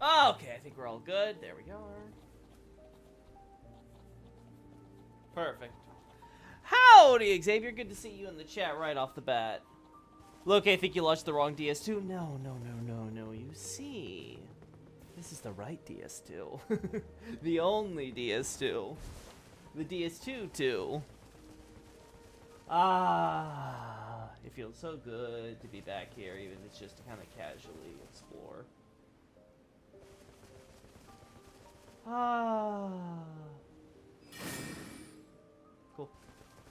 Okay, I think we're all good. There we go. Perfect. Howdy, Xavier. Good to see you in the chat right off the bat. Look, I think you launched the wrong DS2. No. You see, this is the right DS2. The only DS2. The DS2 too. It feels so good to be back here, even if it's just to kind of casually explore. Cool.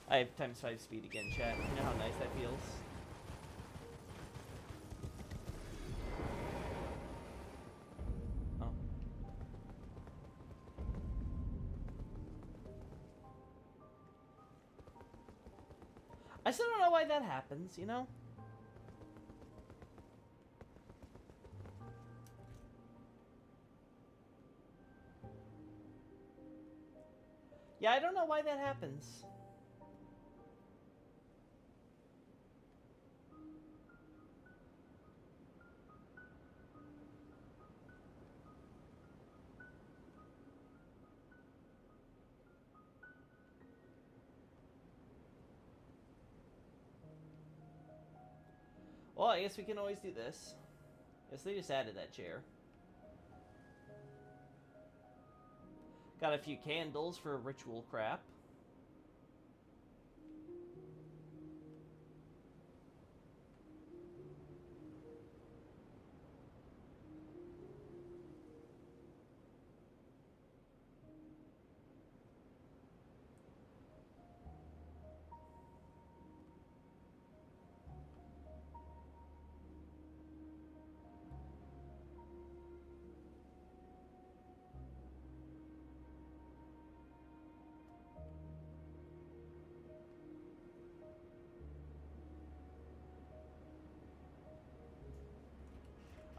I have ×5 speed again, chat. You know how nice that feels? Oh. I still don't know why that happens, you know? Yeah, I don't know why that happens. Well, I guess we can always do this. Guess they just added that chair. Got a few candles for ritual crap.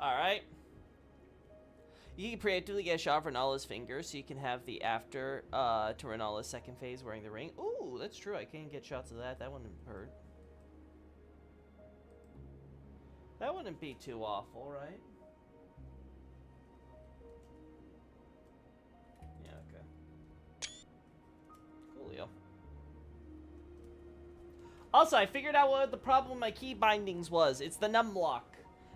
Alright. You can preemptively get a shot of Renala's fingers, so you can have the after to Renala's second phase wearing the ring. Ooh, that's true. I can get shots of that. That wouldn't hurt. That wouldn't be too awful, right? Yeah, okay. Coolio. Also, I figured out what the problem with my key bindings was. It's the numlock.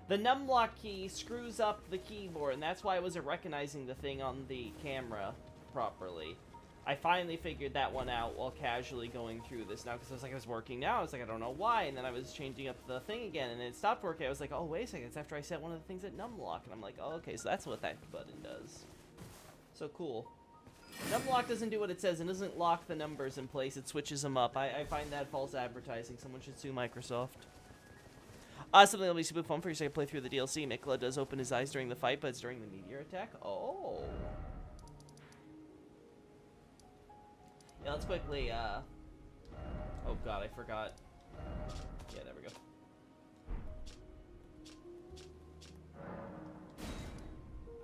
The numlock key screws up the keyboard, and that's why I wasn't recognizing the thing on the camera properly. I finally figured that one out while casually going through this now, because I was like, I was working now. I was like, I don't know why, and then I was changing up the thing again, and it stopped working. I was like, oh, wait a second, it's after I set one of the things at numlock, and I'm like, oh, okay, so that's what that button does. So cool. Numlock doesn't do what it says. It doesn't lock the numbers in place. It switches them up. I find that false advertising. Someone should sue Microsoft. Something that'll be super fun for your second playthrough of the DLC. Mikla does open his eyes during the fight, but it's during the meteor attack. Oh. Yeah, let's quickly, oh god, I forgot. Yeah, there we go.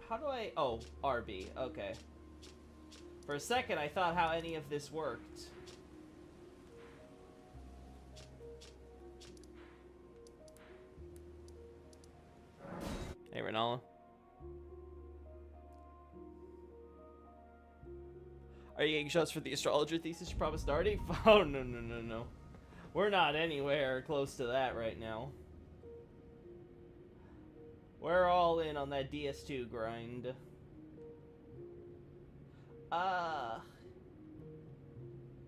How do I... Oh, RB. Okay. For a second, I thought how any of this worked. Hey, Renala. Are you getting shots for the astrologer thesis you promised already? Oh, no. We're not anywhere close to that right now. We're all in on that DS2 grind.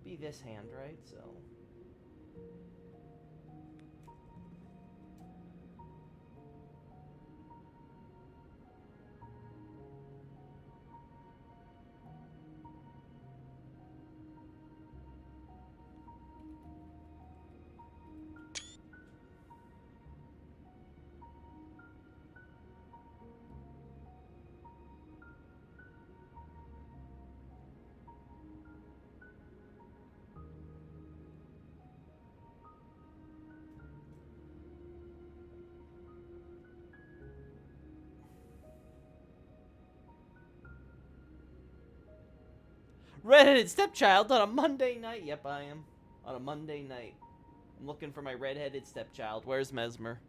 Be this hand, right? So... Redheaded Stepchild on a Monday night. Yep, I am. On a Monday night. I'm looking for my redheaded stepchild. Where's Mesmer?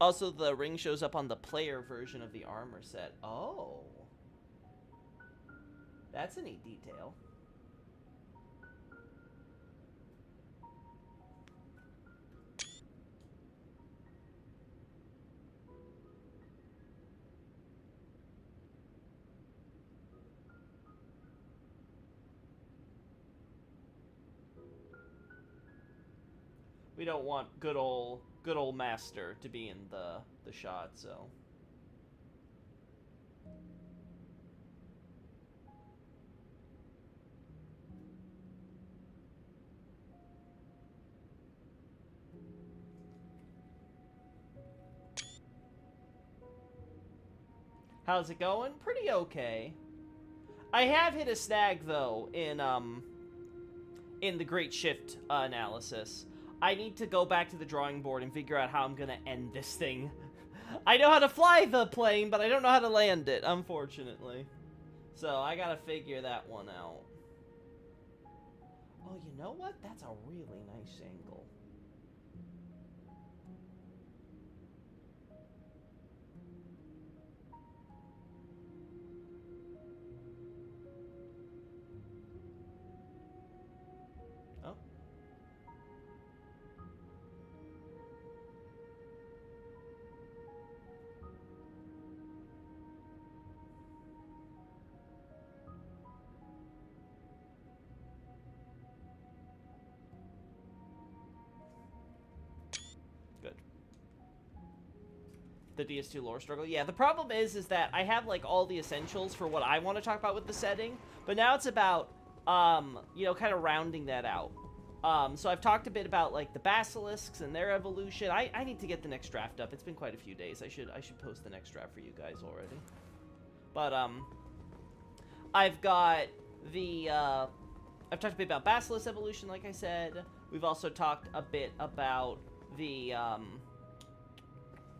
Also, the ring shows up on the player version of the armor set. Oh. That's a neat detail. We don't want good old Master to be in the shot, so. How's it going? Pretty okay. I have hit a snag though in the Great Shift analysis. I need to go back to the drawing board and figure out how I'm gonna end this thing. I know how to fly the plane, but I don't know how to land it, unfortunately. So I gotta figure that one out. Oh, you know what? That's a really nice angle. Oh. Good. The DS2 lore struggle. Yeah, the problem is that I have like all the essentials for what I want to talk about with the setting, but now it's about you know, kind of rounding that out. So I've talked a bit about like the basilisks and their evolution. I need to get the next draft up. It's been quite a few days. I should post the next draft for you guys already. But I've got the I've talked a bit about basilisk evolution, like I said. We've also talked a bit about the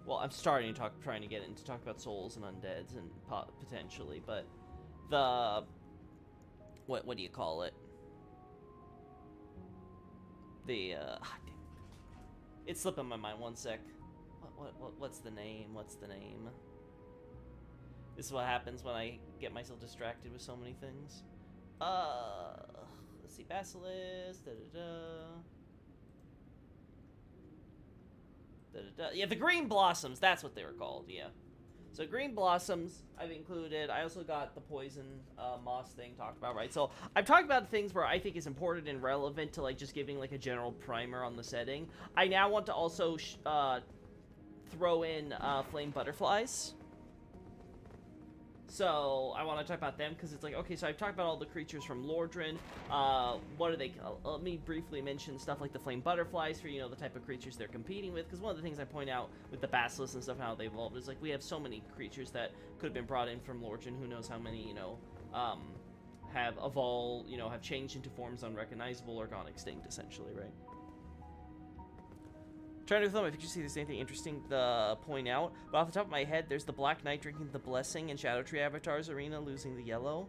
well, I'm trying to get into talk about souls and undeads and potentially, but the what do you call it? The it's slipping my mind. One sec. What's the name? What's the name? This is what happens when I get myself distracted with so many things. Let's see, basilisk. Yeah, the green blossoms. That's what they were called. Yeah. So green blossoms I've included. I also got the poison moss thing talked about, right? So I've talked about things where I think is important and relevant to like just giving like a general primer on the setting. I now want to also throw in flame butterflies. So I want to talk about them because it's like, okay, so I've talked about all the creatures from Lordran. What are they? Let me briefly mention stuff like the flame butterflies for, you know, the type of creatures they're competing with. Because one of the things I point out with the basilisks and stuff, how they evolved, is like we have so many creatures that could have been brought in from Lordran. Who knows how many, you know, have evolved, you know, have changed into forms unrecognizable or gone extinct, essentially, right? Trying to thumb if you see there's anything interesting to point out, but off the top of my head, there's the Black Knight drinking the Blessing and Shadow Tree Avatar's Arena losing the yellow.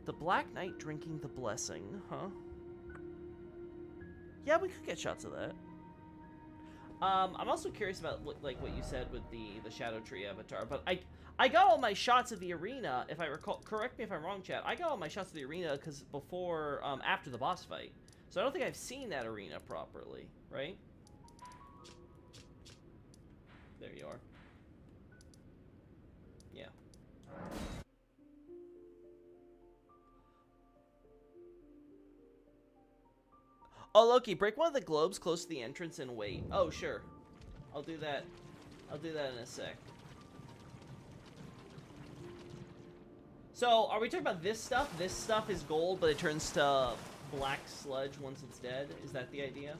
The Black Knight drinking the Blessing, huh? Yeah, we could get shots of that. I'm also curious about what you said with the Shadow Tree Avatar, but I got all my shots of the arena, if I recall. Correct me if I'm wrong, chat. I got all my shots of the arena because before, after the boss fight, so I don't think I've seen that arena properly, right? There you are. Yeah. Oh, Loki, break one of the globes close to the entrance and wait. Oh, sure. I'll do that. I'll do that in a sec. So, are we talking about this stuff? This stuff is gold, but it turns to black sludge once it's dead? Is that the idea?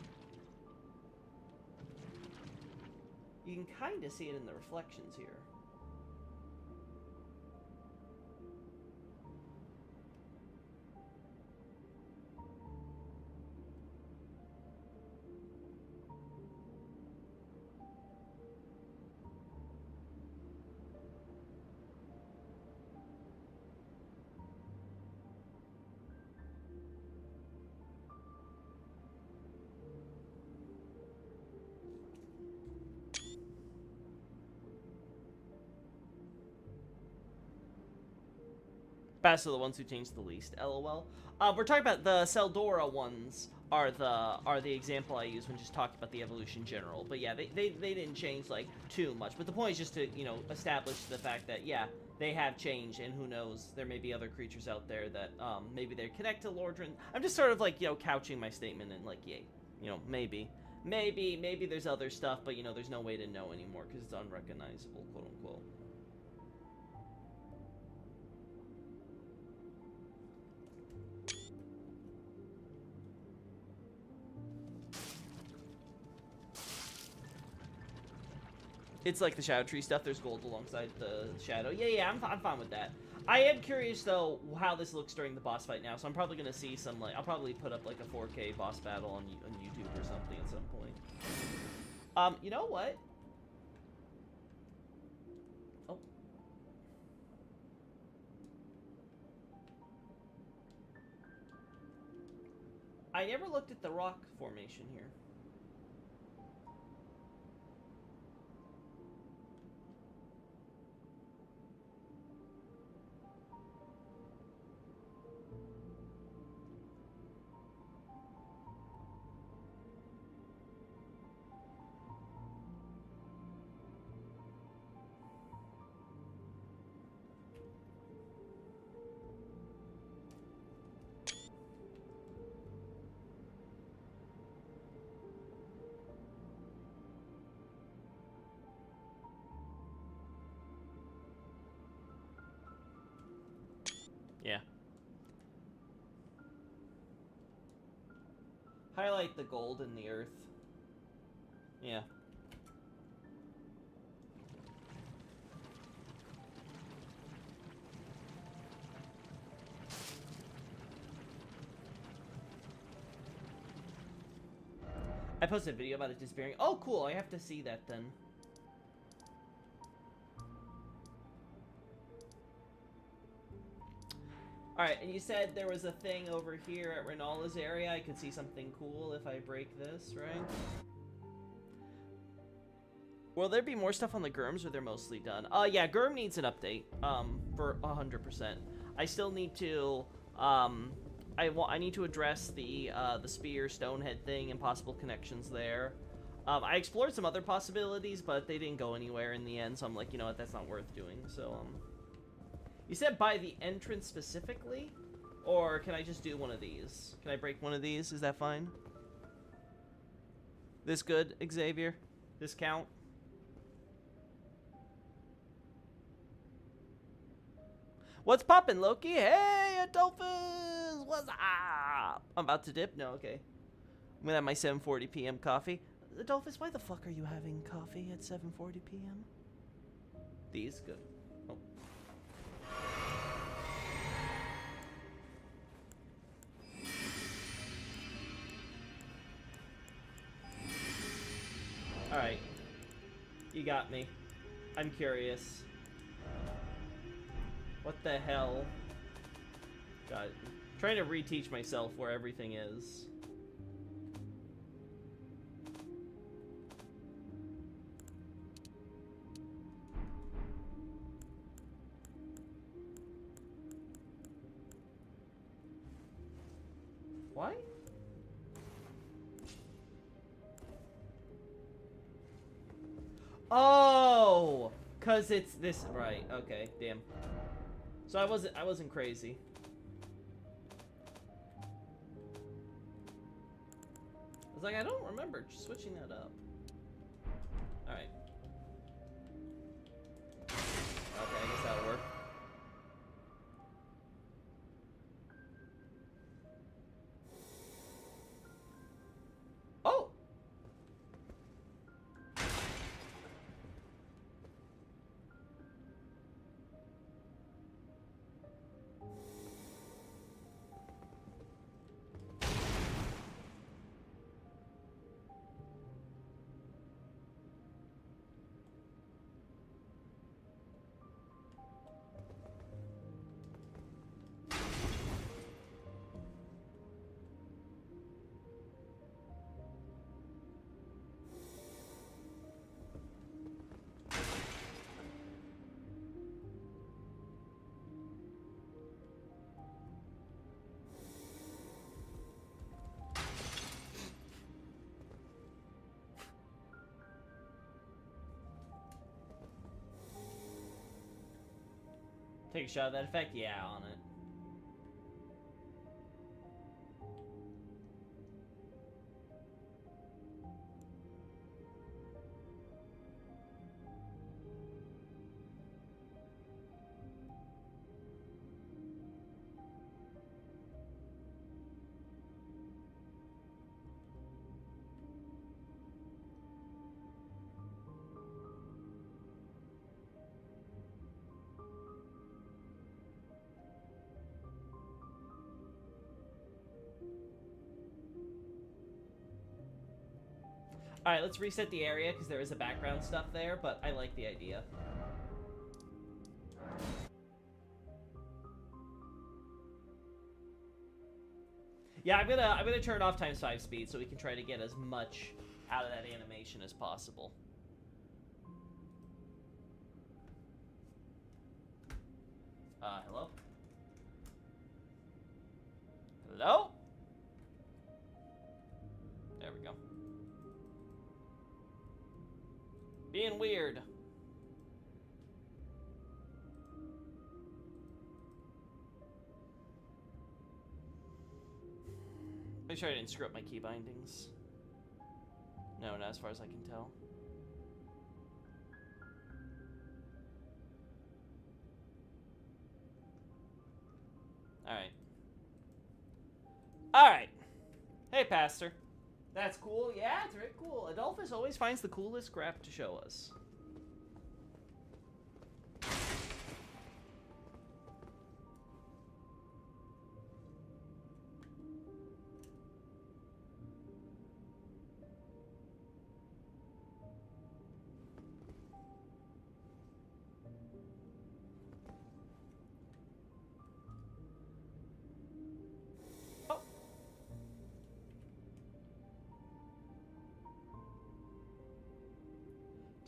You can kind of see it in the reflections here. Bats are the ones who change the least. LOL. We're talking about the Seldora ones are the example I use when just talking about the evolution general. But yeah, they didn't change like too much. But the point is just to, you know, establish the fact that yeah, they have changed, and who knows, there may be other creatures out there that maybe they connect to Lordran. I'm just sort of like, you know, couching my statement in like, yay, you know, maybe there's other stuff, but you know, there's no way to know anymore because it's unrecognizable, quote unquote. It's like the Shadow Tree stuff. There's gold alongside the Shadow. Yeah, I'm fine with that. I am curious, though, how this looks during the boss fight now, so I'm probably going to see some, like, I'll probably put up, like, a 4K boss battle on YouTube or something at some point. You know what? Oh. I never looked at the rock formation here. Yeah. Highlight the gold in the earth. Yeah. I posted a video about it disappearing. Oh, cool. I have to see that then. Alright, and you said there was a thing over here at Renala's area. I could see something cool if I break this, right? Will there be more stuff on the Gurms, or they're mostly done? Yeah, Gurm needs an update, for 100%. I still need to, I need to address the Spear Stonehead thing and possible connections there. I explored some other possibilities, but they didn't go anywhere in the end, so I'm like, you know what, that's not worth doing, so, You said by the entrance specifically? Or can I just do one of these? Can I break one of these? Is that fine? This good, Xavier? This count? What's poppin', Loki? Hey, Adolphus! What's up? I'm about to dip? No, okay. I'm gonna have my 7:40 p.m. coffee. Adolphus, why the fuck are you having coffee at 7:40 p.m.? These? Good. Oh. Alright. You got me. I'm curious. What the hell? God. I'm trying to reteach myself where everything is. Why? Oh, cause it's this, right? Okay, damn. So I wasn't crazy. I was like, I don't remember switching that up. All right. Okay, I guess that'll work. Oh. Take a shot of that effect? Yeah, on it. Alright, let's reset the area, because there is a background stuff there, but I like the idea. Yeah, I'm gonna turn off ×5 speed so we can try to get as much out of that animation as possible. Hello? Hello? There we go. Being weird. Make sure I didn't screw up my key bindings. No, not as far as I can tell. Alright. Alright. Hey, Pastor. That's cool. Yeah, it's very cool. Adolphus always finds the coolest crap to show us.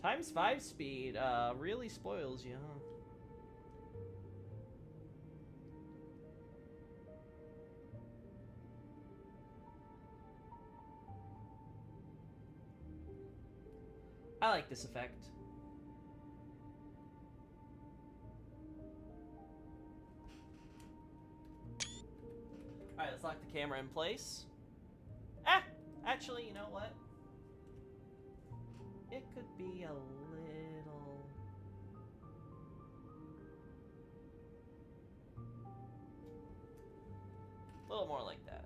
×5 speed, really spoils you, huh? I like this effect. Alright, let's lock the camera in place. Ah! Actually, you know what? It could be a little more like that.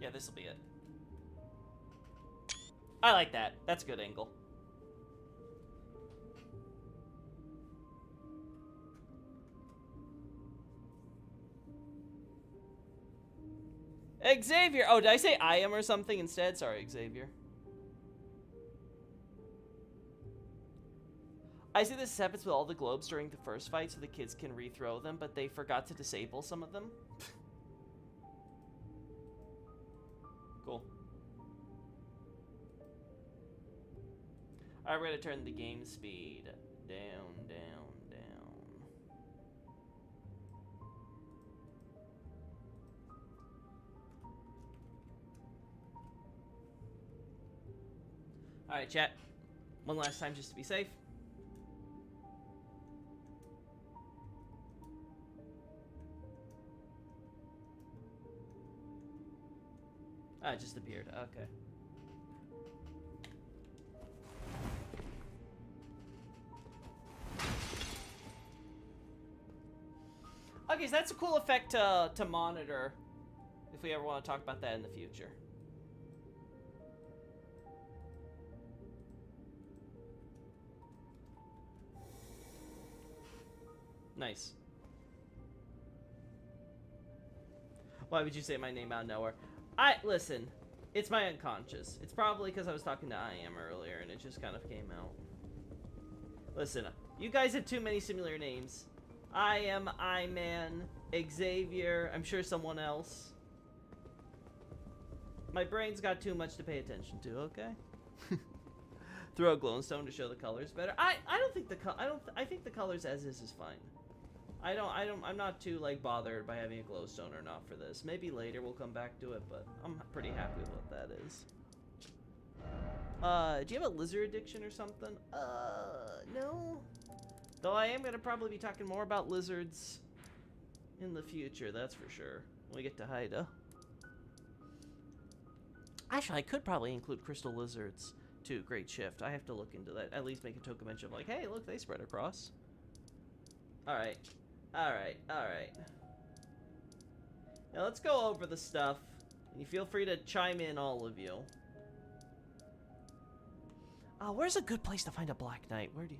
Yeah, this will be it. I like that. That's a good angle. Xavier! Oh, did I say I am or something instead? Sorry, Xavier. I see this happens with all the globes during the first fight so the kids can rethrow them, but they forgot to disable some of them. Cool. Alright, we're gonna turn the game speed down, down, down. Alright, chat. One last time just to be safe. Ah, it just appeared. Okay. Okay, so that's a cool effect to monitor if we ever want to talk about that in the future. Nice. Why would you say my name out of nowhere? Listen, it's my unconscious. It's probably because I was talking to I Am earlier and it just kind of came out. Listen, you guys have too many similar names. I am I-Man, Xavier, I'm sure someone else. My brain's got too much to pay attention to, okay? Throw a glowstone to show the colors better. I don't think I think the colors as is fine. I'm not too, like, bothered by having a glowstone or not for this. Maybe later we'll come back to it, but I'm pretty happy with what that is. Do you have a lizard addiction or something? No. Though I am gonna probably be talking more about lizards in the future, that's for sure. When we get to Haida. Actually, I could probably include crystal lizards too. Great shift. I have to look into that. At least make a token mention of like, hey, look, they spread across. Alright. Alright, alright. Now let's go over the stuff. And you feel free to chime in, all of you. Where's a good place to find a Black Knight? Where do you...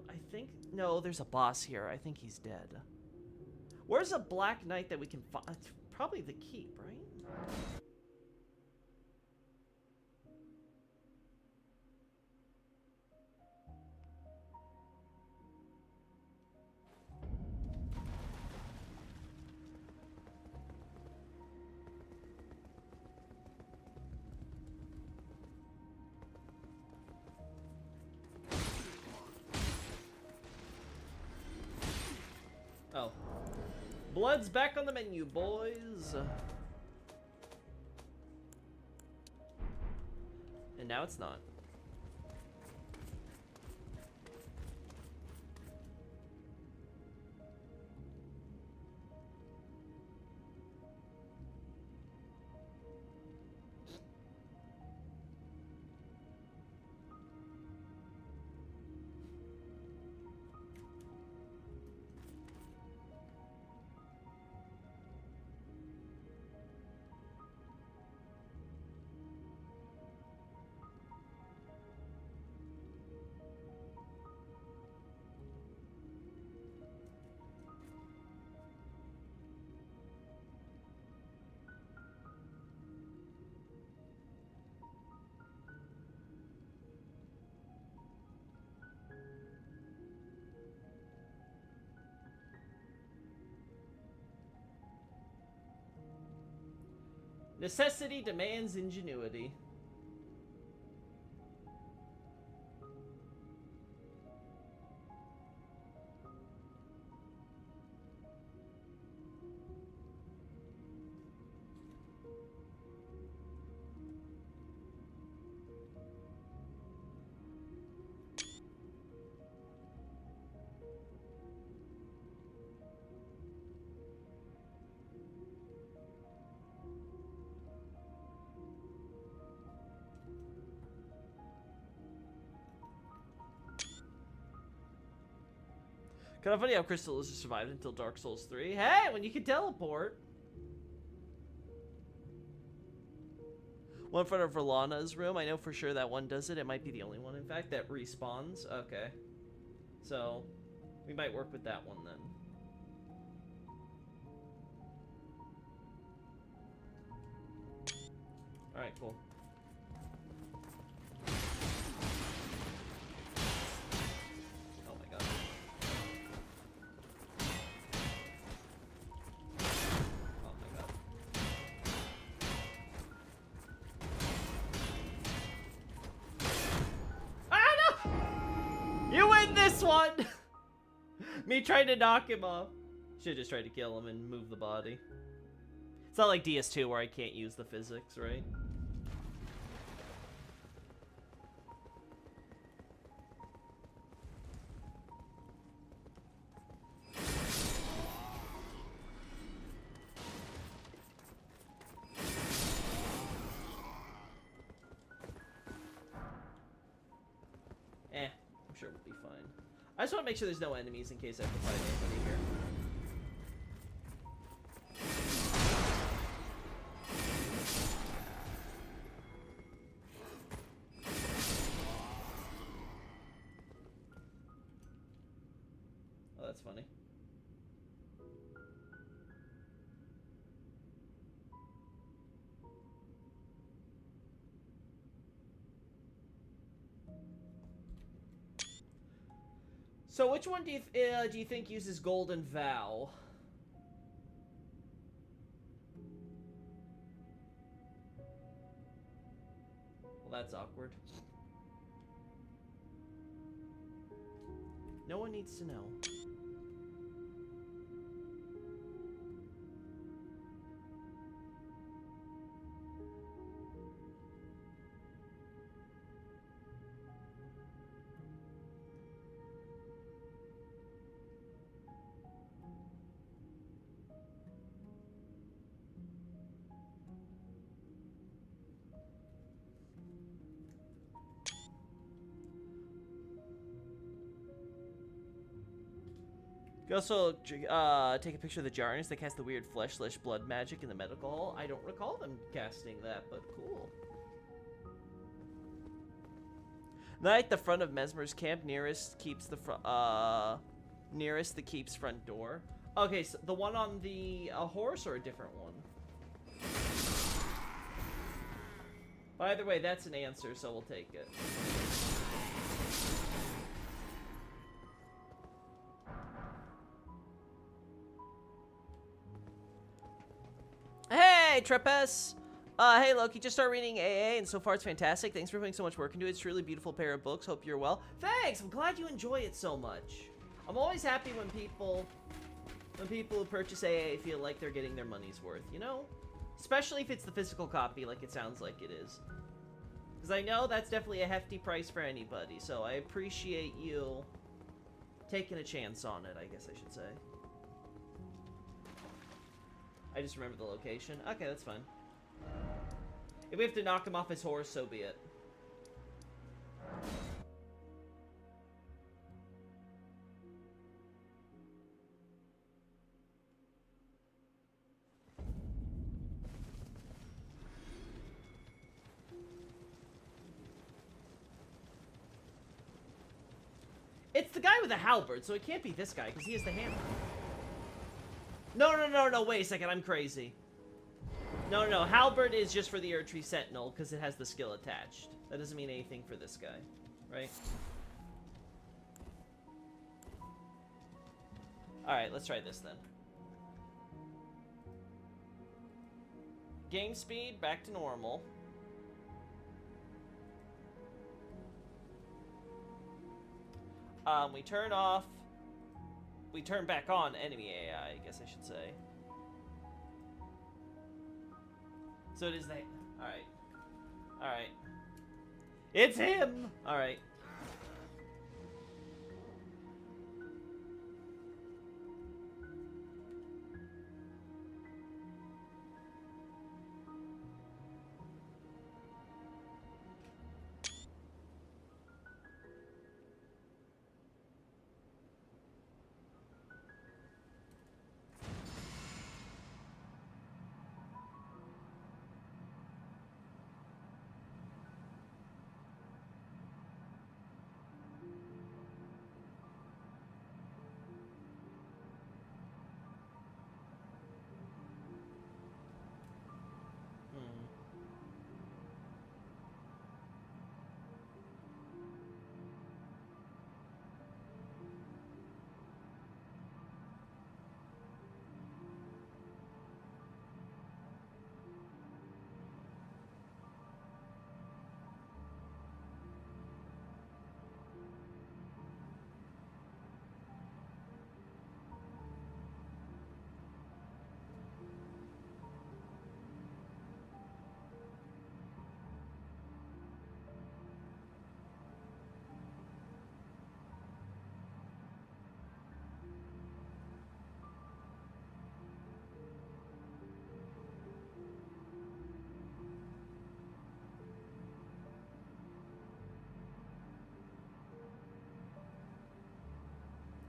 I think... No, there's a boss here. I think he's dead. Where's a Black Knight that we can find? Probably the keep, right? Oh. Blood's back on the menu, boys. And now it's not. Necessity demands ingenuity. Kind of funny how Crystal has survived until Dark Souls 3. Hey, when you can teleport. One in front of Verlana's room. I know for sure that one does it. It might be the only one, in fact, that respawns. Okay. So, we might work with that one then. Alright, cool. One! Me trying to knock him off. Should've just tried to kill him and move the body. It's not like DS2 where I can't use the physics, right? I'm sure we'll be fine. I just want to make sure there's no enemies in case I have to fight anybody here. Oh, that's funny. So which one do you think uses Golden Vow? Well, that's awkward. No one needs to know. You also take a picture of the Jarners that cast the weird flesh/blood magic in the medical hall. I don't recall them casting that, but cool. Night, the front of Mesmer's camp, nearest the keep's front door. Okay, so the one on the horse or a different one? By the way, that's an answer, so we'll take it. Hey, Trepes! Hey, Loki, just started reading AA, and so far it's fantastic. Thanks for putting so much work into it. It's a truly beautiful pair of books. Hope you're well. Thanks! I'm glad you enjoy it so much. I'm always happy when people who purchase AA feel like they're getting their money's worth, you know? Especially if it's the physical copy, like it sounds like it is. Because I know that's definitely a hefty price for anybody, so I appreciate you taking a chance on it, I guess I should say. I just remember the location. Okay, that's fine. If we have to knock him off his horse, so be it. It's the guy with the halberd, so it can't be this guy, because he has the hammer. No, wait a second, I'm crazy. No, halberd is just for the Erdtree Sentinel, because it has the skill attached. That doesn't mean anything for this guy, right? Alright, let's try this then. Game speed, back to normal. We turn off... We turn back on enemy AI, I guess I should say. So it is the... Alright. Alright. It's him! Alright.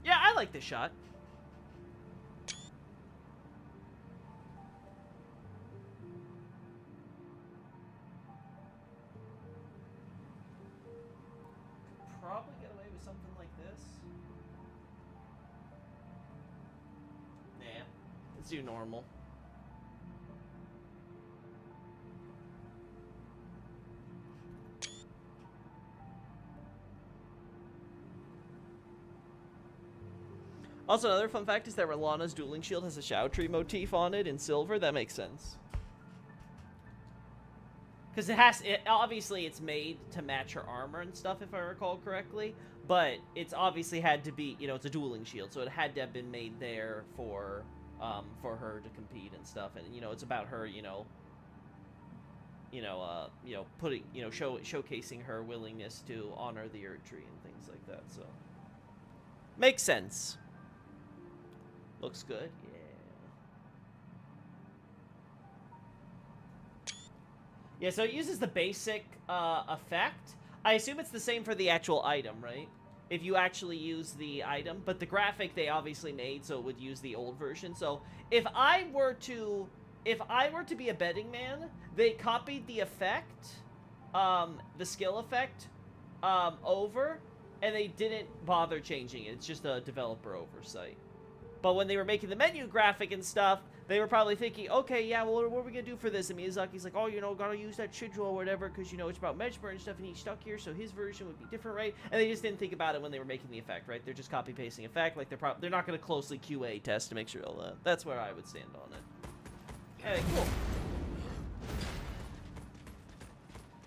Yeah, I like this shot. Could probably get away with something like this. Nah, let's do normal. Also, another fun fact is that Rolana's dueling shield has a Shao Tree motif on it in silver. That makes sense. Because obviously it's made to match her armor and stuff, if I recall correctly. But it's obviously had to be, you know, it's a dueling shield, so it had to have been made there for her to compete and stuff. And, you know, it's about her, putting, showcasing her willingness to honor the Erd Tree and things like that. So, makes sense. Looks good. Yeah. Yeah, so it uses the basic effect. I assume it's the same for the actual item, right? If you actually use the item. But the graphic they obviously made, so it would use the old version. So if I were to be a betting man, they copied the effect, the skill effect, over, and they didn't bother changing it. It's just a developer oversight. But when they were making the menu graphic and stuff, they were probably thinking, okay, yeah, well, what are we going to do for this? And Miyazaki's like, oh, gotta use that Shidro or whatever, because, it's about Mejmer and stuff, and he's stuck here, so his version would be different, right? And they just didn't think about it when they were making the effect, right? They're just copy-pasting effect, like, they're not going to closely QA test to make sure all that. That's where I would stand on it. Hey, cool.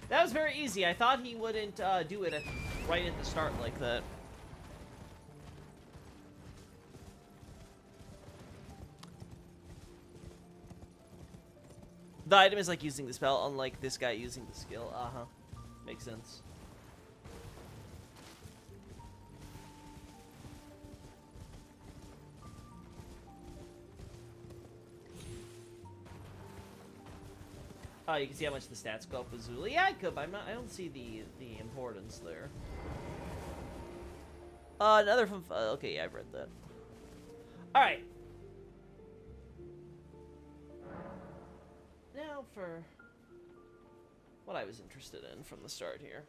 That was very easy. I thought he wouldn't do it right at the start like that. The item is like using the spell, unlike this guy using the skill. Uh-huh. Makes sense. Oh, you can see how much the stats go up with Zula. Yeah, I could, but I don't see the importance there. Another from... okay, yeah, I've read that. Alright. Now for what I was interested in from the start here.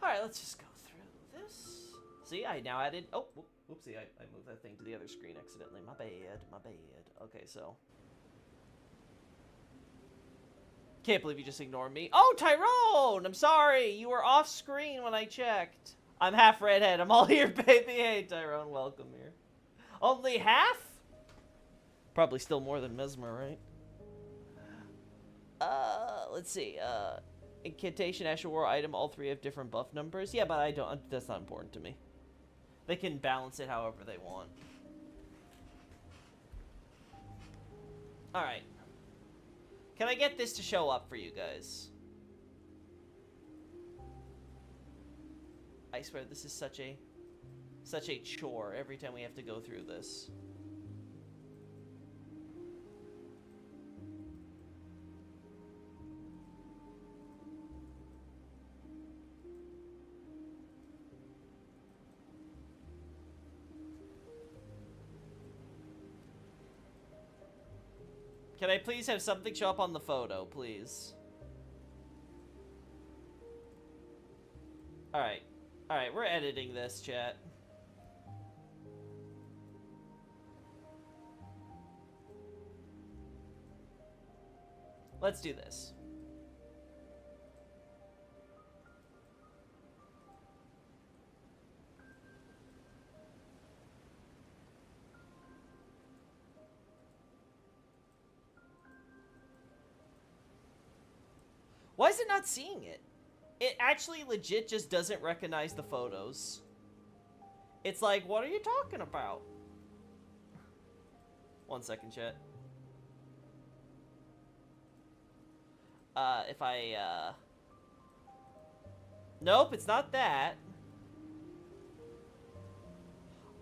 Alright, let's just go through this. See, I now added... Oh, whoopsie, I moved that thing to the other screen accidentally. My bad, my bad. Okay, so... Can't believe you just ignored me. Oh, Tyrone! I'm sorry! You were off screen when I checked. I'm half redhead. I'm all here, baby. Hey, Tyrone, welcome here. Only half? Probably still more than Mesmer, right? Let's see. Incantation, Asher War, item, all three have different buff numbers. Yeah, but that's not important to me. They can balance it however they want. Alright. Can I get this to show up for you guys? I swear this is such a chore every time we have to go through this. Can I please have something show up on the photo, please? Alright. Alright, we're editing this, chat. Let's do this. Why is it not seeing it? It actually legit just doesn't recognize the photos. It's like, what are you talking about? 1 second, chat. If I, Nope, it's not that.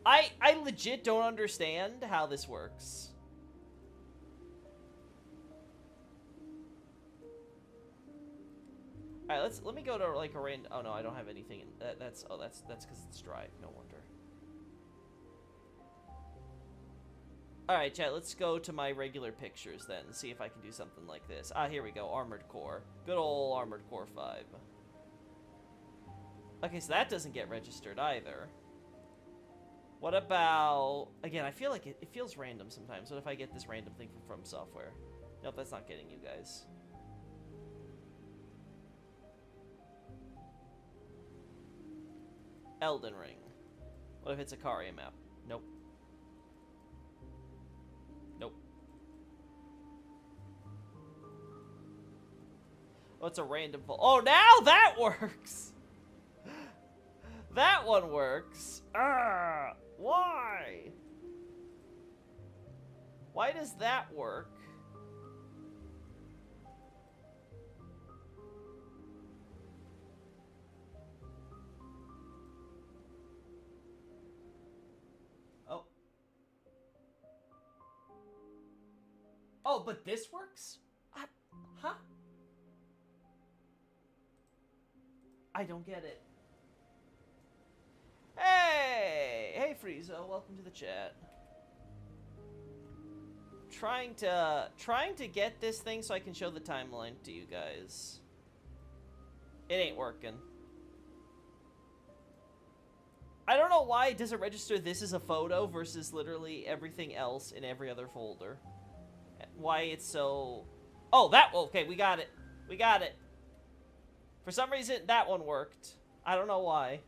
I legit don't understand how this works. All right, let me go to like a random. Oh no, I don't have anything. That's because it's dry. No wonder. All right, chat. Let's go to my regular pictures then and see if I can do something like this. Ah, here we go. Armored Core. Good old Armored Core 5. Okay, so that doesn't get registered either. What about... Again, I feel like it feels random sometimes. What if I get this random thing from Software? Nope, that's not getting you guys. Elden Ring. What if it's a Karia map? Nope. Nope. Oh, it's a random Oh, now that works! That one works. Why? Why does that work? Oh. Oh, but this works? Huh? I don't get it. Hey! Hey, Friezo. Welcome to the chat. Trying to get this thing so I can show the timeline to you guys. It ain't working. I don't know why it doesn't register this as a photo versus literally everything else in every other folder. Why it's so... Oh, okay, we got it. We got it. For some reason, that one worked. I don't know why.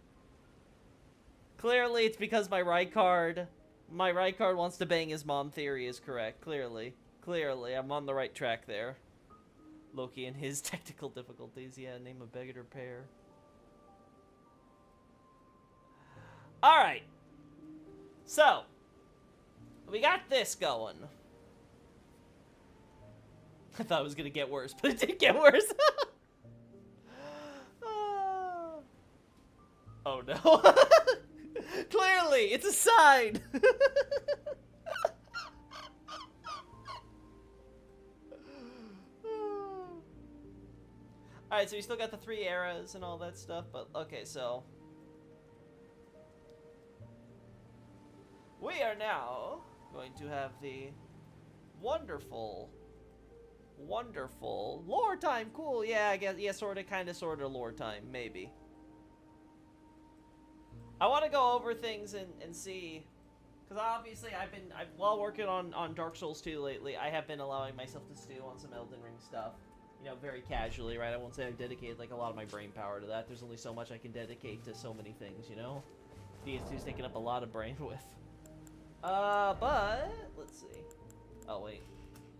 Clearly, it's because my Rykard wants to bang his mom theory is correct. Clearly. Clearly, I'm on the right track there. Loki and his technical difficulties. Yeah, name a beggar pair. Alright. So, we got this going. I thought it was going to get worse, but it did get worse. Oh no. Clearly, it's a sign. Alright, so we still got the 3 eras and all that stuff, but okay, so we are now going to have the wonderful lore time. Cool, yeah, I guess, yeah, sorta, kinda, sorta lore time, maybe. I want to go over things and see, because obviously while working on Dark Souls 2 lately, I have been allowing myself to stew on some Elden Ring stuff, you know, very casually, right? I won't say I've dedicated, like, a lot of my brain power to that. There's only so much I can dedicate to so many things, you know? DS2's taking up a lot of bandwidth. But, let's see. Oh, wait.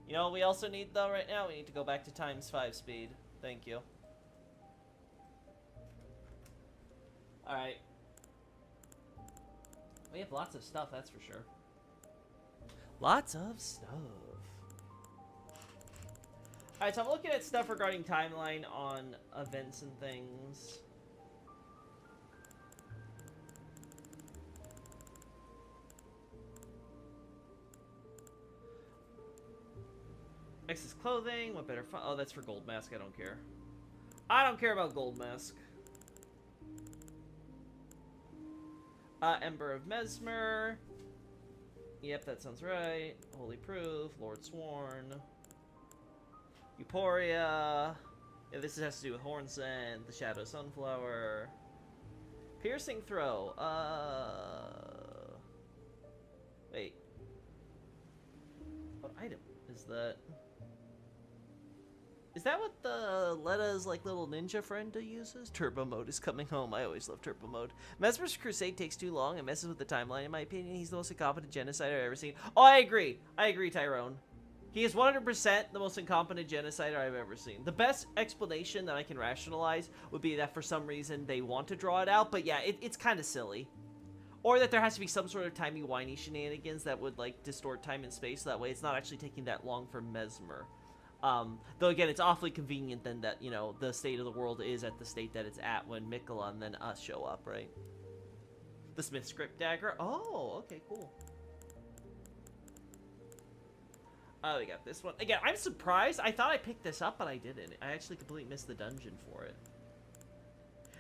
You know what we also need, though, right now? We need to go back to ×5 speed. Thank you. Alright. We have lots of stuff, that's for sure. Lots of stuff. Alright, so I'm looking at stuff regarding timeline on events and things. Excess clothing, what better fun? Oh, that's for Gold Mask, I don't care. I don't care about Gold Mask. Ember of Mesmer. Yep, that sounds right. Holy Proof, Lord Sworn. Euphoria. Yeah, this has to do with Horn Scent, the Shadow Sunflower. Piercing Throw. Wait. What item is that? Is that what the Letta's like little ninja friend uses? Turbo mode is coming home. I always love turbo mode. Mesmer's crusade takes too long and messes with the timeline. In my opinion, he's the most incompetent genocider I've ever seen. Oh, I agree. I agree, Tyrone. He is 100% the most incompetent genocider I've ever seen. The best explanation that I can rationalize would be that for some reason they want to draw it out, but yeah, it's kind of silly. Or that there has to be some sort of timey-wimey shenanigans that would like distort time and space. So that way it's not actually taking that long for Mesmer. Though again, it's awfully convenient then that, you know, the state of the world is at the state that it's at when Mikola and then us show up, right? The Smith Script Dagger. Oh, okay, cool. Oh, we got this one. Again, I'm surprised. I thought I picked this up, but I didn't. I actually completely missed the dungeon for it.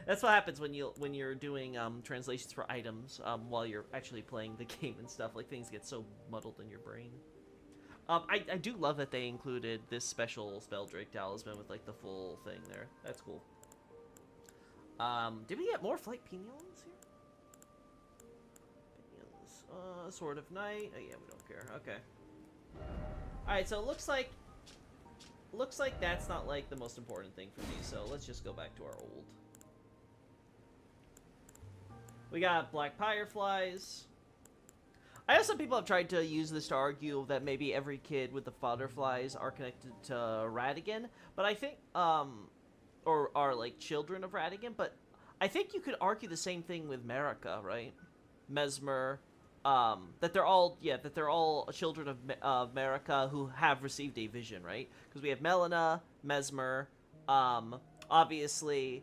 That's what happens when you're doing translations for items while you're actually playing the game and stuff. Like, things get so muddled in your brain. I do love that they included this special Spelldrake talisman with, like, the full thing there. That's cool. Did we get more Flight Pinions here? Pinions. Sword of Night. Oh, yeah, we don't care. Okay. Alright, so it looks like that's not, like, the most important thing for me, so let's just go back to our old. We got black fireflies. I know some people have tried to use this to argue that maybe every kid with the butterflies are connected to Radigan, but I think, or are like children of Radigan, but I think you could argue the same thing with Marika, right? Mesmer, that they're all children of Marika who have received a vision, right? Because we have Melina, Mesmer, obviously,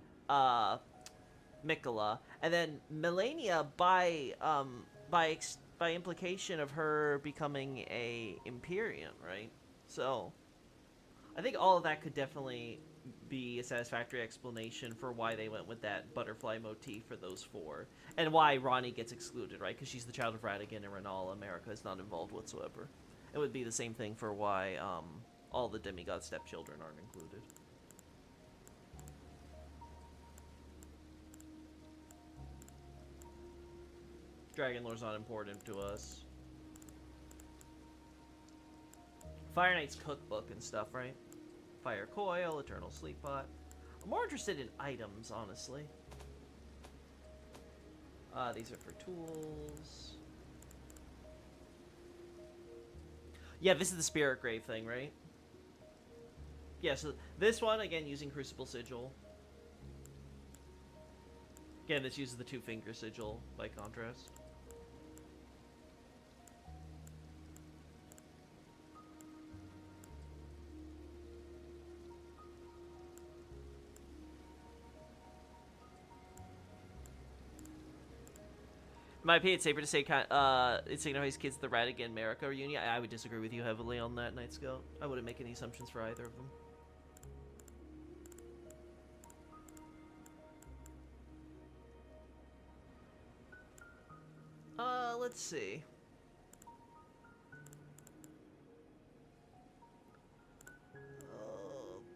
Mikola, and then Melania by implication of her becoming a Empyrean, right? So, I think all of that could definitely be a satisfactory explanation for why they went with that butterfly motif for those four. And why Ronnie gets excluded, right? Because she's the child of Radigan and Renala. America is not involved whatsoever. It would be the same thing for why all the demigod stepchildren aren't included. Dragon Lore's not important to us. Fire Knight's cookbook and stuff, right? Fire Coil, Eternal Sleep Pot. I'm more interested in items, honestly. These are for tools. Yeah, this is the Spirit Grave thing, right? Yeah, so this one, again, using Crucible Sigil. Again, this uses the two-finger sigil by contrast. In my opinion, it's safer to say it signifies kids the Radigan Marika reunion. I would disagree with you heavily on that, Night Scout. I wouldn't make any assumptions for either of them. Let's see.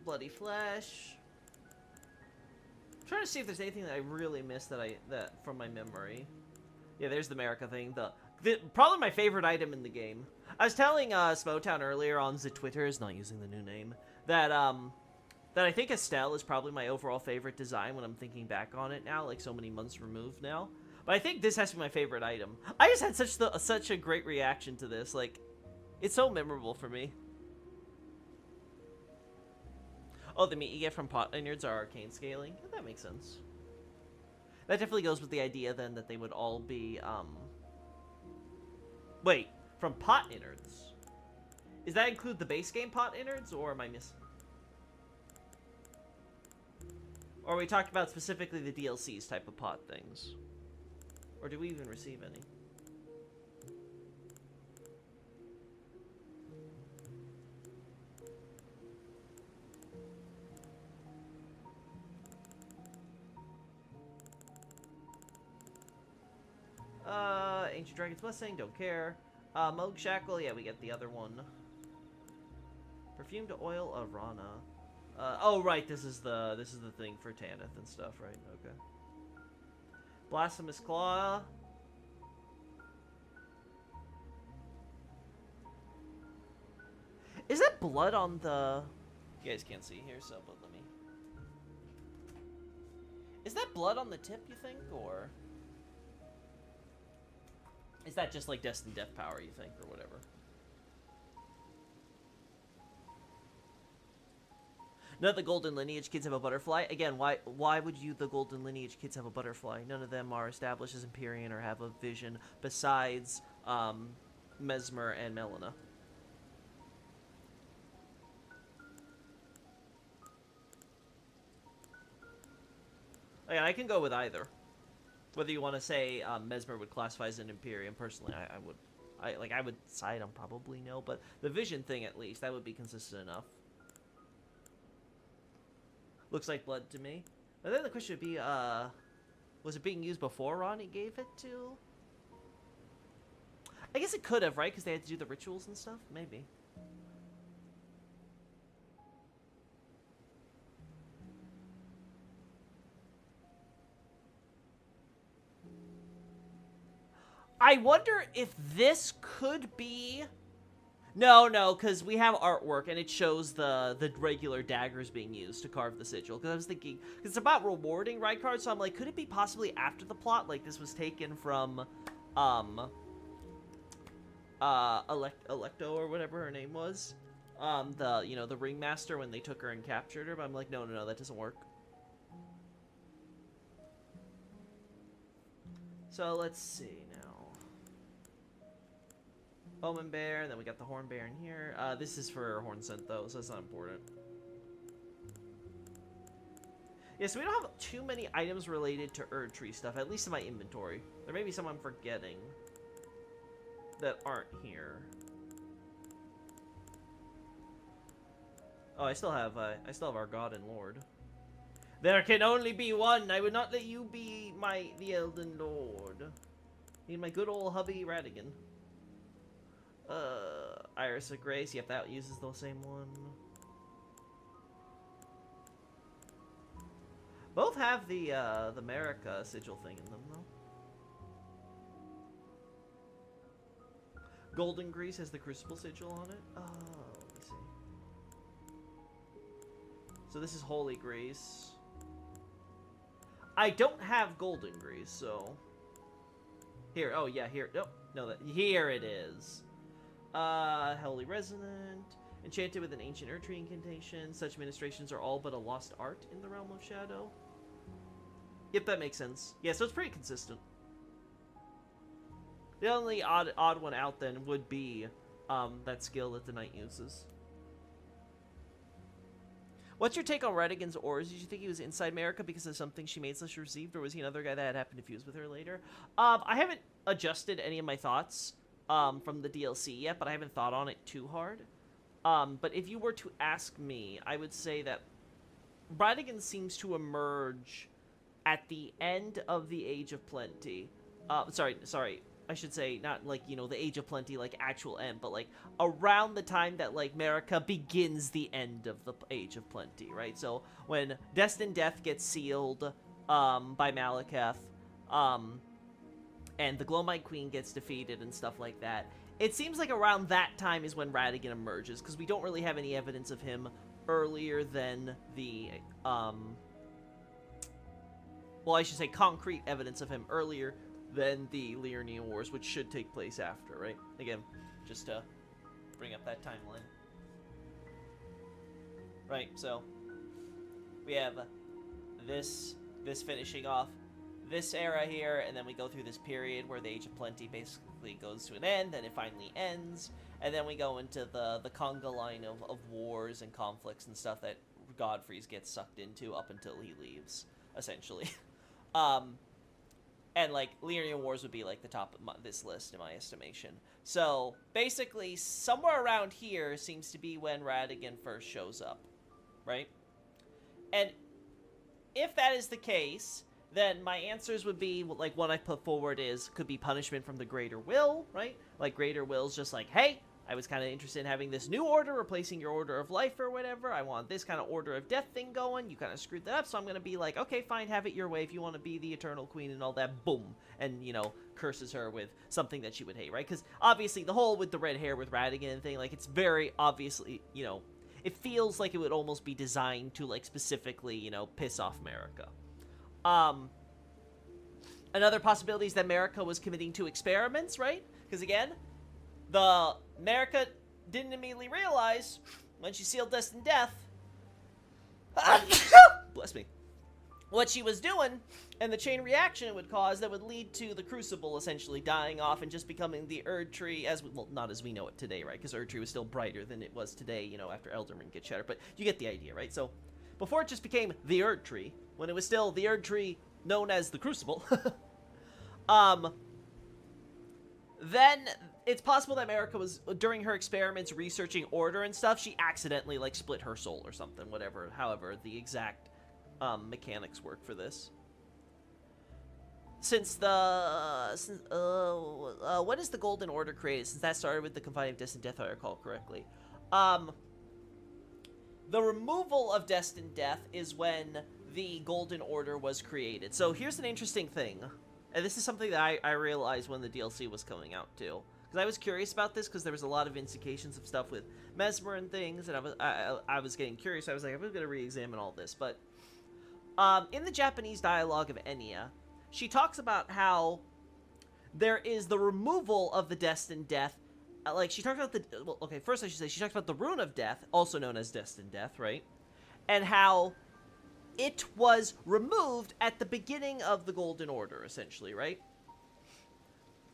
Bloody Flesh. I'm trying to see if there's anything that I really missed that from my memory. Yeah, there's the Marika thing. Probably my favorite item in the game. I was telling Smotown earlier on the Twitters, not using the new name, that I think Estelle is probably my overall favorite design when I'm thinking back on it now, like so many months removed now. But I think this has to be my favorite item. I just had such a great reaction to this. Like, it's so memorable for me. Oh, the meat you get from pot innards are arcane scaling. Yeah, that makes sense. That definitely goes with the idea then that they would all be, Wait, from pot innards? Does that include the base game pot innards, or am I missing? Or are we talking about specifically the DLCs type of pot things? Or do we even receive any? Ancient Dragon's Blessing, don't care. Moog Shackle, yeah, we get the other one. Perfumed Oil of Rana. Oh right, this is the thing for Tanith and stuff, right? Okay. Blasphemous Claw. Is that blood on the... You guys can't see here, so but let me... Is that blood on the tip, you think, or... Is that just like Destined Death Power, you think, or whatever? None of the Golden Lineage kids have a butterfly. Again, why would the Golden Lineage kids have a butterfly? None of them are established as Empyrean or have a vision besides Mesmer and Melina. Again, I can go with either. Whether you want to say Mesmer would classify as an Empyrean, personally, I would side on probably no, but the vision thing at least, that would be consistent enough. Looks like blood to me. But then the question would be, was it being used before Ronnie gave it to? I guess it could have, right? Because they had to do the rituals and stuff? Maybe. I wonder if this could be No, because we have artwork, and it shows the regular daggers being used to carve the sigil. Because I was thinking, it's about rewarding Rykard, so I'm like, could it be possibly after the plot? Like, this was taken from, Electo, or whatever her name was. The ringmaster when they took her and captured her, but I'm like, no, that doesn't work. So, let's see now. Omen Bear, and then we got the Horn Bear in here. This is for Horn Scent, though, so it's not important. Yeah, so we don't have too many items related to Erd Tree stuff, at least in my inventory. There may be some I'm forgetting that aren't here. Oh, I still have our God and Lord. There can only be one. I would not let you be the Elden Lord. Need my good old hubby Radigan. Iris of Grace. Yep, that uses the same one. Both have the Marika sigil thing in them, though. Golden Grease has the Crucible sigil on it. Oh, let me see. So this is Holy Grease. I don't have Golden Grease, so... Here, oh yeah, here. Nope, no, here it is. Holy Resonant. Enchanted with an ancient Erd Tree incantation. Such ministrations are all but a lost art in the realm of Shadow. Yep, that makes sense. Yeah, so it's pretty consistent. The only odd one out then would be that skill that the knight uses. What's your take on Radigan's ores? Did you think he was inside Marika because of something she made / received, or was he another guy that had happened to fuse with her later? I haven't adjusted any of my thoughts from the DLC yet, but I haven't thought on it too hard. But if you were to ask me, I would say that Radigan seems to emerge at the end of the Age of Plenty. Sorry. I should say, not like, the Age of Plenty, like, actual end, but, like, around the time that, like, Marika begins the end of the Age of Plenty, right? So, when Destined Death gets sealed, by Malekith, and the Glowmite Queen gets defeated and stuff like that, it seems like around that time is when Radigan emerges, because we don't really have any evidence of him earlier than the, well, I should say concrete evidence of him earlier than the Liurnian Wars, which should take place after, right? Again, just to bring up that timeline. Right, so we have this finishing off this era here, and then we go through this period where the Age of Plenty basically goes to an end, and it finally ends, and then we go into the conga line of wars and conflicts and stuff that Godfrey's gets sucked into up until he leaves, essentially. And, like, Liurnian Wars would be, like, the top of this list, in my estimation. So, basically, somewhere around here seems to be when Radigan first shows up, right? And if that is the case, then my answers would be, like, what I put forward could be punishment from the Greater Will, right? Like, Greater Will's just like, hey, I was kind of interested in having this new order, replacing your order of life or whatever. I want this kind of order of death thing going. You kind of screwed that up, so I'm going to be like, okay, fine, have it your way. If you want to be the Eternal Queen and all that, boom. And, curses her with something that she would hate, right? Because, obviously, the whole with the red hair with Radigan thing, like, it's very obviously, it feels like it would almost be designed to, like, specifically, piss off Marika. Another possibility is that Marika was committing to experiments, right? Because, again, the Marika didn't immediately realize when she sealed Destined Death, bless me, what she was doing, and the chain reaction it would cause that would lead to the Crucible essentially dying off and just becoming the Erd Tree not as we know it today, right? Because Erd Tree was still brighter than it was today, after Elden Ring gets shattered. But you get the idea, right? So, before it just became the Erd Tree, when it was still the Erd Tree known as the Crucible, then it's possible that Marika was, during her experiments researching order and stuff, she accidentally, like, split her soul or something, however the exact mechanics work for this. When is the Golden Order created? Since that started with the Confining of Destined Death, if I recall correctly. The removal of Destined Death is when the Golden Order was created. So here's an interesting thing. And this is something that I realized when the DLC was coming out, too. Because I was curious about this, because there was a lot of indications of stuff with Mesmer and things, and I was getting curious. I was like, I'm going to re-examine all this. But in the Japanese dialogue of Enya, she talks about how there is the removal of the destined death. Like, she talks about the... Well, okay, first I should say, she talks about the rune of death, also known as destined death, right? And how it was removed at the beginning of the Golden Order, essentially, right?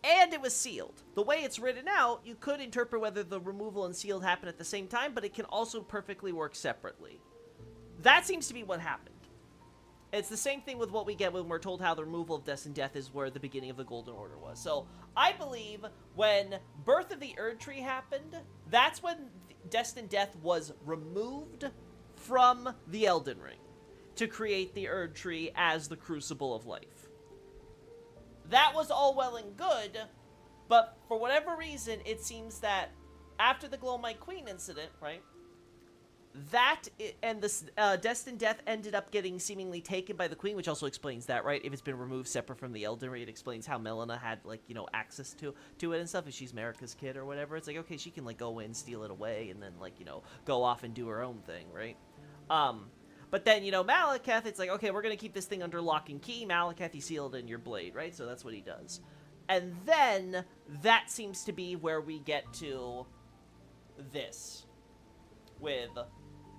And it was sealed. The way it's written out, you could interpret whether the removal and sealed happen at the same time, but it can also perfectly work separately. That seems to be what happened. It's the same thing with what we get when we're told how the removal of Destined Death is where the beginning of the Golden Order was. So, I believe when Birth of the Erd Tree happened, that's when Destined Death was removed from the Elden Ring to create the Erd Tree as the Crucible of Life. That was all well and good, but for whatever reason, it seems that after the Glowmite Queen incident, right, that and this Destined Death ended up getting seemingly taken by the Queen, which also explains that, right? If it's been removed separate from the Elden Ring, it explains how Melina had, like, you know, access to it and stuff. If she's Marika's kid or whatever, it's like, okay, she can, like, go in, steal it away, and then, like, you know, go off and do her own thing, right? But then, you know, Malekith, it's like, okay, we're gonna keep this thing under lock and key. Malekith, you sealed in your blade, right? So that's what he does. And then, that seems to be where we get to this. With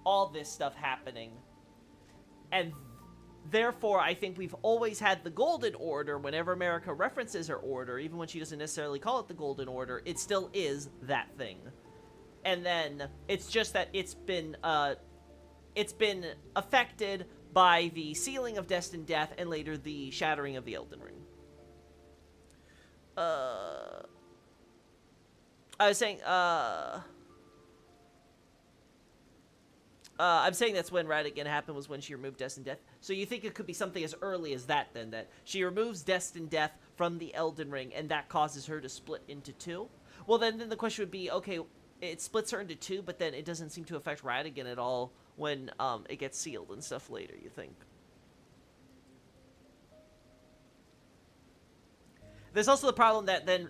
all this stuff happening. And therefore, I think we've always had the Golden Order. Whenever Marika references her order, even when she doesn't necessarily call it the Golden Order, it still is that thing. And then, it's just that it's been affected by the sealing of Destined Death and later the shattering of the Elden Ring. I was saying, I'm saying that's when Radigan happened, was when she removed Destined Death. So you think it could be something as early as that, then, that she removes Destined Death from the Elden Ring, and that causes her to split into two? Well, then the question would be, okay, it splits her into two, but then it doesn't seem to affect Radigan at all when it gets sealed and stuff later, you think? There's also the problem that then,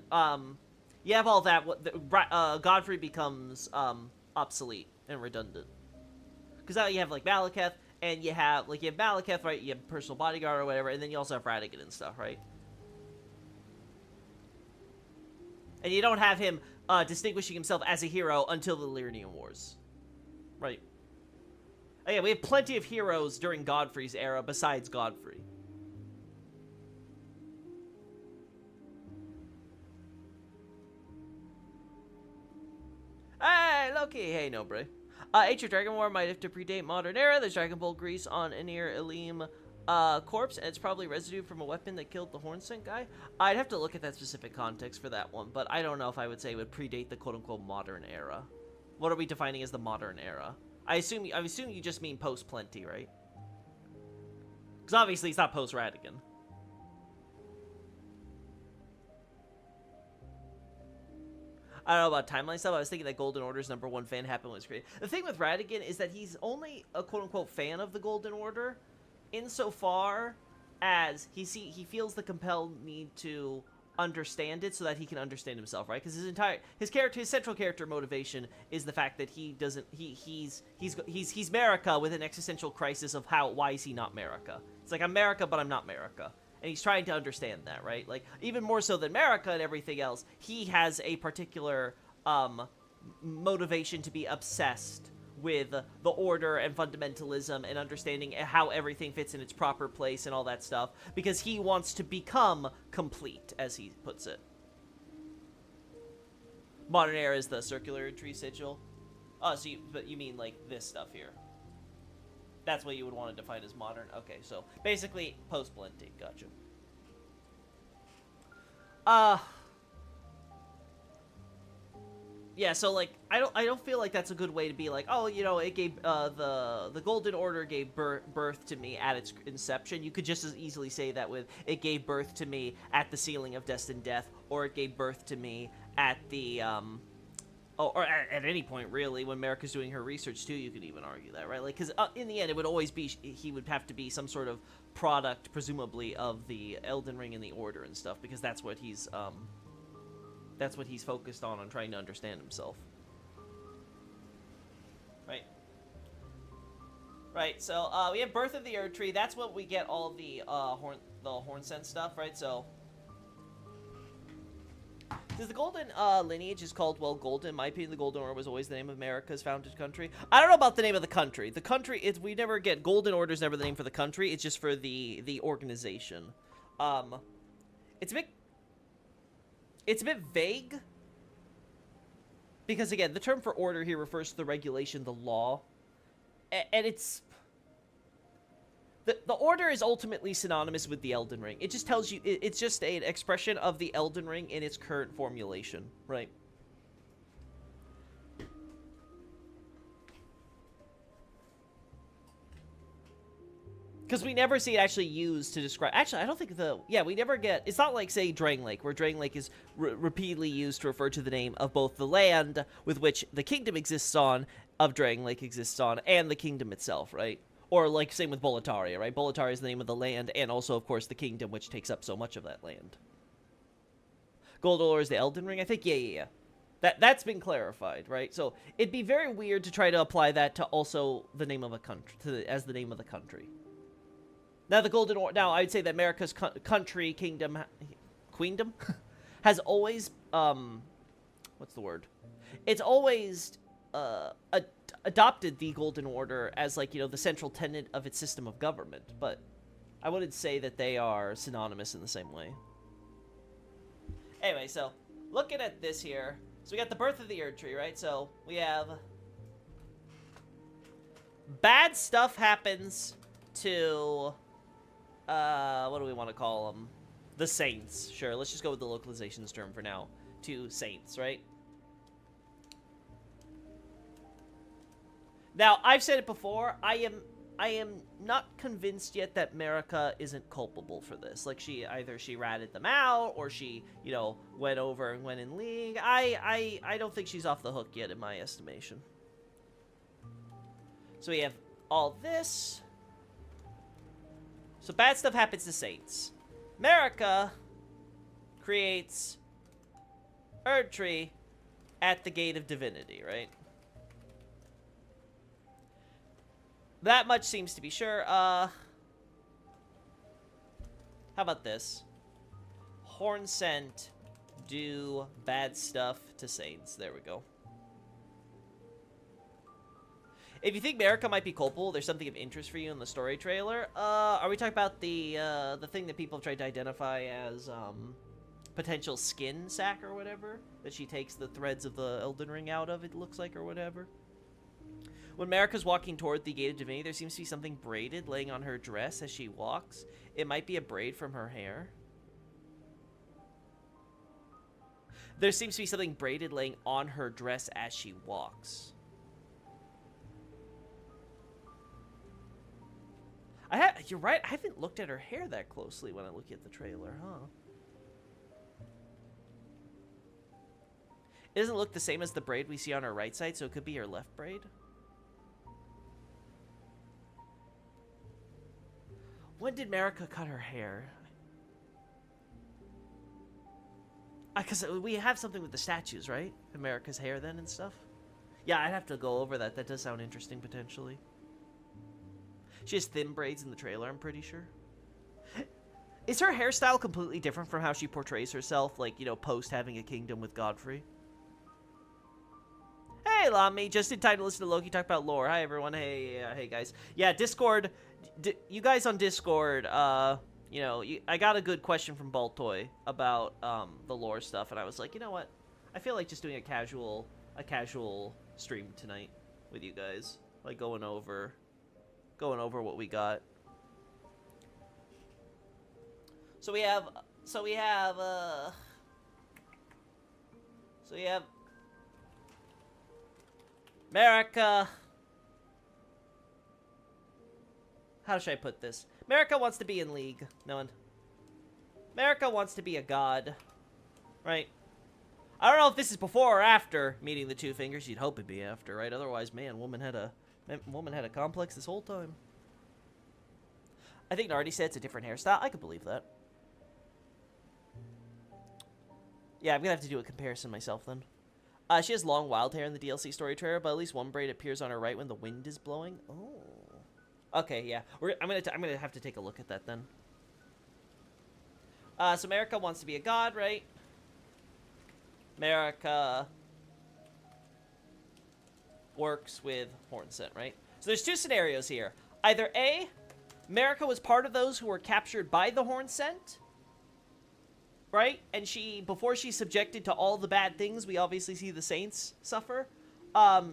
you have all that, Godfrey becomes, obsolete and redundant. Because now you have, like, Malekith, and you have Malekith, right? You have personal bodyguard or whatever, and then you also have Radigan and stuff, right? And you don't have him distinguishing himself as a hero until the Lyrian Wars. Right. Oh, yeah, we have plenty of heroes during Godfrey's era besides Godfrey. Hey, Loki! Hey, Nobre. Age of Dragon War might have to predate modern era. There's Dragon Ball grease on Anir Elim corpse, and it's probably residue from a weapon that killed the Hornsent guy. I'd have to look at that specific context for that one, but I don't know if I would say it would predate the quote-unquote modern era. What are we defining as the modern era? I assume you just mean post-Plenty, right? Because obviously it's not post-Radigan. I don't know about timeline stuff. I was thinking that Golden Order's #1 fan happened when it was created. The thing with Radigan is that he's only a quote-unquote fan of the Golden Order insofar as he feels the compelled need to understand it so that he can understand himself, right? Because his central character motivation is the fact that he's Marika with an existential crisis of why is he not Marika? It's like, I'm Marika, but I'm not Marika. And he's trying to understand that, right? Like, even more so than Marika and everything else, he has a particular motivation to be obsessed with the order and fundamentalism and understanding how everything fits in its proper place and all that stuff, because he wants to become complete, as he puts it. Modern era is the circular tree sigil. Oh, so but you mean, like, this stuff here. That's what you would want to define as modern? Okay, so basically post-Plenty. Gotcha. Yeah, so, like, I don't feel like that's a good way to be like, oh, you know, it gave, the Golden Order gave birth to me at its inception. You could just as easily say that with, it gave birth to me at the sealing of Destined Death, or it gave birth to me at the, or at any point, really, when Marika's doing her research, too, you could even argue that, right? Like, because in the end, it would always be, he would have to be some sort of product, presumably, of the Elden Ring and the Order and stuff, because that's what he's, That's what he's focused on trying to understand himself. Right. Right, so, we have Birth of the Erd Tree. That's what we get all the, horn scent stuff, right? So, because the golden, lineage is called, well, golden. In my opinion, the Golden Order was always the name of America's founded country. I don't know about the name of the country. The country, we never get, Golden Order is never the name for the country. It's just for the organization. It's a bit vague. Because, again, the term for order here refers to the regulation, the law. And it's... The order is ultimately synonymous with the Elden Ring. It just tells you... It's just an expression of the Elden Ring in its current formulation, right? Because we never see it actually used to describe... Actually, I don't think the... Yeah, we never get... It's not like, say, Drain Lake, where Drain Lake is repeatedly used to refer to the name of both the land with which the kingdom exists on, of Drain Lake exists on, and the kingdom itself, right? Or, like, same with Boletaria, right? Boletaria is the name of the land, and also, of course, the kingdom, which takes up so much of that land. Golden Order is the Elden Ring, I think? Yeah. That's been clarified, right? So, it'd be very weird to try to apply that to also the name of a country, as the name of the country. Now, the Golden Order... Now, I'd say that America's country, kingdom... Queendom? has always... What's the word? It's always... adopted the Golden Order as, like, you know, the central tenet of its system of government, but I wouldn't say that they are synonymous in the same way. Anyway, so, looking at this here, so we got the Birth of the Erd Tree, right? So, we have... Bad stuff happens to... what do we want to call them? The Saints. Sure, let's just go with the localizations term for now. To Saints, right? Now, I've said it before, I am not convinced yet that Marika isn't culpable for this. Like, either she ratted them out, or she, you know, went over and went in league. I don't think she's off the hook yet, in my estimation. So we have all this. So bad stuff happens to Saints. Marika creates Erd Tree at the Gate of Divinity, right? That much seems to be sure. How about this? Horn scent do bad stuff to Saints. There we go. If you think Marika might be culpable, there's something of interest for you in the story trailer. Are we talking about the thing that people have tried to identify as potential skin sack or whatever? That she takes the threads of the Elden Ring out of, it looks like, or whatever? When Marika's walking toward the Gate of Divinity, there seems to be something braided laying on her dress as she walks. It might be a braid from her hair. There seems to be something braided laying on her dress as she walks. You're right, I haven't looked at her hair that closely when I look at the trailer, huh? It doesn't look the same as the braid we see on her right side, so it could be her left braid. When did Marika cut her hair? Because we have something with the statues, right? Marika's hair then and stuff. Yeah, I'd have to go over that. That does sound interesting, potentially. She has thin braids in the trailer, I'm pretty sure. Is her hairstyle completely different from how she portrays herself, like, you know, post having a kingdom with Godfrey? Hey, Lami, just in time to listen to Loki talk about lore. Hi, everyone. Hey guys. Yeah, Discord... you guys on Discord, you know, I got a good question from Baltoy about the lore stuff, and I was like, you know what? I feel like just doing a casual stream tonight with you guys, like going over what we got. So we have Marika. How should I put this? Marika wants to be in League. No one. Marika wants to be a god. Right? I don't know if this is before or after meeting the Two Fingers. You'd hope it'd be after, right? Otherwise, man, woman had a complex this whole time. I think Nardi said it's a different hairstyle. I could believe that. Yeah, I'm gonna have to do a comparison myself then. She has long wild hair in the DLC story trailer, but at least one braid appears on her right when the wind is blowing. Oh. Okay, yeah. I'm gonna have to take a look at that then. So America wants to be a god, right? America works with Hornsent, right? So there's two scenarios here. Either A, America was part of those who were captured by the Hornsent, right? And before she's subjected to all the bad things we obviously see the Saints suffer,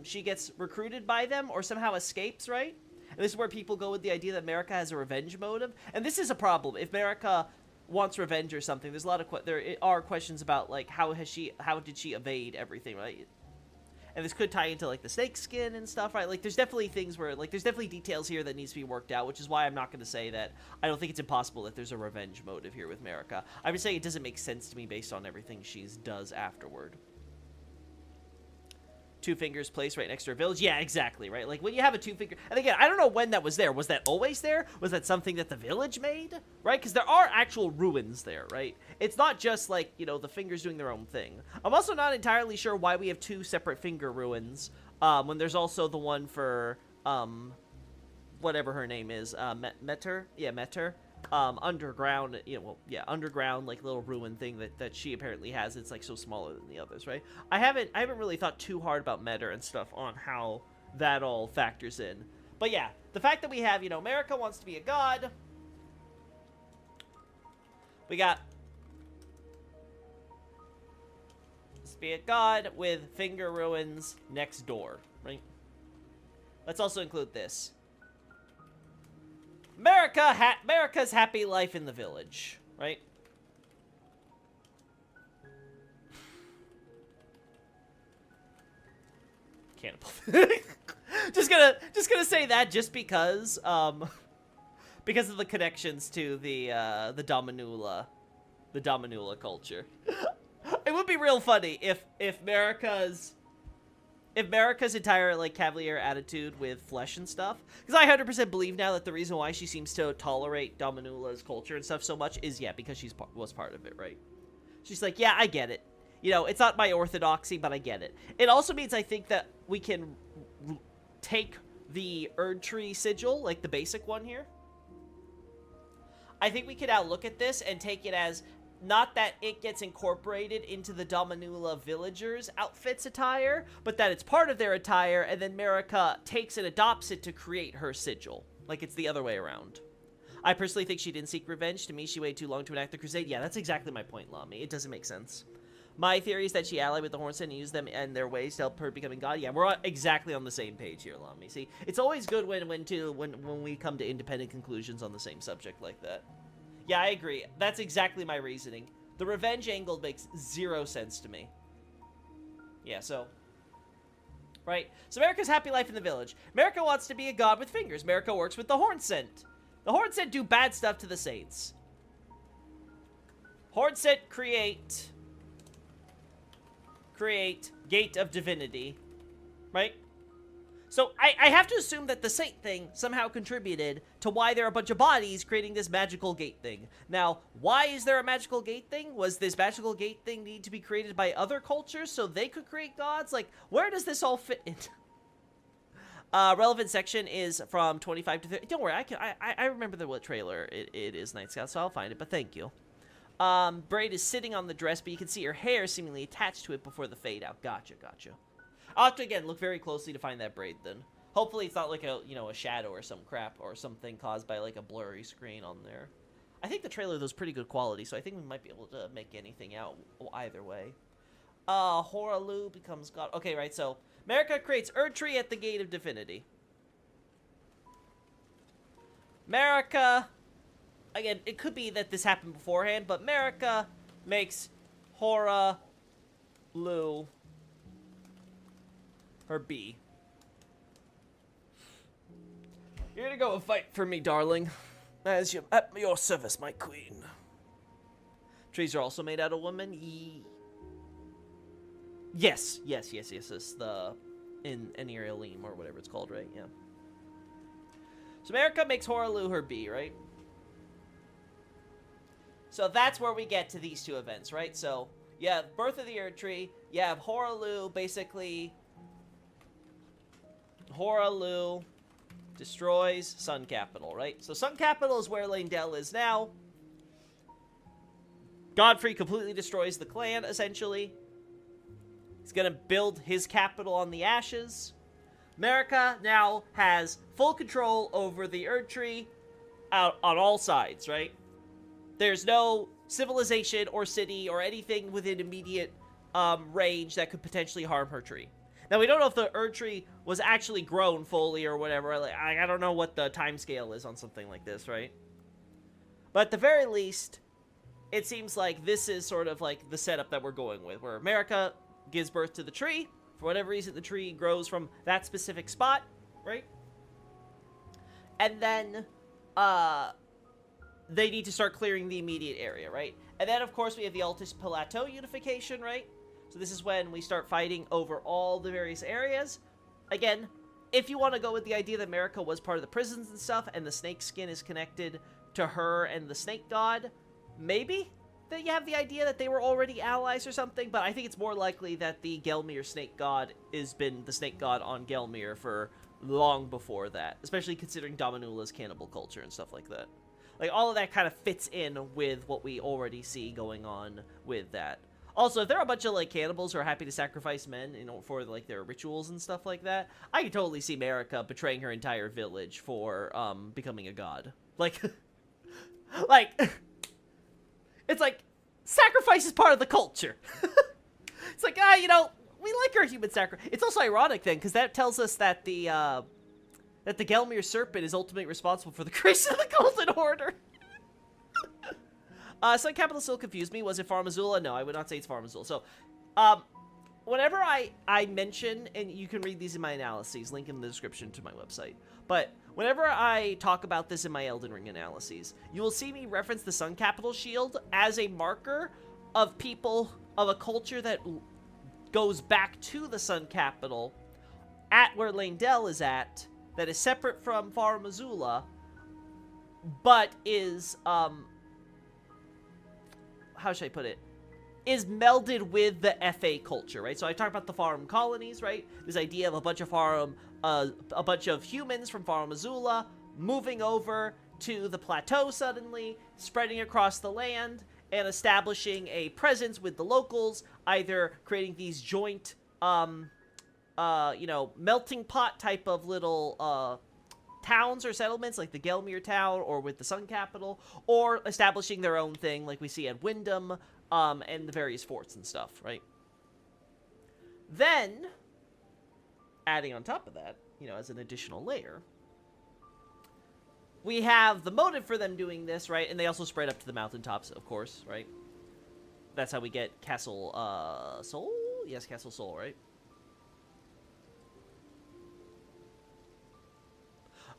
she gets recruited by them or somehow escapes, right? And this is where people go with the idea that America has a revenge motive. And this is a problem. If America wants revenge or something, there's a lot of there are questions about, like, how did she evade everything, right? And this could tie into, like, the snake skin and stuff, right? Like, there's definitely things where, like, there's definitely details here that needs to be worked out, which is why I'm not going to say that I don't think it's impossible that there's a revenge motive here with America. I'm just saying it doesn't make sense to me based on everything she does afterward. 2 fingers placed right next to her village. Yeah, exactly, right? Like, when you have a 2-finger... And again, I don't know when that was there. Was that always there? Was that something that the village made? Right? Because there are actual ruins there, right? It's not just, like, you know, the fingers doing their own thing. I'm also not entirely sure why we have 2 separate finger ruins, when there's also the one for, whatever her name is, Metter? Yeah, Metter. Underground, you know, well, yeah, underground, like, little ruin thing that she apparently has. It's, like, so smaller than the others, right? I haven't really thought too hard about Metter and stuff on how that all factors in. But yeah, the fact that we have, you know, America wants to be a god. We got let's be a god with finger ruins next door, right? Let's also include this. America's happy life in the village, right? Cannibal. just gonna say that just because of the connections to the Dominula culture. It would be real funny if America's entire, like, cavalier attitude with flesh and stuff, because I 100% believe now that the reason why she seems to tolerate Dominula's culture and stuff so much is, yeah, because she was part of it, right? She's like, yeah, I get it. You know, it's not my orthodoxy, but I get it. It also means I think that we can take the Erd Tree sigil, like the basic one here. I think we could now look at this and take it as not that it gets incorporated into the Dominula villagers' outfits attire, but that it's part of their attire, and then Marika takes and adopts it to create her sigil. Like, it's the other way around. I personally think she didn't seek revenge. To me, she waited too long to enact the crusade. Yeah, that's exactly my point, Lami. It doesn't make sense. My theory is that she allied with the Hornsent and used them and their ways to help her becoming god. Yeah, we're exactly on the same page here, Lami. See, it's always good when we come to independent conclusions on the same subject like that. Yeah, I agree. That's exactly my reasoning. The revenge angle makes 0 sense to me. Yeah, so... Right? So America's happy life in the village. America wants to be a god with fingers. America works with the Hornsent. The Hornsent do bad stuff to the Saints. Hornsent create Gate of Divinity. Right? So, I have to assume that the Saint thing somehow contributed to why there are a bunch of bodies creating this magical gate thing. Now, why is there a magical gate thing? Was this magical gate thing need to be created by other cultures so they could create gods? Like, where does this all fit in? Relevant section is from 25 to 30. Don't worry, I remember what trailer it is, Night Scout, so I'll find it, but thank you. Braid is sitting on the dress, but you can see her hair seemingly attached to it before the fade out. Gotcha. I'll have to, again, look very closely to find that braid, then. Hopefully it's not like a shadow or some crap or something caused by, like, a blurry screen on there. I think the trailer, though, is pretty good quality, so I think we might be able to make anything out either way. Horalu becomes god. Okay, right, so America creates Erd Tree at the Gate of Divinity. America, again, it could be that this happened beforehand, but America makes Horalu her B. You're gonna go and fight for me, darling. At your service, my queen. Trees are also made out of women. Yes. It's the in Enerialim or whatever it's called, right? Yeah. So America makes Horalu her B, right? So that's where we get to these two events, right? So You have Birth of the Erd Tree. You have Horalu, basically. Horalu destroys Sun Capital, right? So Sun Capital is where Leyndell is now. Godfrey completely destroys the clan, essentially. He's gonna build his capital on the ashes. America now has full control over the Erd Tree out on all sides, right? There's no civilization or city or anything within immediate range that could potentially harm her tree. Now, we don't know if the Erd Tree was actually grown fully or whatever. Like, I don't know what the time scale is on something like this, right? But at the very least, it seems like this is sort of like the setup that we're going with, where America gives birth to the tree. For whatever reason, the tree grows from that specific spot, right? And then, they need to start clearing the immediate area, right? And then, of course, we have the Altus Plateau unification, right? So this is when we start fighting over all the various areas. Again, if you want to go with the idea that America was part of the prisons and stuff, and the snake skin is connected to her and the snake god, maybe that you have the idea that they were already allies or something, but I think it's more likely that the Gelmir snake god has been the snake god on Gelmir for long before that, especially considering Dominula's cannibal culture and stuff like that. Like, all of that kind of fits in with what we already see going on with that. Also, if there are a bunch of, like, cannibals who are happy to sacrifice men, you know, for, like, their rituals and stuff like that, I could totally see Marika betraying her entire village for, becoming a god. Like, it's like, sacrifice is part of the culture. It's like, you know, we like our human sacrifice. It's also ironic, then, because that tells us that the Gelmir serpent is ultimately responsible for the creation of the Golden Order. Sun Capital still confused me. Was it Farum Azula? No, I would not say it's Farum Azula. So, whenever I mention, and you can read these in my analyses, link in the description to my website, but whenever I talk about this in my Elden Ring analyses, you will see me reference the Sun Capital shield as a marker of people, of a culture that goes back to the Sun Capital, at where Leyndell is at, that is separate from Farum Azula, but is, how should I put it? Is melded with the FA culture, right? So I talked about the Farum colonies, right? This idea of a bunch of humans from Farum Azula moving over to the plateau suddenly, spreading across the land, and establishing a presence with the locals, either creating these joint, you know, melting pot type of little, towns or settlements, like the Gelmir town, or with the Sun Capital, or establishing their own thing, like we see at Wyndham, and the various forts and stuff, right? Then, adding on top of that, you know, as an additional layer, we have the motive for them doing this, right? And they also spread up to the mountaintops, of course, right? That's how we get Castle, Sol? Yes, Castle Sol, right?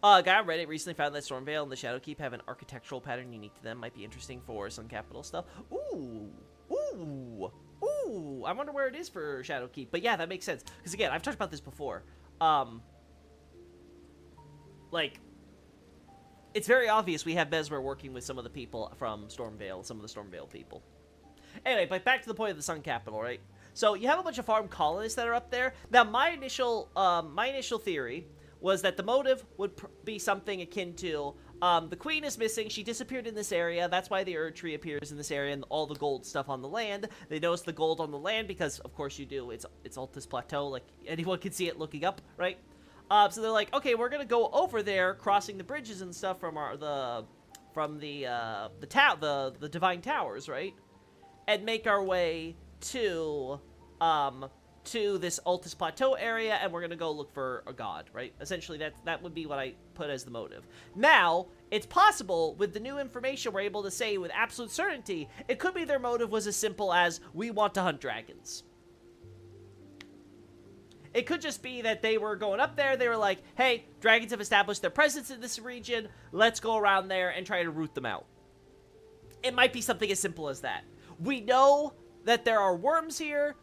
A guy on Reddit recently found that Stormvale and the Shadowkeep have an architectural pattern unique to them. Might be interesting for Sun Capital stuff. Ooh. Ooh. Ooh. I wonder where it is for Shadowkeep. But yeah, that makes sense. Because again, I've talked about this before. Like, it's very obvious we have Besmer working with some of the people from Stormvale, some of the Stormvale people. Anyway, but back to the point of the Sun Capital, right? So you have a bunch of farm colonists that are up there. Now, my initial theory was that the motive would be something akin to, the queen is missing, she disappeared in this area, that's why the Erd Tree appears in this area and all the gold stuff on the land. They notice the gold on the land because, of course you do, it's Altus Plateau, like, anyone can see it looking up, right? So they're like, okay, we're gonna go over there, crossing the bridges and stuff from the Divine Towers, right? And make our way to this Altus Plateau area, and we're gonna go look for a god, right? Essentially, that would be what I put as the motive. Now, it's possible, with the new information we're able to say with absolute certainty, it could be their motive was as simple as, we want to hunt dragons. It could just be that they were going up there, they were like, hey, dragons have established their presence in this region, let's go around there and try to root them out. It might be something as simple as that. We know that there are worms here,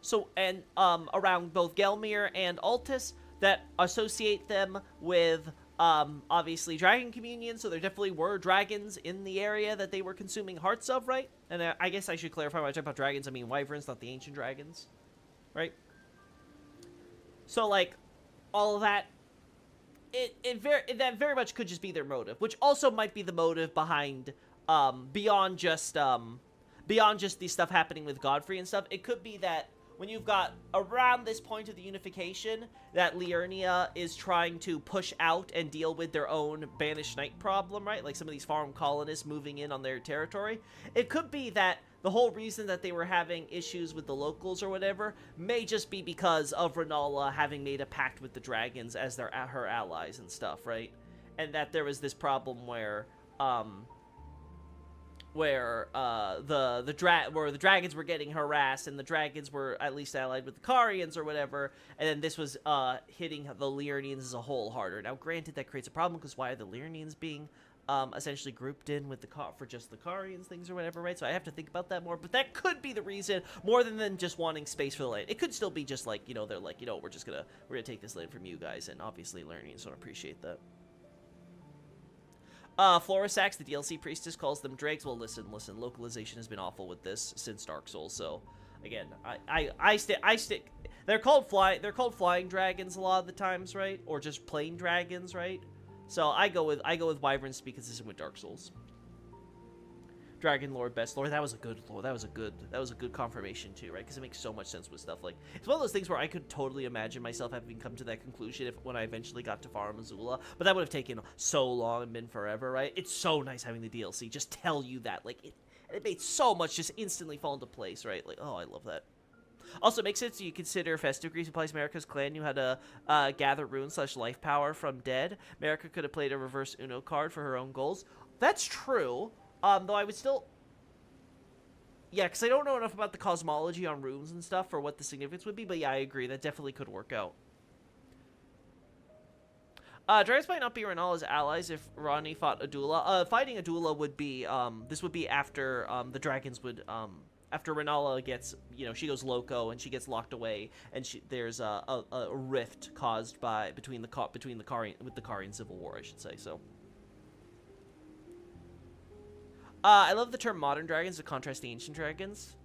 around both Gelmir and Altus, that associate them with obviously dragon communion, so there definitely were dragons in the area that they were consuming hearts of, right? And I guess I should clarify when I talk about dragons, I mean wyverns, not the ancient dragons, right? So, like, all of that, that very much could just be their motive, which also might be the motive behind, beyond just the stuff happening with Godfrey and stuff. It could be that when you've got around this point of the unification that Liurnia is trying to push out and deal with their own banished knight problem, right? Like some of these farm colonists moving in on their territory. It could be that the whole reason that they were having issues with the locals or whatever may just be because of Renala having made a pact with the dragons as her allies and stuff, right? And that there was this problem where the dragons were getting harassed, and the dragons were at least allied with the Carians or whatever, and then this was hitting the Liurnians as a whole harder. Now, granted, that creates a problem, because why are the Liurnians being essentially grouped in with for just the Carians things or whatever, right? So I have to think about that more, but that could be the reason, more than just wanting space for the land. It could still be just like, you know, they're like, you know, we're gonna take this land from you guys, and obviously Liurnians don't appreciate that. Florisax, the DLC priestess, calls them drakes. Well, listen, localization has been awful with this since Dark Souls, so again, I stick. They're called flying dragons a lot of the times, right? Or just plain dragons, right? So I go with wyverns because this is with Dark Souls. Dragon Lord, best lore. That was a good lore. That was a good confirmation too, right? Because it makes so much sense with stuff like, it's one of those things where I could totally imagine myself having come to that conclusion when I eventually got to Farum Azula, but that would have taken so long and been forever, right? It's so nice having the DLC just tell you that, like it made so much just instantly fall into place, right? Like, oh, I love that. Also, it makes sense you consider Festive Grease implies Marika's clan knew how to gather runes / life power from dead. Marika could have played a reverse Uno card for her own goals. That's true. Though I would still... Yeah, because I don't know enough about the cosmology on runes and stuff for what the significance would be, but yeah, I agree. That definitely could work out. Dragons might not be Renala's allies if Rani fought Adula. Fighting Adula would be, this would be after, the dragons would, after Renala gets, you know, she goes loco and she gets locked away, and there's a rift caused between the Carian Civil War, I should say, so... I love the term modern dragons to contrast the ancient dragons.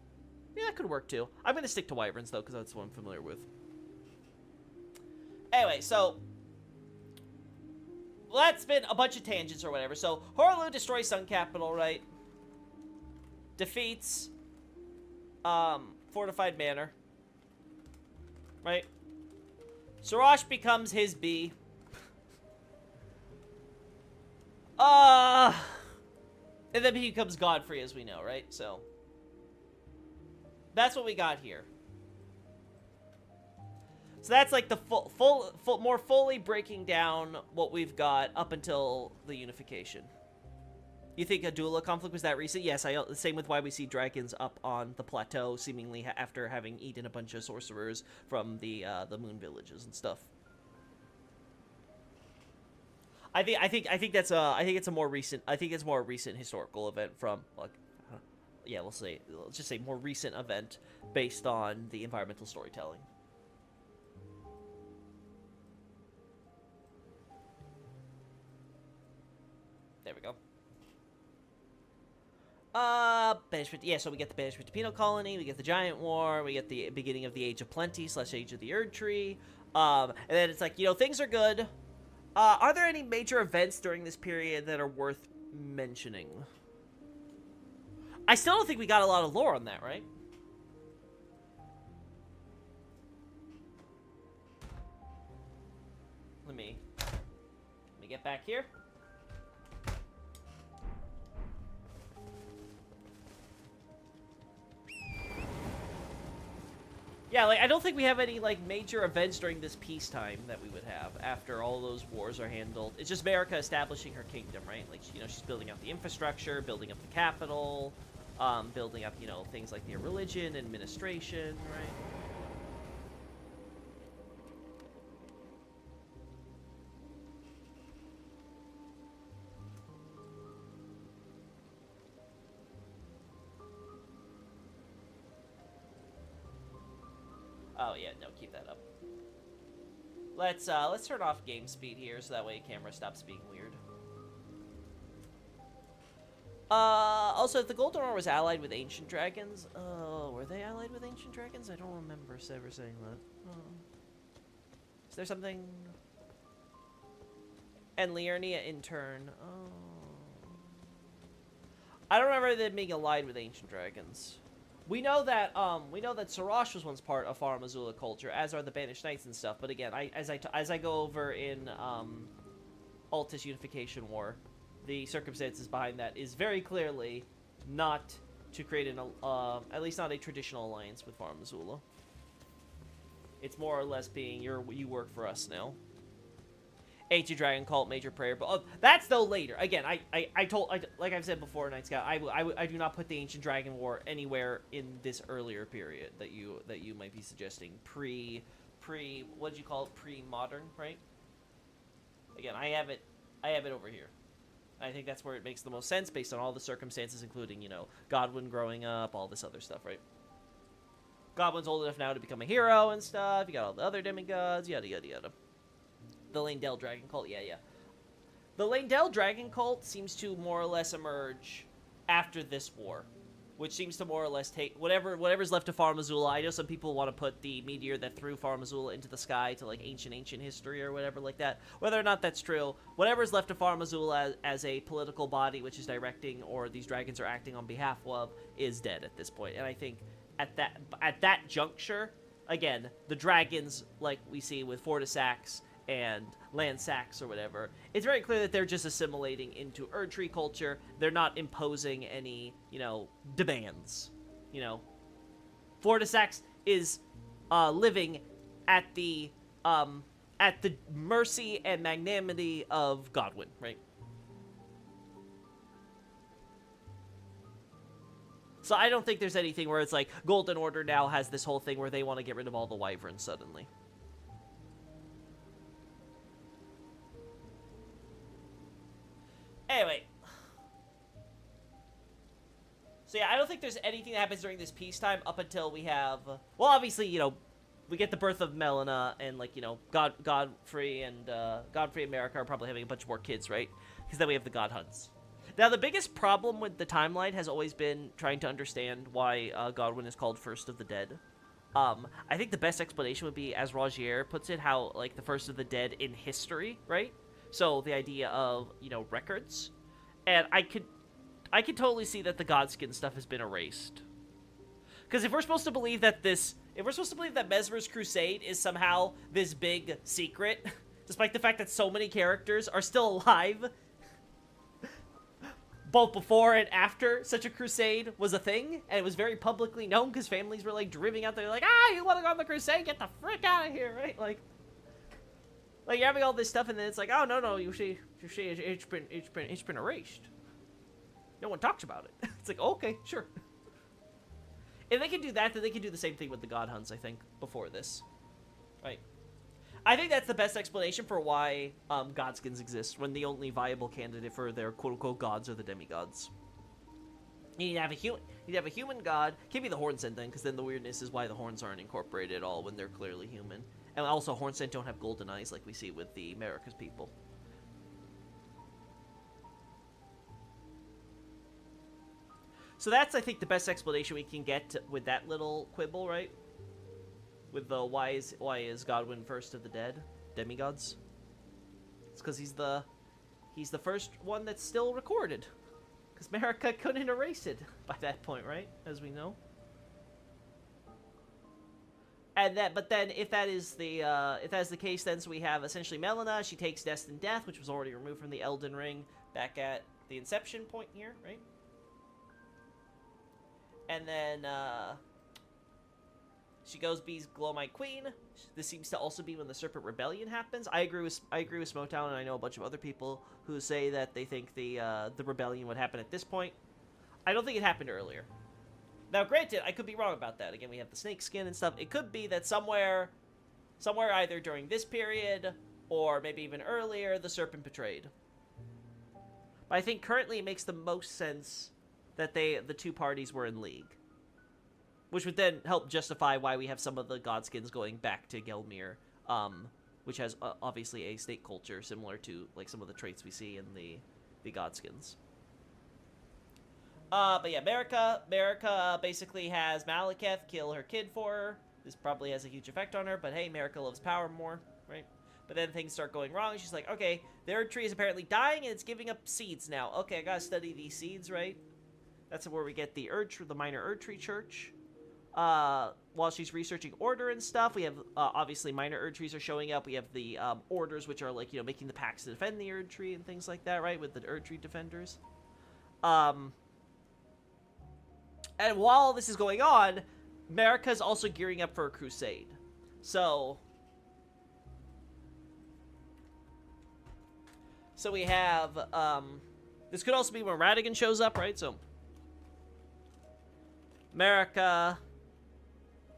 Yeah, that could work too. I'm going to stick to wyverns, though, because that's what I'm familiar with. Anyway, so... Well, that's been a bunch of tangents or whatever. So, Horlu destroys Sun Capital, right? Defeats... Fortified Manor. Right? Sarash becomes his bee. And then he becomes Godfrey, as we know, right? So, that's what we got here. So that's like the more fully breaking down what we've got up until the unification. You think a Adula conflict was that recent? Yes, same with why we see dragons up on the plateau, seemingly after having eaten a bunch of sorcerers from the moon villages and stuff. I think it's a more recent historical event from, like, yeah, let's just say more recent event based on the environmental storytelling. There we go. Banishment, yeah, so we get the Banishment to Penal Colony, we get the Giant War, we get the beginning of the Age of Plenty / Age of the Erd Tree, and then it's like, you know, things are good. Are there any major events during this period that are worth mentioning? I still don't think we got a lot of lore on that, right? Let me get back here. Yeah, like, I don't think we have any, like, major events during this peacetime that we would have after all those wars are handled. It's just Marika establishing her kingdom, right? Like, you know, she's building up the infrastructure, building up the capital, building up, you know, things like the religion, administration, right? Oh, yeah, no, keep that up. Let's turn off game speed here so that way camera stops being weird. Also, if the Golden Ore was allied with ancient dragons, were they allied with ancient dragons? I don't remember ever saying that. Is there something? And Liurnia in turn. Oh. I don't remember them being allied with ancient dragons. We know that Sarash was once part of Far Missoula culture, as are the Banished Knights and stuff. But again, as I go over in Altus Unification War, the circumstances behind that is very clearly not to create an at least not a traditional alliance with Far Missoula. It's more or less being you work for us now. Ancient Dragon Cult, Major Prayer, but that's though later. Again, like I've said before, Night Scout, I do not put the Ancient Dragon War anywhere in this earlier period that you might be suggesting. Pre what did you call it? Pre-modern, right? Again, I have it over here. I think that's where it makes the most sense based on all the circumstances, including, you know, Godwyn growing up, all this other stuff, right? Godwyn's old enough now to become a hero and stuff. You got all the other demigods, yada yada yada. The Lanedale Dragon Cult, yeah. The Lanedale Dragon Cult seems to more or less emerge after this war, which seems to more or less take whatever's left of Far Missoula. I know some people want to put the meteor that threw Far Missoula into the sky to like ancient history or whatever like that. Whether or not that's true, whatever's left of Far Missoula as a political body which is directing or these dragons are acting on behalf of is dead at this point. And I think at that juncture, again, the dragons like we see with Fortisax and Landsax or whatever, it's very clear that they're just assimilating into Erdtree culture. They're not imposing any, you know, demands. You know, Fortisax is living at the mercy and magnanimity of Godwyn, right? So I don't think there's anything where it's like Golden Order now has this whole thing where they want to get rid of all the wyverns suddenly. Anyway. So yeah, I don't think there's anything that happens during this peacetime up until we have... well, obviously, you know, we get the birth of Melina and, like, you know, Godfrey and America are probably having a bunch more kids, right? Because then we have the God Hunts. Now, the biggest problem with the timeline has always been trying to understand why Godwyn is called First of the Dead. I think the best explanation would be, as Rogier puts it, how, like, the First of the Dead in history, right? So the idea of, you know, records. And I could totally see that the Godskin stuff has been erased. Because if we're supposed to believe that Mesmer's Crusade is somehow this big secret, despite the fact that so many characters are still alive, both before and after such a crusade was a thing, and it was very publicly known because families were, like, driving out there like, you want to go on the crusade? Get the frick out of here, right? Like, you're having all this stuff, and then it's like, oh, no, you see, it's been erased. No one talks about it. It's like, okay, sure. If they can do that, then they can do the same thing with the God Hunts, I think, before this. Right. I think that's the best explanation for why Godskins exist, when the only viable candidate for their quote-unquote gods are the demigods. You need to have a human god. Can't be the Hornsent then, because then the weirdness is why the horns aren't incorporated at all when they're clearly human. And also, Hornsent don't have golden eyes like we see with the America's people. So that's, I think, the best explanation we can get with that little quibble, right? With the why is Godwyn first of the dead demigods? It's because he's the first one that's still recorded. Because America couldn't erase it by that point, right? As we know. But then if that is the case, then so we have essentially Melina. She takes Destined Death, which was already removed from the Elden Ring, back at the inception point here, right? And then she goes be's Glowmite Queen. This seems to also be when the Serpent Rebellion happens. I agree with Smotown, and I know a bunch of other people who say that they think the rebellion would happen at this point. I don't think it happened earlier. Now, granted, I could be wrong about that. Again, we have the snake skin and stuff. It could be that somewhere either during this period or maybe even earlier, the Serpent betrayed. But I think currently it makes the most sense that the two parties were in league. Which would then help justify why we have some of the Godskins going back to Gelmir which has obviously a snake culture similar to like some of the traits we see in the Godskins. But yeah, Marika basically has Malekith kill her kid for her. This probably has a huge effect on her, but hey, Marika loves power more, right? But then things start going wrong. She's like, okay, the Erd tree is apparently dying and it's giving up seeds now. Okay, I gotta study these seeds, right? That's where we get the minor Erd tree church. While she's researching order and stuff, we have obviously minor Erd trees are showing up. We have the orders, which are like, you know, making the pacts to defend the Erd tree and things like that, right? With the Erd tree defenders. And while this is going on, Marika's also gearing up for a crusade. So we have, this could also be when Radigan shows up, right? So Marika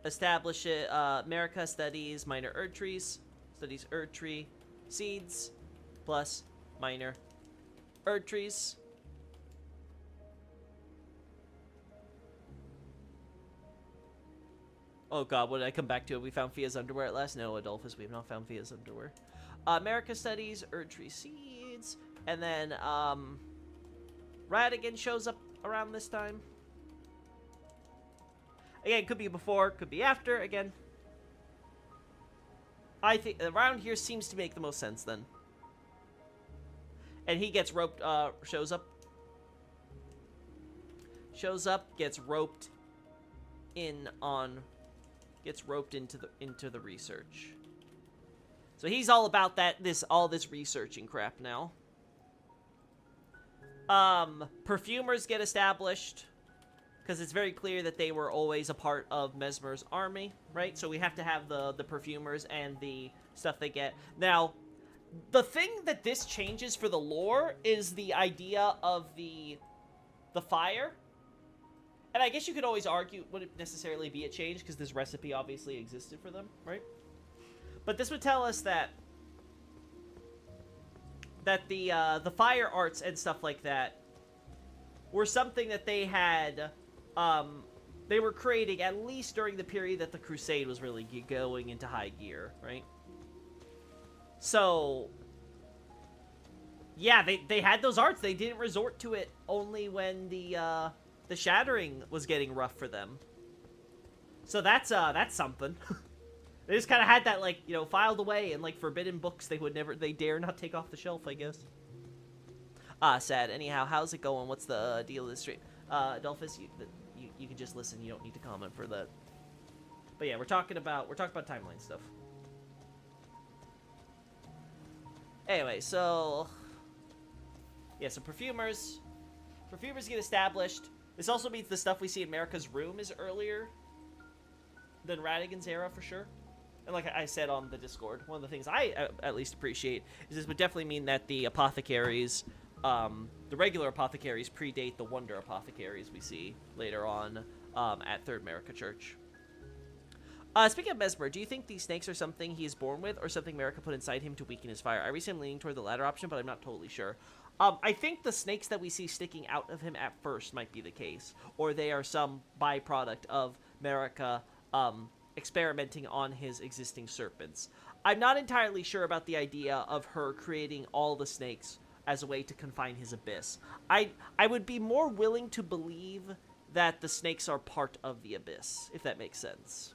Marika studies minor Erd trees, studies Erd tree seeds, plus minor Erd trees. Oh god, what did I come back to? Have we found Fia's underwear at last? No, Adolphus, we have not found Fia's underwear. Marika studies Erd tree seeds, and then Radigan shows up around this time. Again, could be before, could be after, again. I think around here seems to make the most sense then. And he gets roped, shows up, gets roped into the research. So he's all about all this researching crap now. Perfumers get established, because it's very clear that they were always a part of Mesmer's army, right? So we have to have the perfumers and the stuff they get. Now, the thing that this changes for the lore is the idea of the fire. And I guess you could always argue, would it necessarily be a change? Because this recipe obviously existed for them, right? But this would tell us that the fire arts and stuff like that were something that they had, they were creating at least during the period that the Crusade was really going into high gear, right? So, yeah, they had those arts. They didn't resort to it only when the shattering was getting rough for them. So that's something. They just kind of had that, like, you know, filed away in, like, forbidden books they dare not take off the shelf, I guess. Sad. Anyhow, how's it going? What's the deal of this stream? Adolphus, you can just listen. You don't need to comment for that. But yeah, we're talking about timeline stuff. Anyway, so yeah, so perfumers get established. This also means the stuff we see in Marika's room is earlier than Radigan's era for sure. And like I said on the Discord, one of the things I at least appreciate is this would definitely mean that the apothecaries, the regular apothecaries, predate the wonder apothecaries we see later on at Third Marika Church. Speaking of Mesmer, do you think these snakes are something he is born with or something Marika put inside him to weaken his fire? I recently am leaning toward the latter option, but I'm not totally sure. I think the snakes that we see sticking out of him at first might be the case, or they are some byproduct of Marika experimenting on his existing serpents. I'm not entirely sure about the idea of her creating all the snakes as a way to confine his abyss. I would be more willing to believe that the snakes are part of the abyss, if that makes sense.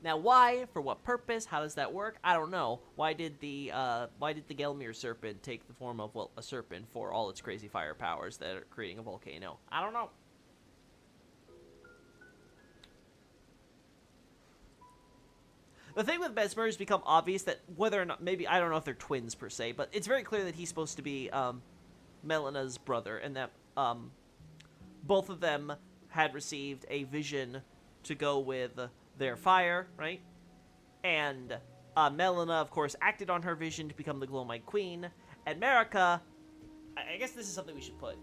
Now, why? For what purpose? How does that work? I don't know. Why did the Gelmir serpent take the form of, well, a serpent for all its crazy fire powers that are creating a volcano? I don't know. The thing with Mesmer has become obvious that whether or not, maybe, I don't know if they're twins per se, but it's very clear that he's supposed to be Melena's brother, and that both of them had received a vision to go with their fire, right? And Melena, of course, acted on her vision to become the Glowmite Queen, and Marika, I guess this is something we should put.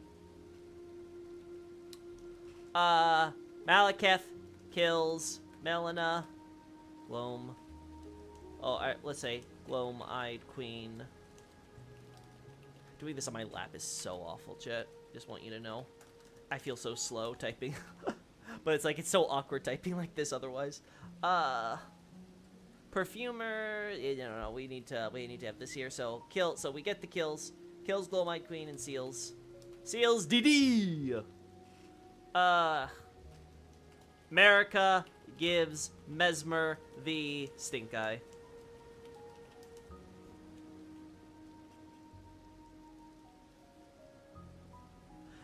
Malekith kills Melena. Gloam. Oh, let's say Gloam-eyed Queen. Doing this on my lap is so awful, chat. Just want you to know. I feel so slow typing. But it's like, it's so awkward typing like this otherwise. Perfumer, no, we need to have this here. So we get the kills. Kills Glowmite Queen and Seals. Seals DD! America gives Mesmer the stink eye.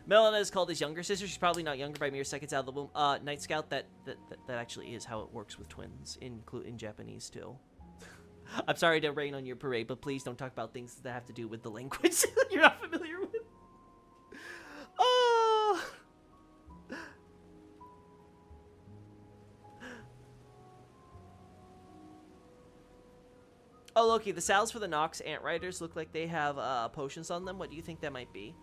Melina is called his younger sister. She's probably not younger by mere seconds out of the womb. Night Scout, that actually is how it works with twins in Japanese too. I'm sorry to rain on your parade, but please don't talk about things that have to do with the language you're not familiar with. Oh. Oh, Loki, the salves for the Nox Ant Riders look like they have potions on them. What do you think that might be?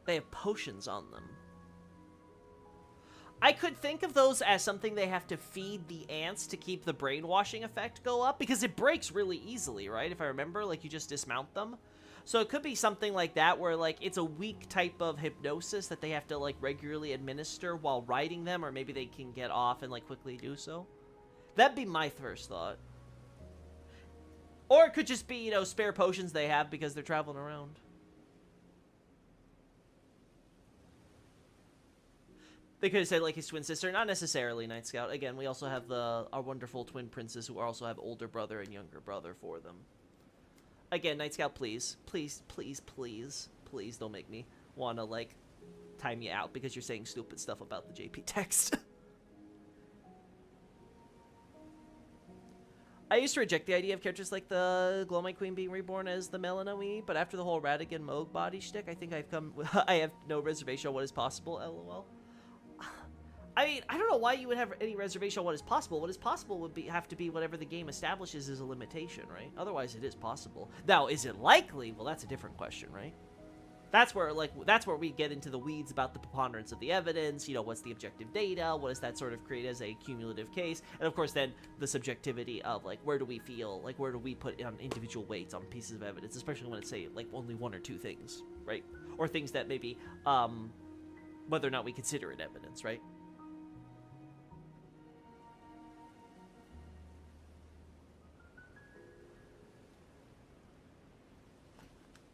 They have potions on them. I could think of those as something they have to feed the ants to keep the brainwashing effect go up, because it breaks really easily, right? If I remember, like, you just dismount them. So it could be something like that, where, like, it's a weak type of hypnosis that they have to, like, regularly administer while riding them, or maybe they can get off and, like, quickly do so. That'd be my first thought. Or it could just be, you know, spare potions they have because they're traveling around. They could have said, like, his twin sister. Not necessarily, Night Scout. Again, we also have our wonderful twin princes who also have older brother and younger brother for them. Again, Night Scout, please. Please, please, please. Please don't make me want to, like, time you out because you're saying stupid stuff about the JP text. I used to reject the idea of characters like the Glowmite Queen being reborn as the Melanoe, but after the whole Radigan Moog body shtick, I think I have no reservation on what is possible, lol. I mean, I don't know why you would have any reservation on what is possible. What is possible would have to be whatever the game establishes as a limitation, right? Otherwise, it is possible. Now, is it likely? Well, that's a different question, right? That's where we get into the weeds about the preponderance of the evidence. You know, what's the objective data? What does that sort of create as a cumulative case? And of course, then the subjectivity of, like, where do we feel, like, where do we put on individual weights on pieces of evidence, especially when it's, say, like, only one or two things, right? Or things that maybe, whether or not we consider it evidence, right?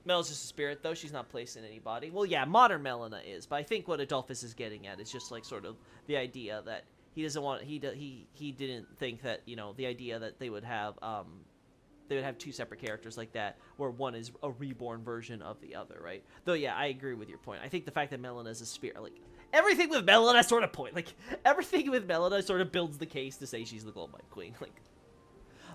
Mel's just a spirit, though. She's not placed in any body. Well, yeah, modern Melina is, but I think what Adolphus is getting at is just, like, sort of the idea that he doesn't want... He didn't think that, you know, the idea that they would have two separate characters like that, where one is a reborn version of the other, right? Though, yeah, I agree with your point. I think the fact that Melina is a spirit, like, everything with Melina sort of everything with Melina sort of builds the case to say she's the Glowmite Queen, like...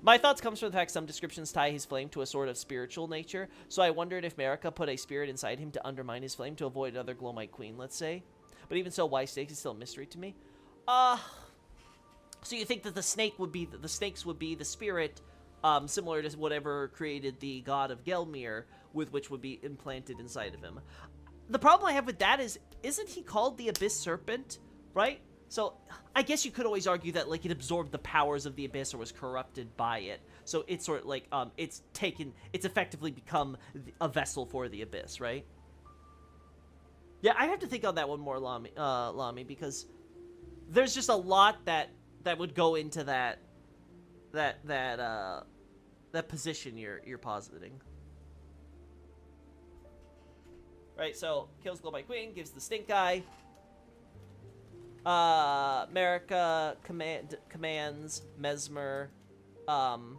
My thoughts comes from the fact some descriptions tie his flame to a sort of spiritual nature, so I wondered if Marika put a spirit inside him to undermine his flame to avoid another Glowmite Queen, let's say. But even so, why snakes is still a mystery to me. So you think that the snakes would be the spirit, similar to whatever created the god of Gelmir, with which would be implanted inside of him. The problem I have with that is, isn't he called the Abyss Serpent, right? So, I guess you could always argue that, like, it absorbed the powers of the Abyss or was corrupted by it. So, it's sort of like, it's effectively become a vessel for the Abyss, right? Yeah, I have to think on that one more, Lami, because there's just a lot that would go into that position you're positing. Right, so, kills Glowmite Queen, gives the stink eye. Marika commands Mesmer, now,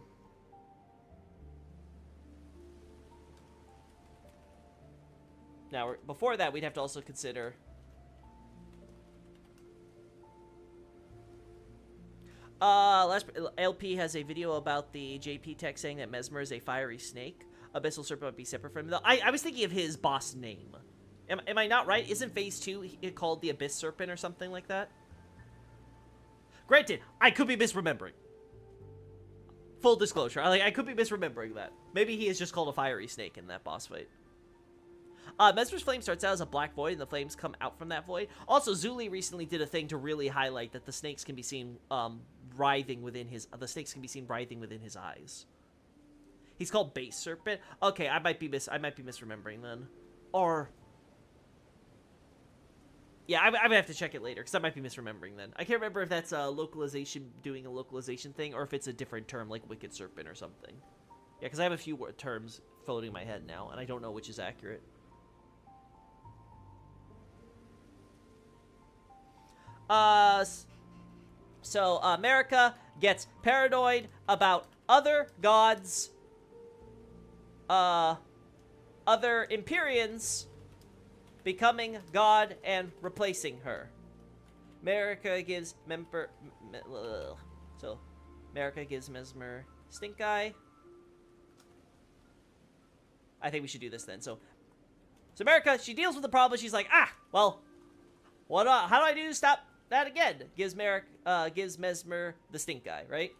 before that, we'd have to also consider... last LP has a video about the JP tech saying that Mesmer is a fiery snake. Abyssal Serpent would be separate from him. I was thinking of his boss name. Am I not right? Isn't Phase 2 called the Abyss Serpent or something like that? Granted, I could be misremembering. Full disclosure, I could be misremembering that. Maybe he is just called a fiery snake in that boss fight. Mesmer's flame starts out as a black void, and the flames come out from that void. Also, Zuli recently did a thing to really highlight that the snakes can be seen writhing within his eyes. He's called Base Serpent. Okay, I might be misremembering then. Or... Yeah, I would have to check it later, because I might be misremembering then. I can't remember if that's a localization doing a localization thing, or if it's a different term, like Wicked Serpent or something. Yeah, because I have a few terms floating in my head now, and I don't know which is accurate. So America gets paranoid about other gods, other Empyreans becoming god and replacing her. America gives so America gives Mesmer stink eye. I think we should do this then. So America, she deals with the problem. She's like, well, how do I do to stop that again? Gives Mesmer the stink eye, right?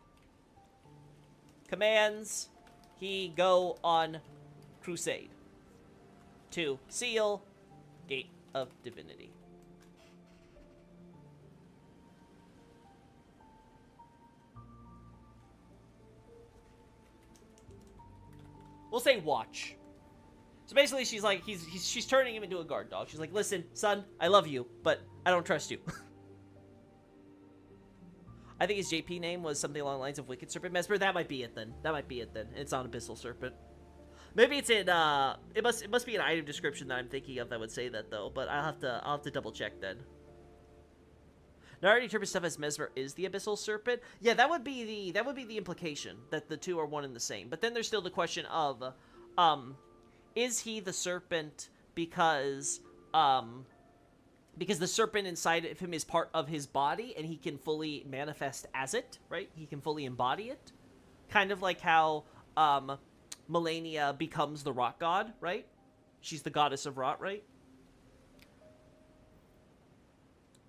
Commands he go on crusade to seal Gate of Divinity. We'll say watch. So basically, she's like, she's turning him into a guard dog. She's like, listen, son, I love you, but I don't trust you. I think his JP name was something along the lines of Wicked Serpent Mesmer. That might be it then. It's on Abyssal Serpent. Maybe it's in, it must be an item description that I'm thinking of that would say that, though. But I'll have to double check then. Now, I already interpret stuff as Mesmer is the Abyssal Serpent. Yeah, that would be the implication that the two are one and the same. But then there's still the question of, is he the serpent because the serpent inside of him is part of his body and he can fully manifest as it, right? He can fully embody it. Kind of like how Melania becomes the rot god, right? She's the goddess of rot, right?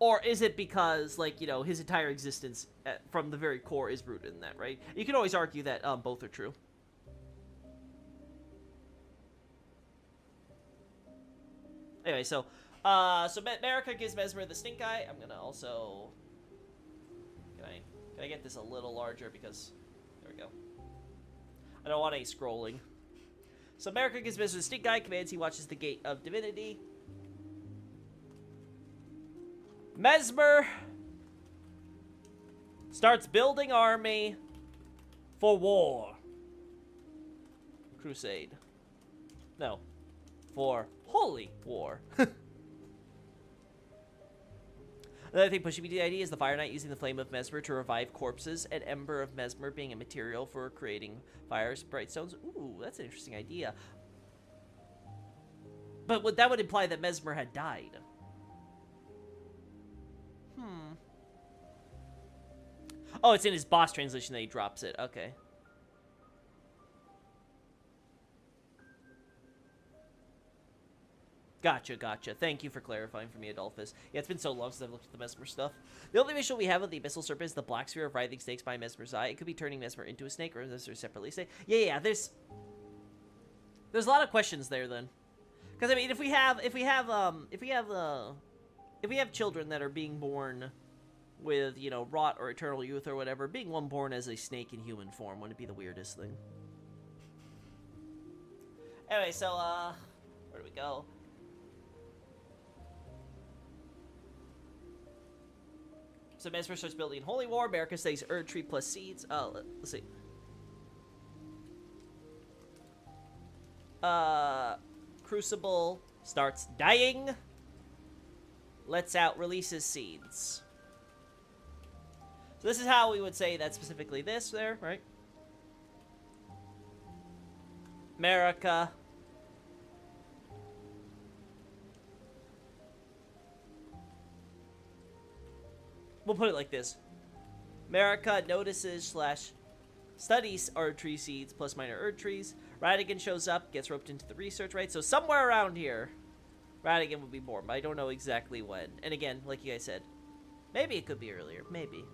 Or is it because, like, you know, his entire existence from the very core is rooted in that, right? You can always argue that both are true. Anyway, so America gives Mesmer the stink eye. I'm gonna also... Can I get this a little larger because... There we go. I don't want any scrolling. So America gives Mesmer the stink eye. Commands he watches the Gate of Divinity. Mesmer starts building army for war. Crusade. No. For holy war. Another thing pushing me to the idea is the Fire Knight using the flame of Mesmer to revive corpses, and Ember of Mesmer being a material for creating fires, bright stones. Ooh, that's an interesting idea. But that would imply that Mesmer had died. Oh, it's in his boss translation that he drops it. Okay. Gotcha. Thank you for clarifying for me, Adolphus. Yeah, it's been so long since I've looked at the Mesmer stuff. The only visual we have of the Abyssal Serpent is the black sphere of writhing snakes by Mesmer's eye. It could be turning Mesmer into a snake, or Mesmer separately snake. Yeah, there's a lot of questions there then. Because I mean, if we have children that are being born with, you know, rot or eternal youth or whatever, being one born as a snake in human form wouldn't be the weirdest thing. Anyway, so where do we go? So Mesmer starts building Holy War. America stays Erd Tree plus seeds. Let's see. Crucible starts dying. Lets out, releases seeds. So this is how we would say that specifically this there, right? America. We'll put it like this. America notices / studies Erd Tree seeds plus minor Erd Trees. Radigan shows up, gets roped into the research, right? So somewhere around here, Radigan would be born, but I don't know exactly when. And again, like you guys said, maybe it could be earlier. Maybe.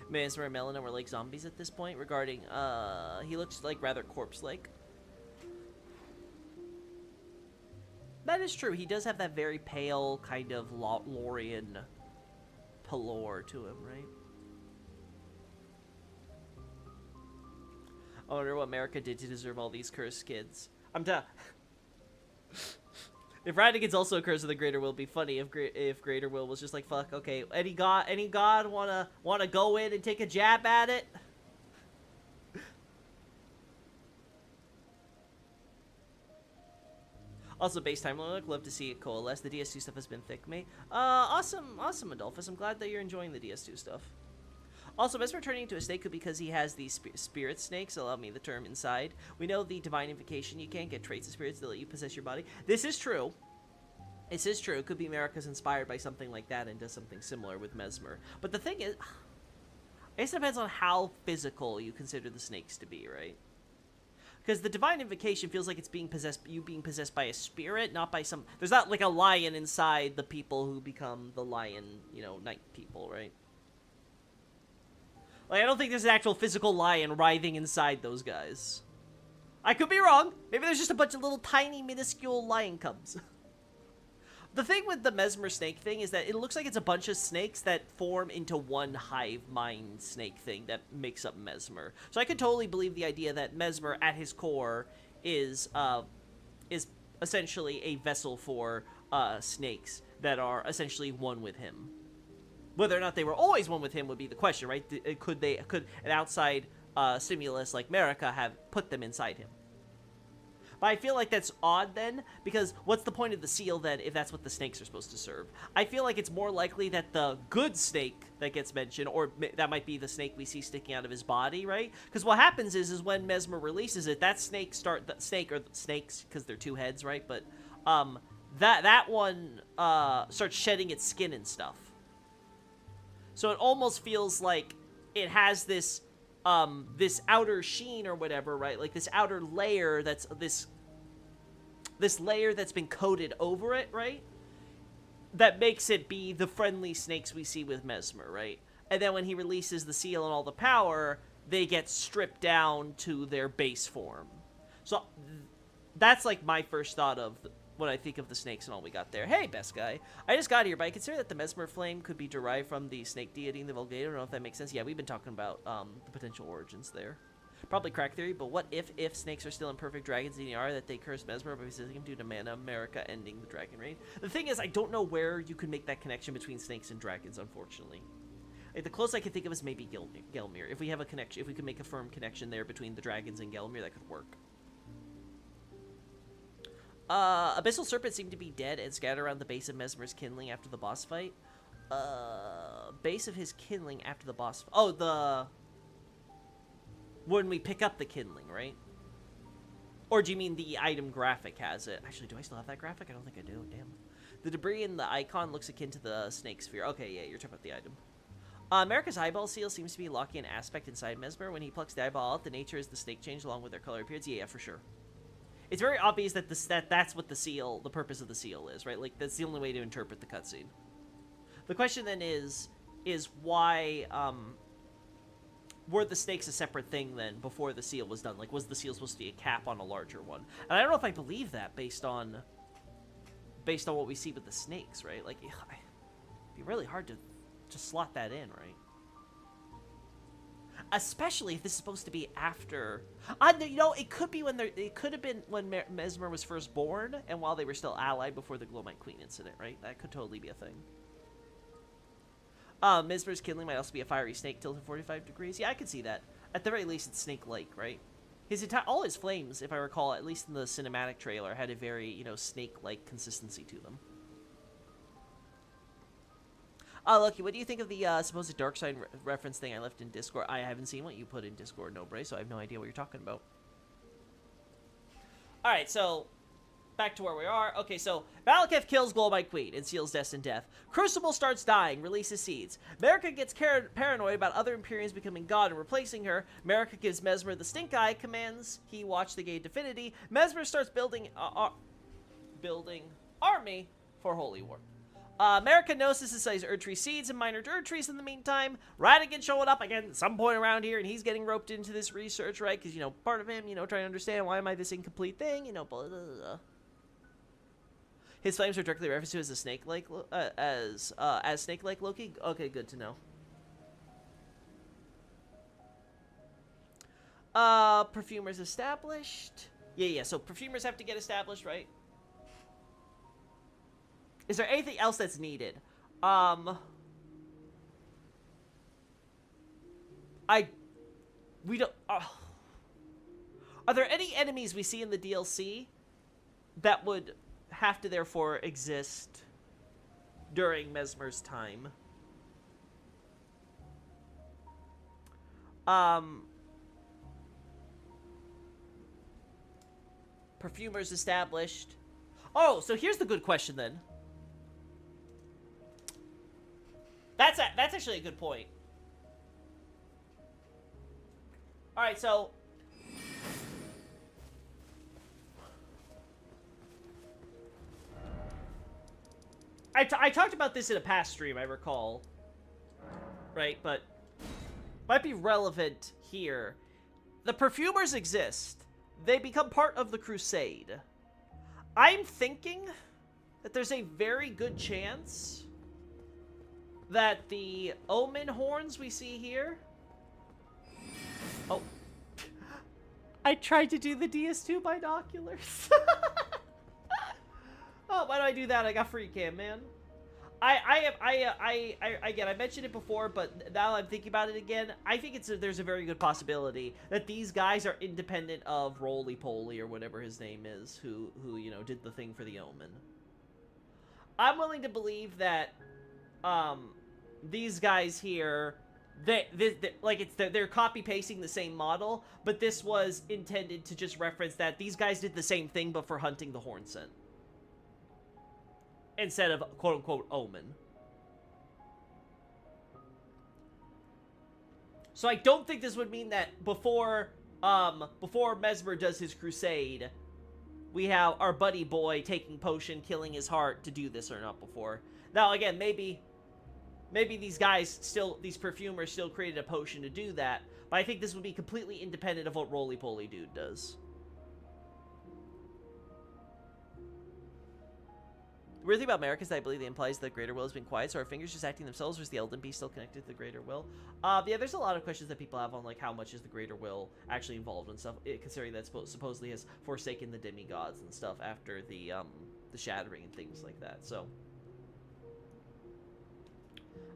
Mesmer and Melina were like zombies at this point regarding, he looks like rather corpse-like. That is true. He does have that very pale kind of Lorian pallor to him, right? I wonder what America did to deserve all these cursed kids. I'm done. If Radigan's also occurs with the Greater Will, it'd be funny if Greater Will was just like, fuck, okay, any god wanna go in and take a jab at it? Also, base time look, love to see it coalesce. The DS2 stuff has been thick, mate. Awesome, Adolphus. I'm glad that you're enjoying the DS2 stuff. Also, Mesmer turning into a snake could be because he has these spirit snakes, allow me the term, inside. We know the divine invocation, you can't get traits of spirits that let you possess your body. This is true. This is true. It could be America's inspired by something like that and does something similar with Mesmer. But the thing is, I guess it depends on how physical you consider the snakes to be, right? Because the divine invocation feels like it's being possessed by a spirit, not by some... There's not like a lion inside the people who become the lion, you know, night people, right? Like, I don't think there's an actual physical lion writhing inside those guys. I could be wrong. Maybe there's just a bunch of little tiny, minuscule lion cubs. The thing with the Mesmer snake thing is that it looks like it's a bunch of snakes that form into one hive mind snake thing that makes up Mesmer. So I could totally believe the idea that Mesmer, at his core, is essentially a vessel for snakes that are essentially one with him. Whether or not they were always one with him would be the question, right? Could an outside stimulus like America have put them inside him? But I feel like that's odd then, because what's the point of the seal then if that's what the snakes are supposed to serve? I feel like it's more likely that the good snake that gets mentioned, or that might be the snake we see sticking out of his body, right? Because what happens is when Mesmer releases it, that snake snakes, because they're two heads, right? But that one starts shedding its skin and stuff. So it almost feels like it has this this outer sheen or whatever, right? Like this outer layer that's this layer that's been coated over it, right? That makes it be the friendly snakes we see with Mesmer, right? And then when he releases the seal and all the power, they get stripped down to their base form. So that's like my first thought of when I think of the snakes and all we got there. Hey, best guy. I just got here, but I consider that the Mesmer flame could be derived from the snake deity in the Vulgate. I don't know if that makes sense. Yeah, we've been talking about the potential origins there. Probably crack theory, but what if snakes are still imperfect dragons in the are that they curse Mesmer by visiting him due to mana America ending the dragon reign? The thing is, I don't know where you could make that connection between snakes and dragons, unfortunately. Like, the closest I can think of is maybe Gelmir. If we have a connection, if we could make a firm connection there between the dragons and Gelmir, that could work. Abyssal Serpent seemed to be dead and scattered around the base of Mesmer's kindling after the boss fight. Base of his kindling after the boss... Oh, when we pick up the kindling, right? Or do you mean the item graphic has it? Actually, do I still have that graphic? I don't think I do. Damn. The debris in the icon looks akin to the snake sphere. Okay, yeah, you're talking about the item. America's eyeball seal seems to be locking an aspect inside Mesmer. When he plucks the eyeball out, the nature is the snake change along with their color appears. Yeah, for sure. It's very obvious that that's what the purpose of the seal is, right? Like, that's the only way to interpret the cutscene. The question then is why, were the snakes a separate thing then before the seal was done? Like, was the seal supposed to be a cap on a larger one? And I don't know if I believe that based on what we see with the snakes, right? Like, it'd be really hard to slot that in, right? Especially if this is supposed to be after... you know, it could have been when Mesmer was first born, and while they were still allied before the Glowmite Queen incident, right? That could totally be a thing. Mesmer's kindling might also be a fiery snake tilted 45 degrees. Yeah, I could see that. At the very least, it's snake-like, right? All his flames, if I recall, at least in the cinematic trailer, had a very, you know, snake-like consistency to them. Lucky, what do you think of the supposed dark side reference thing I left in Discord? I haven't seen what you put in Discord, Nobre, so I have no idea what you're talking about. Alright, so back to where we are. Okay, so Malekith kills Glowmite Queen and seals Destined Death. Crucible starts dying, releases seeds. America gets paranoid about other Imperiums becoming god and replacing her. America gives Mesmer the stink eye, commands he watch the Gate Divinity. Mesmer starts building army for Holy War. America notices Erdtree seeds and minor Erdtrees in the meantime. Radigan showing up again at some point around here, and he's getting roped into this research, right? Because, you know, part of him, you know, trying to understand why am I this incomplete thing, you know, blah, blah, blah. His flames are directly referenced to as a snake-like, as snake-like Loki. Okay, good to know. Perfumers established. Yeah, so perfumers have to get established, right? Is there anything else that's needed? We don't... are there any enemies we see in the DLC that would have to therefore exist during Mesmer's time? Perfumers established. Oh, so here's the good question then. That's actually a good point. All right, so I talked about this in a past stream, I recall. Right, but might be relevant here. The perfumers exist. They become part of the crusade. I'm thinking that there's a very good chance that the omen horns we see here... Oh. I tried to do the DS2 binoculars. Oh, why do I do that? I got free cam, man. Again, I mentioned it before, but now I'm thinking about it again. I think there's a very good possibility that these guys are independent of Roly Poly or whatever his name is, who you know did the thing for the Omen. I'm willing to believe that these guys here, they're copy pasting the same model, but this was intended to just reference that these guys did the same thing but for hunting the horn scent. Instead of quote-unquote omen. So I don't think this would mean that before Mesmer does his crusade, we have our buddy boy taking potion, killing his heart to do this or not before. Now again, maybe these perfumers still created a potion to do that, but I think this would be completely independent of what Roly Poly Dude does. The weird thing about America is that I believe it implies the greater will has been quiet, so our fingers just acting themselves, or is the Elden Beast still connected to the greater will? Yeah, there's a lot of questions that people have on, like, how much is the greater will actually involved and stuff, considering that supposedly has forsaken the demigods and stuff after the shattering and things like that, so...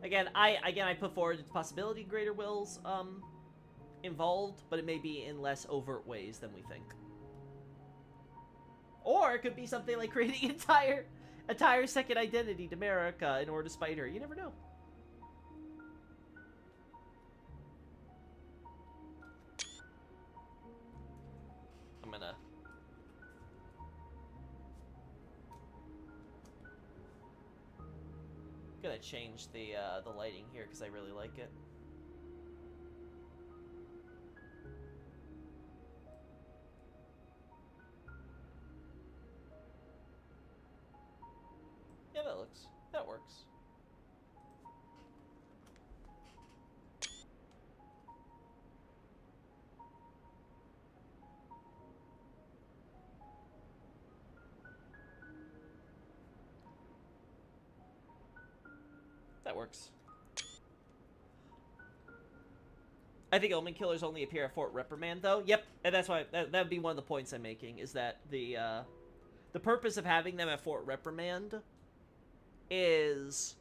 Again, I put forward the possibility greater wills, involved, but it may be in less overt ways than we think. Or it could be something like creating entire second identity to America in order to spite her. You never know. I'm gonna change the lighting here because I really like it. Yeah, that works. That works. I think Omen Killers only appear at Fort Reprimand, though. Yep, and that's why that would be one of the points I'm making, is that the purpose of having them at Fort Reprimand is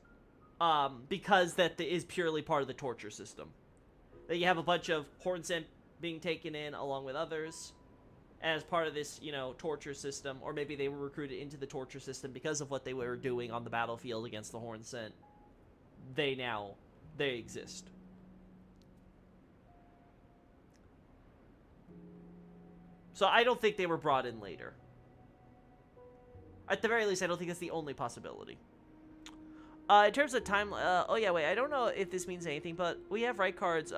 because that is purely part of the torture system. That you have a bunch of Hornsent being taken in along with others as part of this, you know, torture system, or maybe they were recruited into the torture system because of what they were doing on the battlefield against the Hornsent. They exist. So I don't think they were brought in later. At the very least, I don't think that's the only possibility. In terms of time, oh yeah, wait, I don't know if this means anything, but we have Rykard's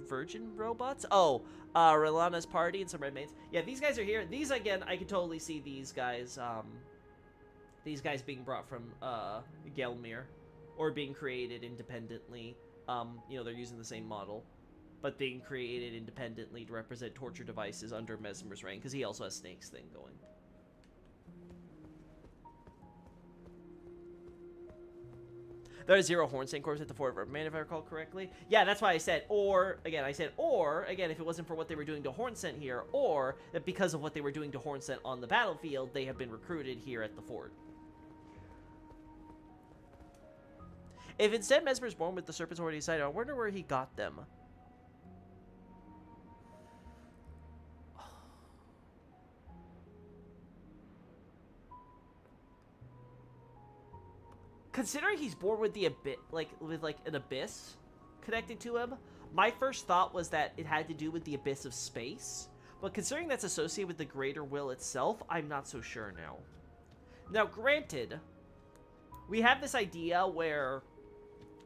virgin robots. Oh, Relana's party and some red maids. Yeah, these guys are here. These, again, I can totally see these guys being brought from Gelmir, or being created independently. You know, they're using the same model, but being created independently to represent torture devices under Mesmer's reign, because he also has Snake's thing going. There are 0 Hornsent corpses at the Fort of Reprimand, if I recall correctly. Yeah, that's why I said, or, again, if it wasn't for what they were doing to Hornsent here, or that because of what they were doing to Hornsent on the battlefield, they have been recruited here at the fort. If instead Mesmer's born with the serpents already inside, I wonder where he got them. Considering he's born with the abyss, with an abyss connected to him, my first thought was that it had to do with the abyss of space. But considering that's associated with the greater will itself, I'm not so sure now. Now, granted, we have this idea where,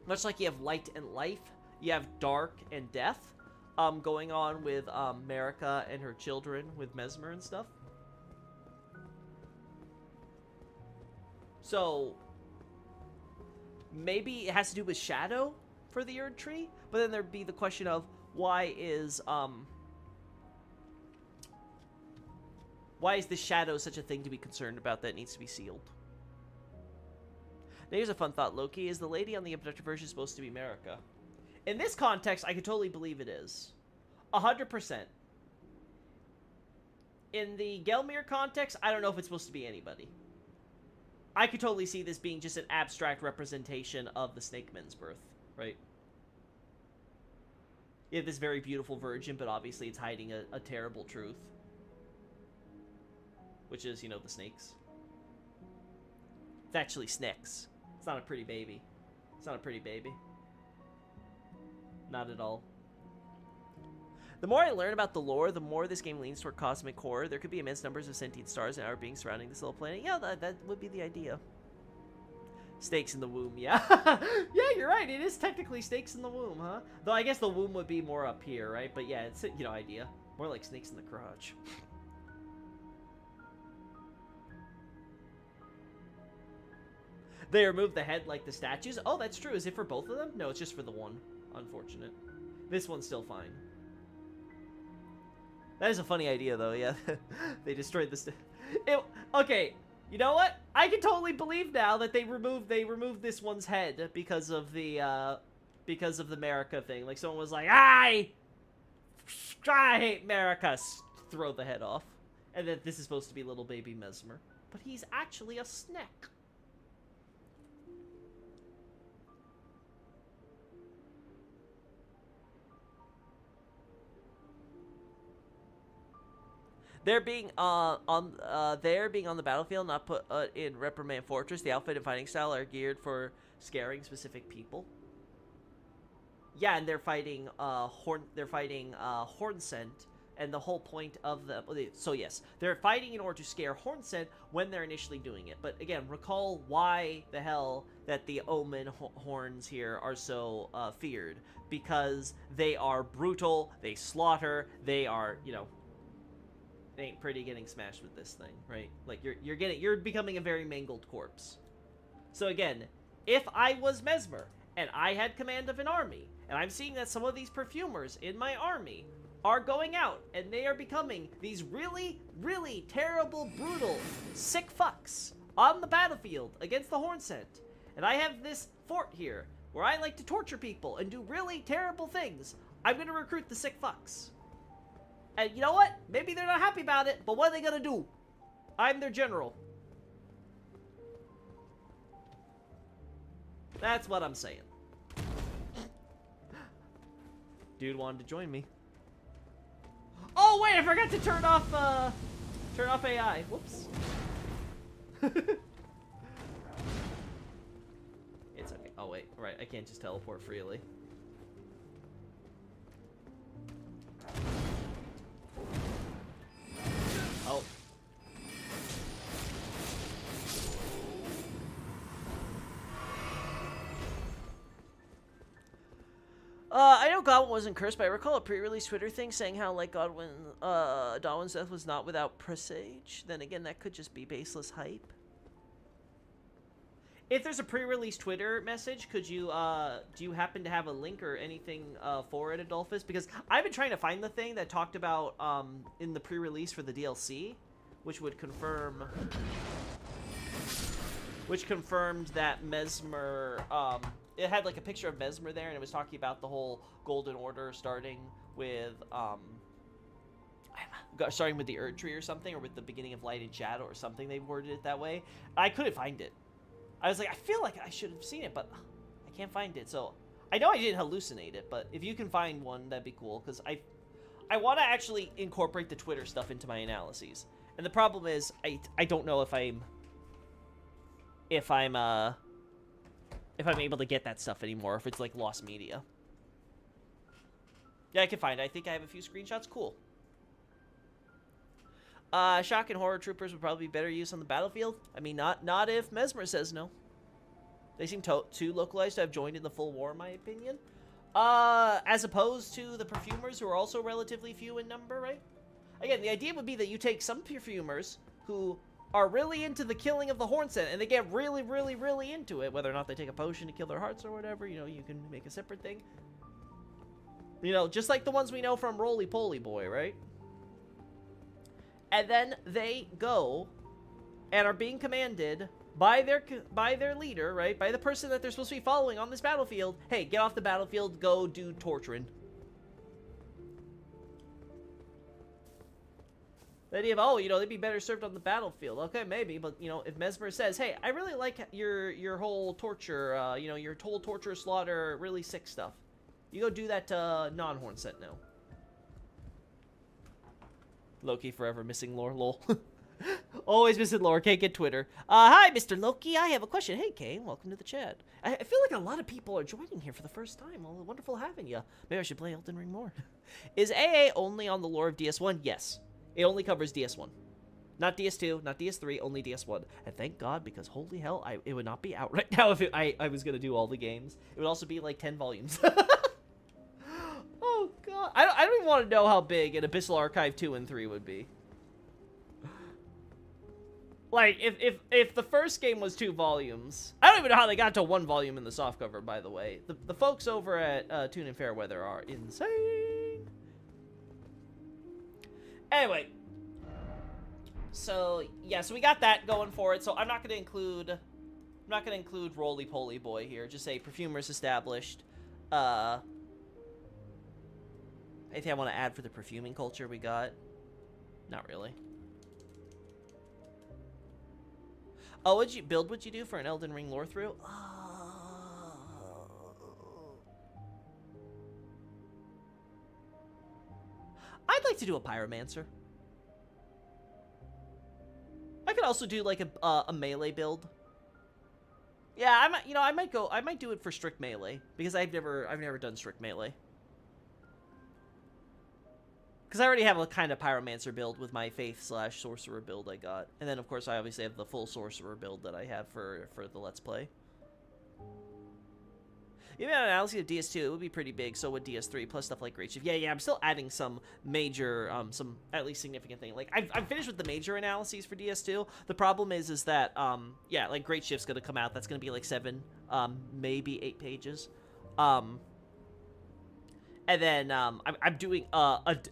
much like you have light and life, you have dark and death, going on with Marika and her children with Mesmer and stuff. So maybe it has to do with shadow for the Erd Tree, but then there'd be the question of why is the shadow such a thing to be concerned about that needs to be sealed? Now here's a fun thought, Loki. Is the lady on the abducted version supposed to be Marika? In this context, I could totally believe it is. 100%. In the Gelmir context, I don't know if it's supposed to be anybody. I could totally see this being just an abstract representation of the Snake Men's birth, right? You have this very beautiful virgin, but obviously it's hiding a terrible truth. Which is, you know, the snakes. It's actually snakes. It's not a pretty baby. It's not a pretty baby. Not at all. The more I learn about the lore, the more this game leans toward cosmic horror. There could be immense numbers of sentient stars and our beings surrounding this little planet. Yeah, that would be the idea. Snakes in the womb, yeah. Yeah, you're right. It is technically snakes in the womb, huh? Though I guess the womb would be more up here, right? But yeah, it's, you know, idea. More like snakes in the crotch. They removed the head like the statues. Oh, that's true. Is it for both of them? No, it's just for the one. Unfortunate. This one's still fine. That is a funny idea, though. Yeah, they destroyed the. Okay, you know what? I can totally believe now that they removed this one's head because of the Marika thing. Like someone was like, I hate Marika. Throw the head off, and that this is supposed to be little baby Mesmer, but he's actually a snake. They're being on the battlefield, not put in Reprimand Fortress. The outfit and fighting style are geared for scaring specific people. Yeah, and they're fighting Hornsent, and the whole point of the so yes, they're fighting in order to scare Hornsent when they're initially doing it. But again, recall why the hell that the Omen horns here are so feared, because they are brutal, they slaughter, they are, you know. It ain't pretty getting smashed with this thing, right? Like you're becoming a very mangled corpse. So again, if I was Mesmer and I had command of an army, and I'm seeing that some of these perfumers in my army are going out and they are becoming these really, really terrible, brutal, sick fucks on the battlefield against the Hornsent, and I have this fort here where I like to torture people and do really terrible things, I'm gonna recruit the sick fucks. And you know what? Maybe they're not happy about it, but what are they gonna do? I'm their general. That's what I'm saying. Dude wanted to join me. Oh wait, I forgot to turn off AI. Whoops. It's okay. Oh wait, right, I can't just teleport freely. Oh. I know Godwin wasn't cursed, but I recall a pre-release Twitter thing saying how, like, Godwin's death was not without presage. Then again, that could just be baseless hype. If there's a pre-release Twitter message, could you, do you happen to have a link or anything, for it, Adolphus? Because I've been trying to find the thing that talked about, in the pre-release for the DLC, which would confirm, confirmed that Mesmer, it had like a picture of Mesmer there, and it was talking about the whole Golden Order starting with the Erd Tree or something, or with the beginning of Light and Shadow or something. They worded it that way. I couldn't find it. I was like, I feel like I should have seen it, but I can't find it. So I know I didn't hallucinate it, but if you can find one, that'd be cool. Because I want to actually incorporate the Twitter stuff into my analyses. And the problem is, I don't know if I'm able to get that stuff anymore, if it's like lost media. Yeah, I can find it. I think I have a few screenshots. Cool. Shock and horror troopers would probably be better used on the battlefield. I mean, not if Mesmer says no. They seem too localized to have joined in the full war, in my opinion. As opposed to the perfumers, who are also relatively few in number, right? Again, the idea would be that you take some perfumers who are really into the killing of the Hornsent, and they get really, really, really into it, whether or not they take a potion to kill their hearts or whatever, you know, you can make a separate thing. You know, just like the ones we know from Roly Poly Boy, right? And then they go and are being commanded by their leader, right? By the person that they're supposed to be following on this battlefield. Hey, get off the battlefield, go do torturing. The idea of, oh, you know, they'd be better served on the battlefield. Okay, maybe, but, you know, if Mesmer says, hey, I really like your whole torture, you know, your whole torture, slaughter, really sick stuff. You go do that to non-Hornsent now. Loki forever missing lore, lol. Always missing lore, can't get Twitter. Hi, Mr. Loki, I have a question. Hey, Kane, welcome to the chat. I feel like a lot of people are joining here for the first time. Well, wonderful having you. Maybe I should play Elden Ring more. Is AA only on the lore of DS1? Yes. It only covers DS1. Not DS2, not DS3, only DS1. And thank God, because holy hell, it would not be out right now if I was going to do all the games. It would also be like 10 volumes. Oh, God. I don't even want to know how big an Abyssal Archive 2 and 3 would be. Like, if the first game was 2 volumes... I don't even know how they got to 1 volume in the softcover, by the way. The folks over at Tune and Fairweather are insane. Anyway. So, yeah, so we got that going for it. So I'm not going to include... Roly Poly Boy here. Just say perfumers established. Anything I want to add for the perfuming culture we got? Not really. Oh, would you do for an Elden Ring lore through? I'd like to do a pyromancer. I could also do like a melee build. Yeah, I might do it for strict melee because I've never done strict melee. Because I already have a kind of pyromancer build with my faith/sorcerer build I got. And then, of course, I obviously have the full sorcerer build that I have for the Let's Play. Even an analysis of DS2, it would be pretty big, so would DS3, plus stuff like Great Shift. Yeah, I'm still adding some major, some at least significant thing. Like, I'm finished with the major analyses for DS2. The problem is that, yeah, like, Great Shift's gonna come out. That's gonna be like 7, maybe 8 pages. And then I'm doing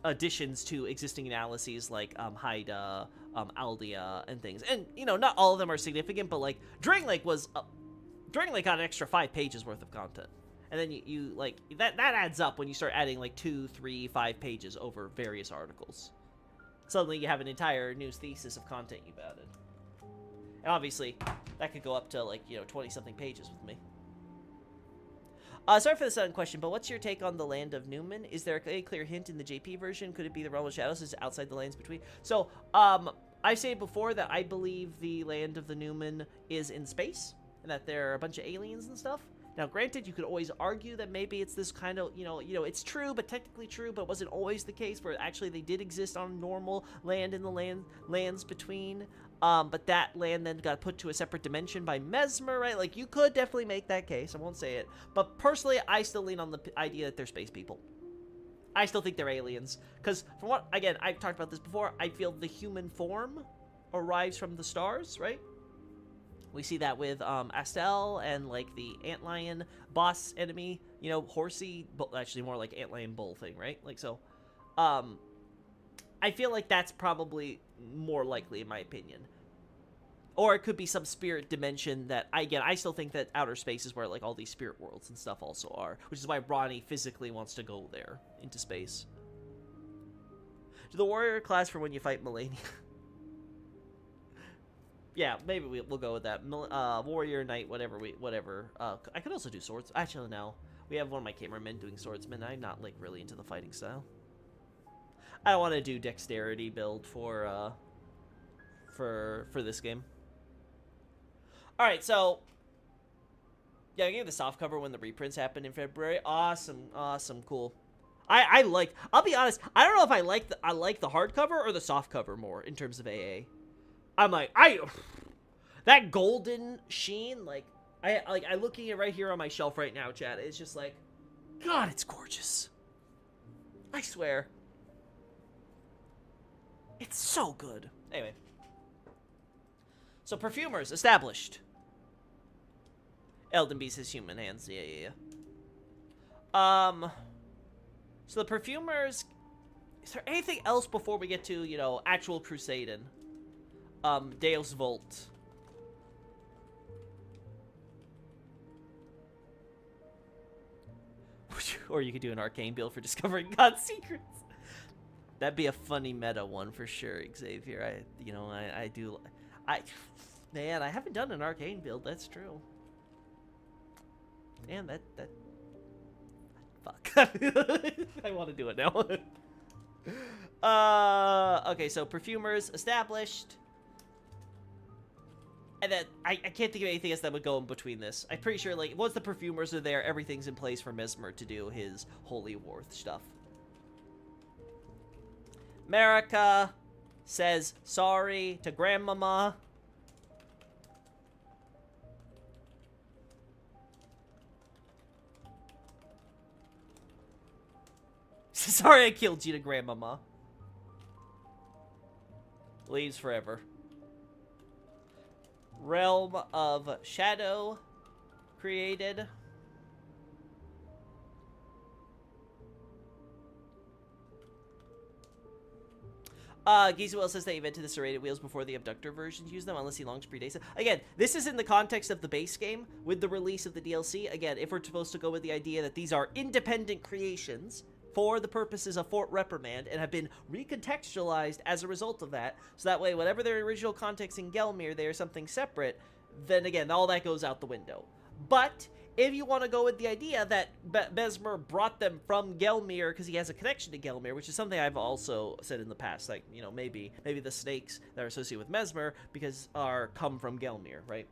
additions to existing analyses like Haida, Aldea, and things. And, you know, not all of them are significant, but, like, Dragon Lake got an extra 5 pages worth of content. And then you like, that adds up when you start adding, like, 2, 3, 5 pages over various articles. Suddenly you have an entire new thesis of content you've added. And obviously, that could go up to, like, you know, 20-something pages with me. Sorry for the sudden question, but what's your take on the Land of Newman? Is there a clear hint in the JP version? Could it be the Realm of Shadows? Is it outside the lands between? So, I've said before that I believe the Land of the Newman is in space, and that there are a bunch of aliens and stuff. Now, granted, you could always argue that maybe it's this kind of, you know, it's true, but technically true, but it wasn't always the case, where actually they did exist on normal land in the lands between. But that land then got put to a separate dimension by Mesmer, right? Like, you could definitely make that case. I won't say it. But personally, I still lean on the idea that they're space people. I still think they're aliens. Because, from what, again, I've talked about this before, I feel the human form arrives from the stars, right? We see that with Astel and, like, the antlion boss enemy, you know, horsey, but actually more like antlion bull thing, right? Like, so, I feel like that's probably more likely, in my opinion. Or it could be some spirit dimension that, again, I still think that outer space is where, like, all these spirit worlds and stuff also are. Which is why Ronnie physically wants to go there, into space. Do the warrior class for when you fight Melania. Yeah, maybe we'll go with that. Warrior, Knight, whatever. I could also do swords. Actually, no. We have one of my cameramen doing swordsman. I'm not, like, really into the fighting style. I don't want to do dexterity build for this game. Alright, so... Yeah, I gave the soft cover when the reprints happened in February. Awesome, cool. I like... I'll be honest, I don't know if I like the hardcover or the soft cover more in terms of AA. I'm like, that golden sheen, like, I'm looking at it right here on my shelf right now, chat. It's just like, God, it's gorgeous. I swear. It's so good. Anyway. So, perfumers, established. Elden Beast has human hands. Yeah. So the perfumers... Is there anything else before we get to, you know, actual Crusading? Deus Volt. Or you could do an arcane build for discovering God's secrets. That'd be a funny meta one for sure, Xavier. Man, I haven't done an arcane build. That's true. Man, that fuck. I want to do it now. Okay, so perfumers established. And then I can't think of anything else that would go in between this. I'm pretty sure, like, once the perfumers are there, everything's in place for Mesmer to do his Holy War stuff. America says sorry to Grandmama. Sorry I killed you to Grandmama. Leaves forever. Realm of Shadow created. Gizuel says they invented the serrated wheels before the abductor versions used them, unless he longs predates it. Again, this is in the context of the base game with the release of the DLC. Again, if we're supposed to go with the idea that these are independent creations for the purposes of Fort Reprimand and have been recontextualized as a result of that, so that way, whatever their original context in Gelmir, they are something separate, then again, all that goes out the window. But if you want to go with the idea that Mesmer brought them from Gelmir because he has a connection to Gelmir, which is something I've also said in the past, like, you know, maybe the snakes that are associated with Mesmer come from Gelmir, right?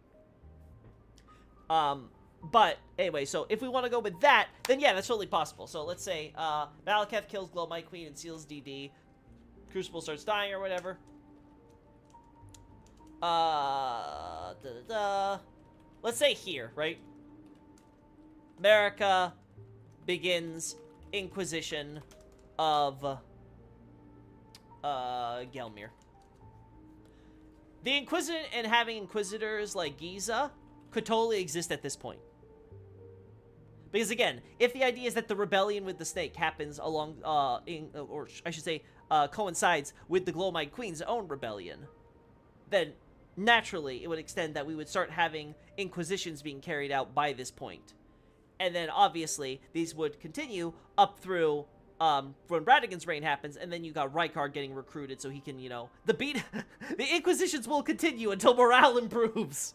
But anyway, so if we want to go with that, then yeah, that's totally possible. So let's say Malekith kills Glowmite Queen and seals DD. Crucible starts dying or whatever. Let's say here, right? America begins Inquisition of Gelmir. The Inquisition and having Inquisitors like Giza could totally exist at this point. Because again, if the idea is that the rebellion with the snake happens along, coincides with the Glowmite Queen's own rebellion, then naturally it would extend that we would start having inquisitions being carried out by this point. And then obviously these would continue up through when Radagon's reign happens, and then you got Rykard getting recruited so he can, you know, the inquisitions will continue until morale improves.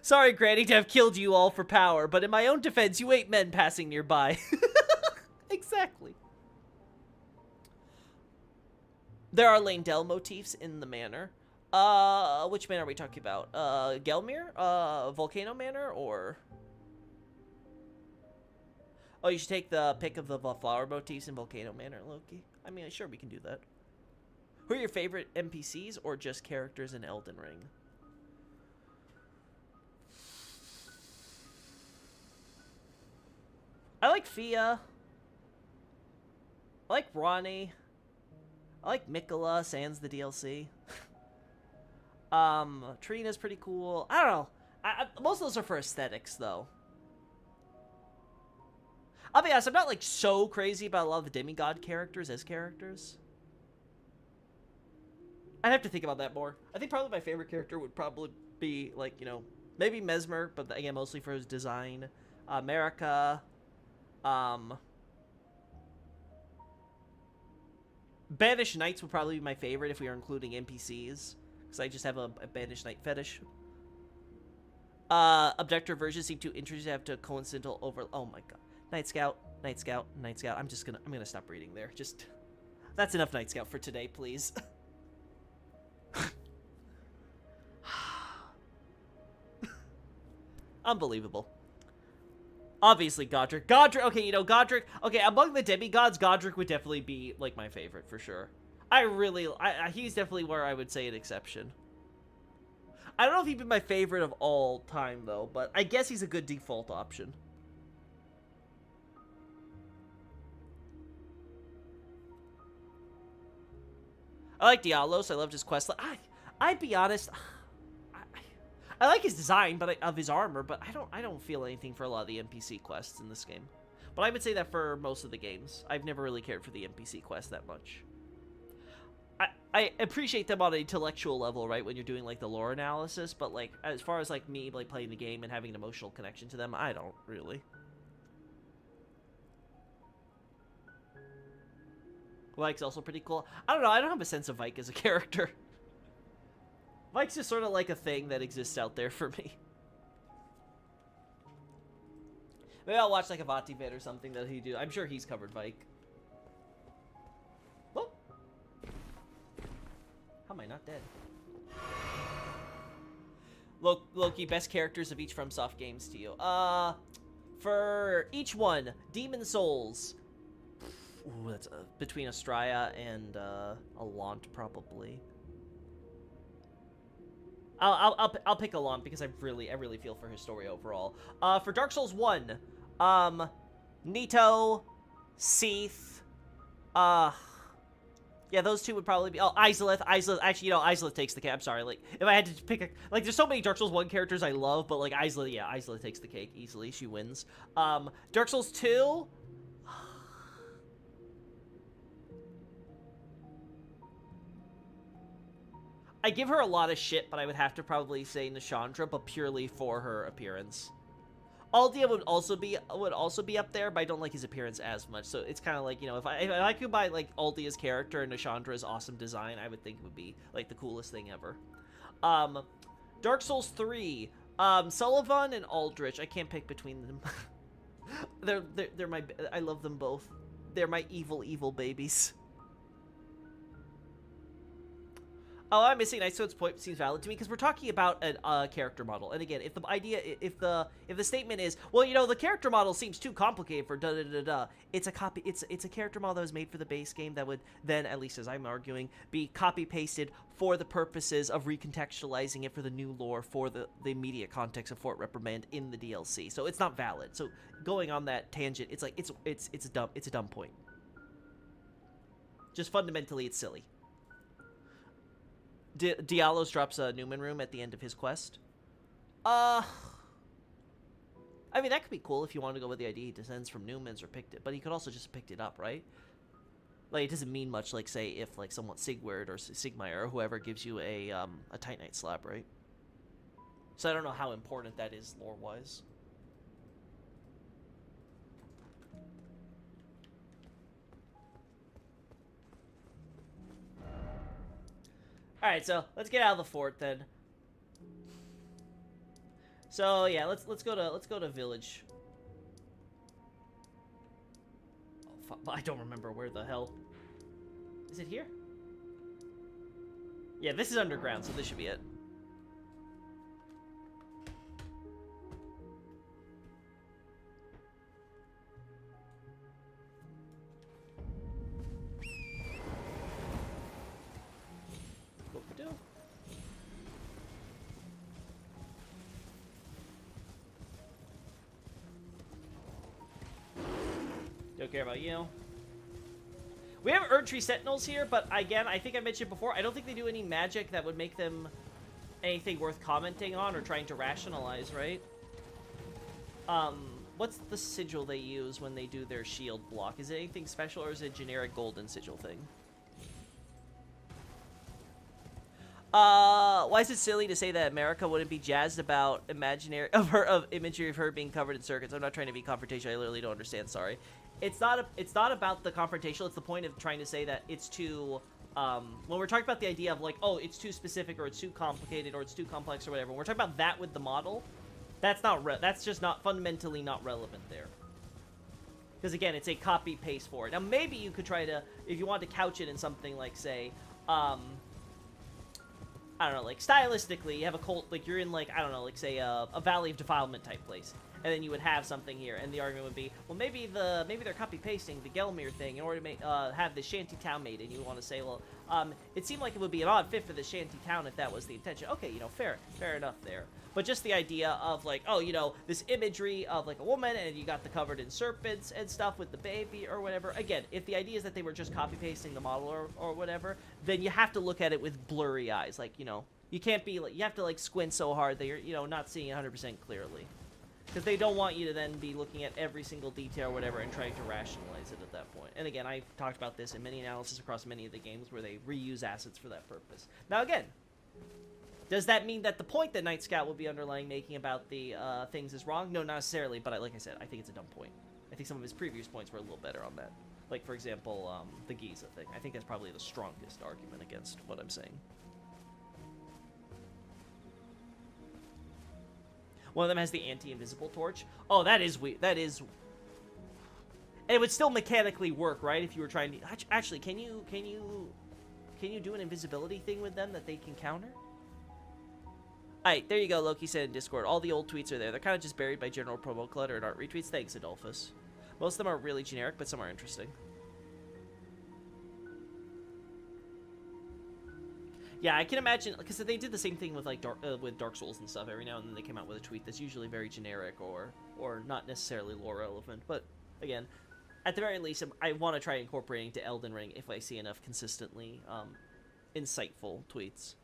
Sorry, Granny, to have killed you all for power, but in my own defense, you ain't men passing nearby. Exactly. There are Leyndell motifs in the manor. Which manor are we talking about? Gelmir? Volcano Manor, or... Oh, you should take the pick of the flower motifs in Volcano Manor, Loki. I mean, sure, we can do that. Who are your favorite NPCs, or just characters in Elden Ring? I like Fia. I like Ronnie. I like Mikola, sans the DLC. Trina's pretty cool. I don't know. Most of those are for aesthetics, though. I'll be honest, I'm not, like, so crazy about a lot of the demigod characters as characters. I'd have to think about that more. I think probably my favorite character would probably be, like, you know, maybe Mesmer, but again, mostly for his design. America. Banished Knights would probably be my favorite if we were including NPCs, because I just have a Banished Knight fetish. Abductor versions seem too interesting to have to coincidental over. Oh my god, Night Scout, Night Scout, Night Scout. I'm gonna stop reading there. Just that's enough Night Scout for today, please. Unbelievable. Obviously, Godric. Okay, you know, Godric. Okay, among the demigods, Godric would definitely be, like, my favorite, for sure. He's definitely where I would say an exception. I don't know if he'd be my favorite of all time, though, but I guess he's a good default option. I like Dialos. I loved his quest. I'd be honest... I like his design, but of his armor, but I don't feel anything for a lot of the NPC quests in this game. But I would say that for most of the games. I've never really cared for the NPC quests that much. I appreciate them on an intellectual level, right, when you're doing, like, the lore analysis, but, like, as far as, like, me, like, playing the game and having an emotional connection to them, I don't really. Vike's also pretty cool. I don't know, I don't have a sense of Vike as a character. Vike's just sort of like a thing that exists out there for me. Maybe I'll watch like a Vati vid or something that he do. I'm sure he's covered Vike. Whoa. How am I not dead? Loki, best characters of each FromSoft games to you. For each one, Demon Souls. Ooh, that's between Astraea and Alant probably. I'll pick Alant because I really feel for his story overall. For Dark Souls 1, Nito, Seath, yeah, those two would probably be. Oh, Izalith. Actually, you know, Izalith takes the cake. I'm sorry. Like, if I had to pick a, like, there's so many Dark Souls 1 characters I love, but like Izalith, yeah, Izalith takes the cake easily. She wins. Dark Souls 2. I give her a lot of shit, but I would have to probably say Nashandra, but purely for her appearance. Aldia would also be up there, but I don't like his appearance as much. So it's kind of like, you know, if I could buy like Aldia's character and Nashandra's awesome design, I would think it would be like the coolest thing ever. Dark Souls 3, Sullivan and Aldrich. I can't pick between them. they're my. I love them both. They're my evil babies. Oh, I'm missing Nightstone's point seems valid to me because we're talking about a character model, and again, if the statement is, well, you know, the character model seems too complicated for it's a copy, it's a character model that was made for the base game that would then, at least as I'm arguing, be copy pasted for the purposes of recontextualizing it for the new lore for the immediate context of Fort Reprimand in the DLC. So it's not valid. So going on that tangent, it's like it's a dumb point. Just fundamentally, it's silly. Dialos drops a Newman room at the end of his quest. I mean, that could be cool if you want to go with the idea he descends from Newman's or picked it, but he could also just have picked it up, right? Like, it doesn't mean much, like, say, if, like, someone Sigurd or Sigmar or whoever gives you a Titanite slab, right? So I don't know how important that is lore-wise. Alright, so let's get out of the fort then. So yeah, let's go to village. Oh, fuck, I don't remember where the hell. Is it here? Yeah, this is underground, so this should be it. Don't care about you. We have Erdtree Sentinels here, but again, I think I mentioned before, I don't think they do any magic that would make them anything worth commenting on or trying to rationalize, right? What's the sigil they use when they do their shield block? Is it anything special or is it a generic golden sigil thing? Why is it silly to say that America wouldn't be jazzed about of imagery of her being covered in circuits? I'm not trying to be confrontational. I literally don't understand. Sorry. It's not about the confrontational. It's the point of trying to say that it's too. When we're talking about the idea of like, oh, it's too specific or it's too complicated or it's too complex or whatever. When we're talking about that with the model, that's just not fundamentally not relevant there. Because again, it's a copy paste for it. Now maybe you could try to, if you want to couch it in something like, say, I don't know, like, stylistically, you have a cult, like, you're in, like, I don't know, like, say, a Valley of Defilement type place. And then you would have something here, and the argument would be, well, maybe they're copy-pasting the Gelmir thing in order to make, have the shanty town made, and you want to say, well, it seemed like it would be an odd fit for the shanty town if that was the intention. Okay, you know, fair enough there. But just the idea of, like, oh, you know, this imagery of, like, a woman, and you got the covered in serpents and stuff with the baby or whatever. Again, if the idea is that they were just copy-pasting the model or whatever, then you have to look at it with blurry eyes. Like, you know, you can't be, like, you have to, like, squint so hard that you're, you know, not seeing 100% clearly. Because they don't want you to then be looking at every single detail or whatever and trying to rationalize it at that point. And again, I've talked about this in many analyses across many of the games where they reuse assets for that purpose. Now again, does that mean that the point that Night Scout will be underlying making about the things is wrong? No, not necessarily, but like I said, I think it's a dumb point. I think some of his previous points were a little better on that. Like, for example, the Giza thing. I think that's probably the strongest argument against what I'm saying. One of them has the anti-invisible torch. Oh, that is weird. That is... It would still mechanically work, right? If you were trying to... Actually, can you do an invisibility thing with them that they can counter? Alright, there you go, Loki said in Discord. All the old tweets are there. They're kind of just buried by general promo clutter and art retweets. Thanks, Adolphus. Most of them are really generic, but some are interesting. Yeah, I can imagine, because they did the same thing with like Dark Souls and stuff. Every now and then they came out with a tweet that's usually very generic or not necessarily lore relevant. But again, at the very least, I want to try incorporating to Elden Ring if I see enough consistently insightful tweets.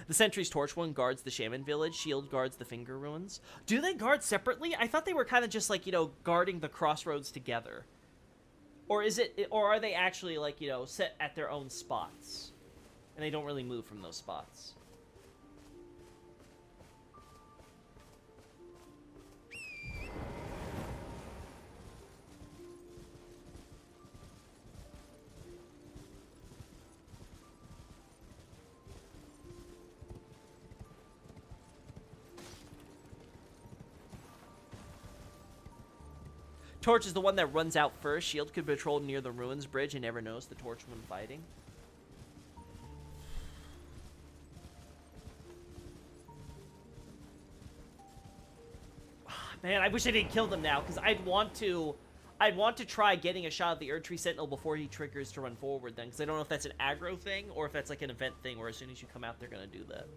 The Sentry's Torch one guards the Shaman Village. Shield guards the Finger Ruins. Do they guard separately? I thought they were kind of just like, you know, guarding the crossroads together. Or are they actually like, you know, set at their own spots? And they don't really move from those spots. Torch is the one that runs out first. Shield could patrol near the Ruins Bridge and never knows the Torch when fighting. Man, I wish I didn't kill them now, because I'd want to try getting a shot of the Erdtree Sentinel before he triggers to run forward then, because I don't know if that's an aggro thing, or if that's like an event thing, where as soon as you come out, they're going to do that.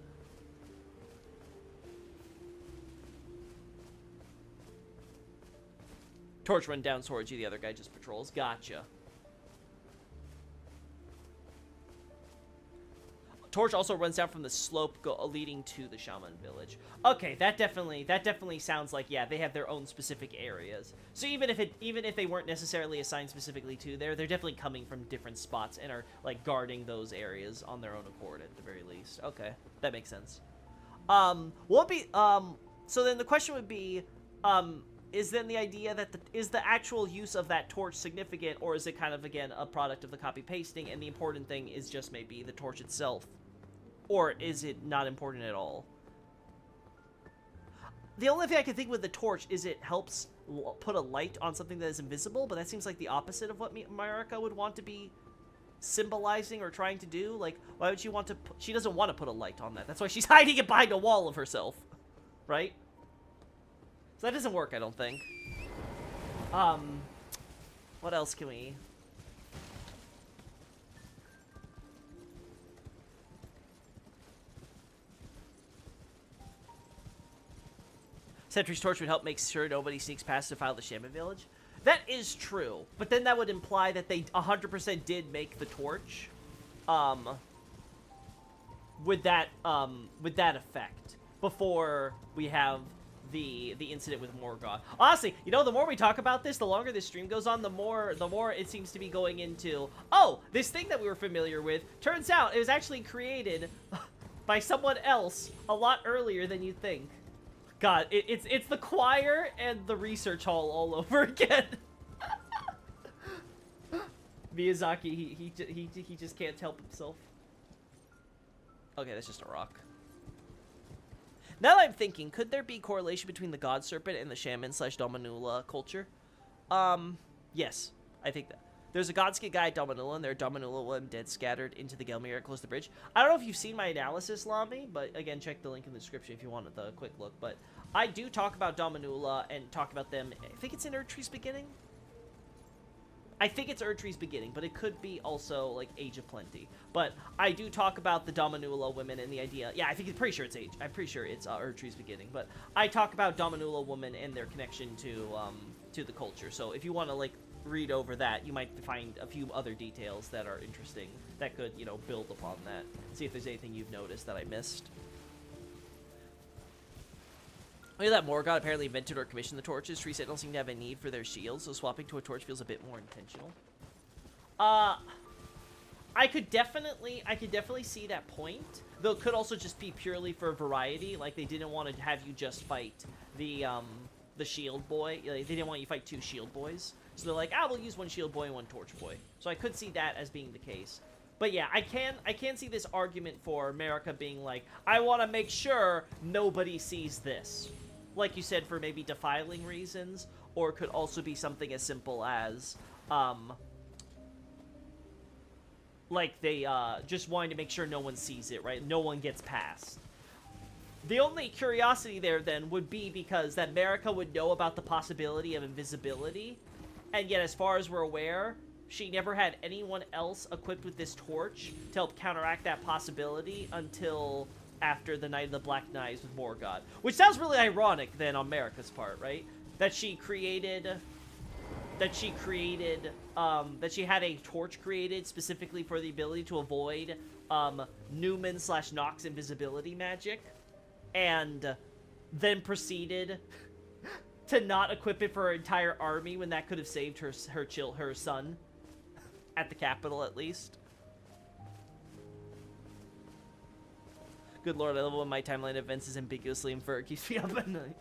Torch run down towards you, the other guy just patrols. Gotcha. Torch also runs down from the slope leading to the Shaman Village. Okay, that definitely sounds like, yeah, they have their own specific areas. So even if they weren't necessarily assigned specifically to there, they're definitely coming from different spots and are like guarding those areas on their own accord at the very least. Okay, that makes sense. So then the question would be, is then the idea that is the actual use of that torch significant, or is it kind of, again, a product of the copy-pasting, and the important thing is just maybe the torch itself? Or is it not important at all? The only thing I can think with the torch is it helps put a light on something that is invisible, but that seems like the opposite of what Mayarika would want to be symbolizing or trying to do. Like, why would she want to she doesn't want to put a light on that. That's why she's hiding it behind a wall of herself. Right? So that doesn't work, I don't think. What else can we... Sentry's Torch would help make sure nobody sneaks past to file the Shaman Village. That is true, but then that would imply that they 100% did make the torch, with that effect before we have the incident with Morgoth. Honestly, you know, the more we talk about this, the longer this stream goes on, the more it seems to be going into, oh, this thing that we were familiar with, turns out it was actually created by someone else a lot earlier than you think. God, it's the choir and the research hall all over again. Miyazaki, he just can't help himself. Okay, that's just a rock. Now that I'm thinking, could there be correlation between the God Serpent and the Shaman / Dominula culture? Yes, I think that. There's a Godskid guy at Dominula, and there are Dominula women dead scattered into the Gelmir close to the bridge. I don't know if you've seen my analysis, Lami, but again, check the link in the description if you want the quick look. But I do talk about Dominula and talk about them. I think it's in Erdtree's Beginning. I think it's Erdtree's Beginning, but it could be also like Age of Plenty. But I do talk about the Dominula women and the idea. Yeah, I'm pretty sure it's Erdtree's Beginning. But I talk about Dominula women and their connection to the culture. So if you want to like read over that, you might find a few other details that are interesting that could, you know, build upon that. See if there's anything you've noticed that I missed. Look at that, Morgoth apparently invented or commissioned the torches. Tree Sentinels seem to have a need for their shields, so swapping to a torch feels a bit more intentional. I could definitely see that point. Though it could also just be purely for variety, like they didn't want to have you just fight the shield boy. Like, they didn't want you to fight 2 shield boys. So they're like, we'll use 1 shield boy and 1 torch boy. So I could see that as being the case. But yeah, I can see this argument for America being like, I want to make sure nobody sees this. Like you said, for maybe defiling reasons, or it could also be something as simple as, like they just wanting to make sure no one sees it, right? No one gets past. The only curiosity there then would be because that America would know about the possibility of invisibility, and yet as far as we're aware, she never had anyone else equipped with this torch to help counteract that possibility until after the Night of the Black Knives with Morgoth. Which sounds really ironic then on America's part, right? That she had a torch created specifically for the ability to avoid Newman / Nox invisibility magic, and then proceeded to not equip it for her entire army when that could have saved her son at the capital, at least. Good lord, I love when my timeline events is ambiguously inferred. Keeps me up at night.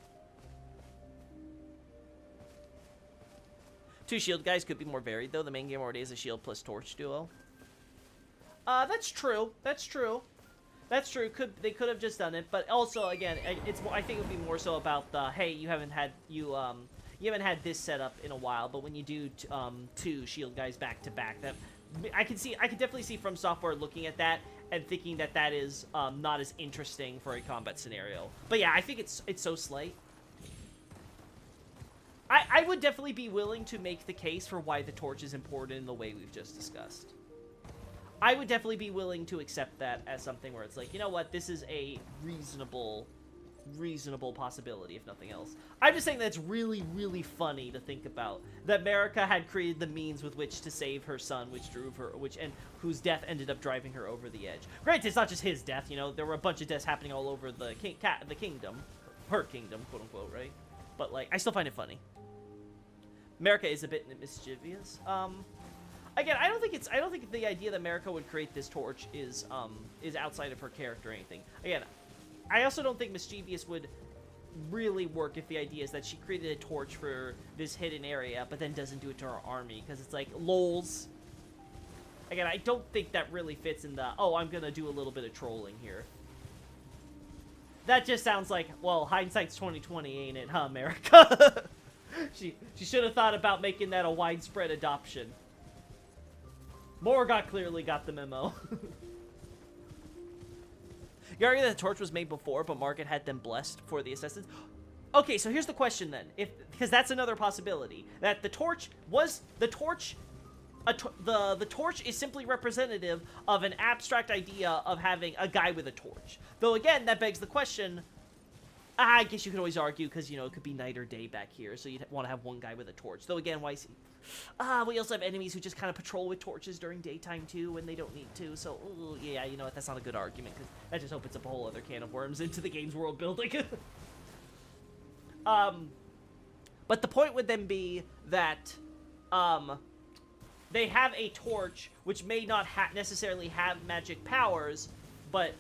2 shield guys could be more varied, though. The main game already has a shield plus torch duo. That's true. That's true. That's true. They could have just done it, but also again, I think it would be more so about the hey, you haven't had this set up in a while, but when you do 2 shield guys back to back, that I can definitely see From Software looking at that and thinking that that is not as interesting for a combat scenario. But yeah, I think it's so slight. I would definitely be willing to make the case for why the torch is important in the way we've just discussed. I would definitely be willing to accept that as something where it's like, you know what, this is a reasonable possibility, if nothing else. I'm just saying that's really, really funny to think about. That America had created the means with which to save her son, whose death ended up driving her over the edge. Granted, it's not just his death, you know, there were a bunch of deaths happening all over the kingdom. Her kingdom, quote unquote, right? But, like, I still find it funny. America is a bit mischievous. Again, I don't think the idea that America would create this torch is outside of her character or anything. Again, I also don't think mischievous would really work if the idea is that she created a torch for this hidden area, but then doesn't do it to her army, because it's like, lols. Again, I don't think that really fits in the, oh, I'm gonna do a little bit of trolling here. That just sounds like, well, hindsight's 20/20, ain't it, huh, America? She should have thought about making that a widespread adoption. Morgoth clearly got the memo. You argue that the torch was made before, but Margaret had them blessed for the assassins. Okay, so here's the question then, because that's another possibility, that the torch is simply representative of an abstract idea of having a guy with a torch. Though again, that begs the question. I guess you could always argue, because, you know, it could be night or day back here, so you'd want to have one guy with a torch. Though, again, why is he... we also have enemies who just kind of patrol with torches during daytime, too, when they don't need to, so, ooh, yeah, you know what, that's not a good argument, because that just opens up a whole other can of worms into the game's world building. But the point would then be that, they have a torch, which may not necessarily have magic powers, but,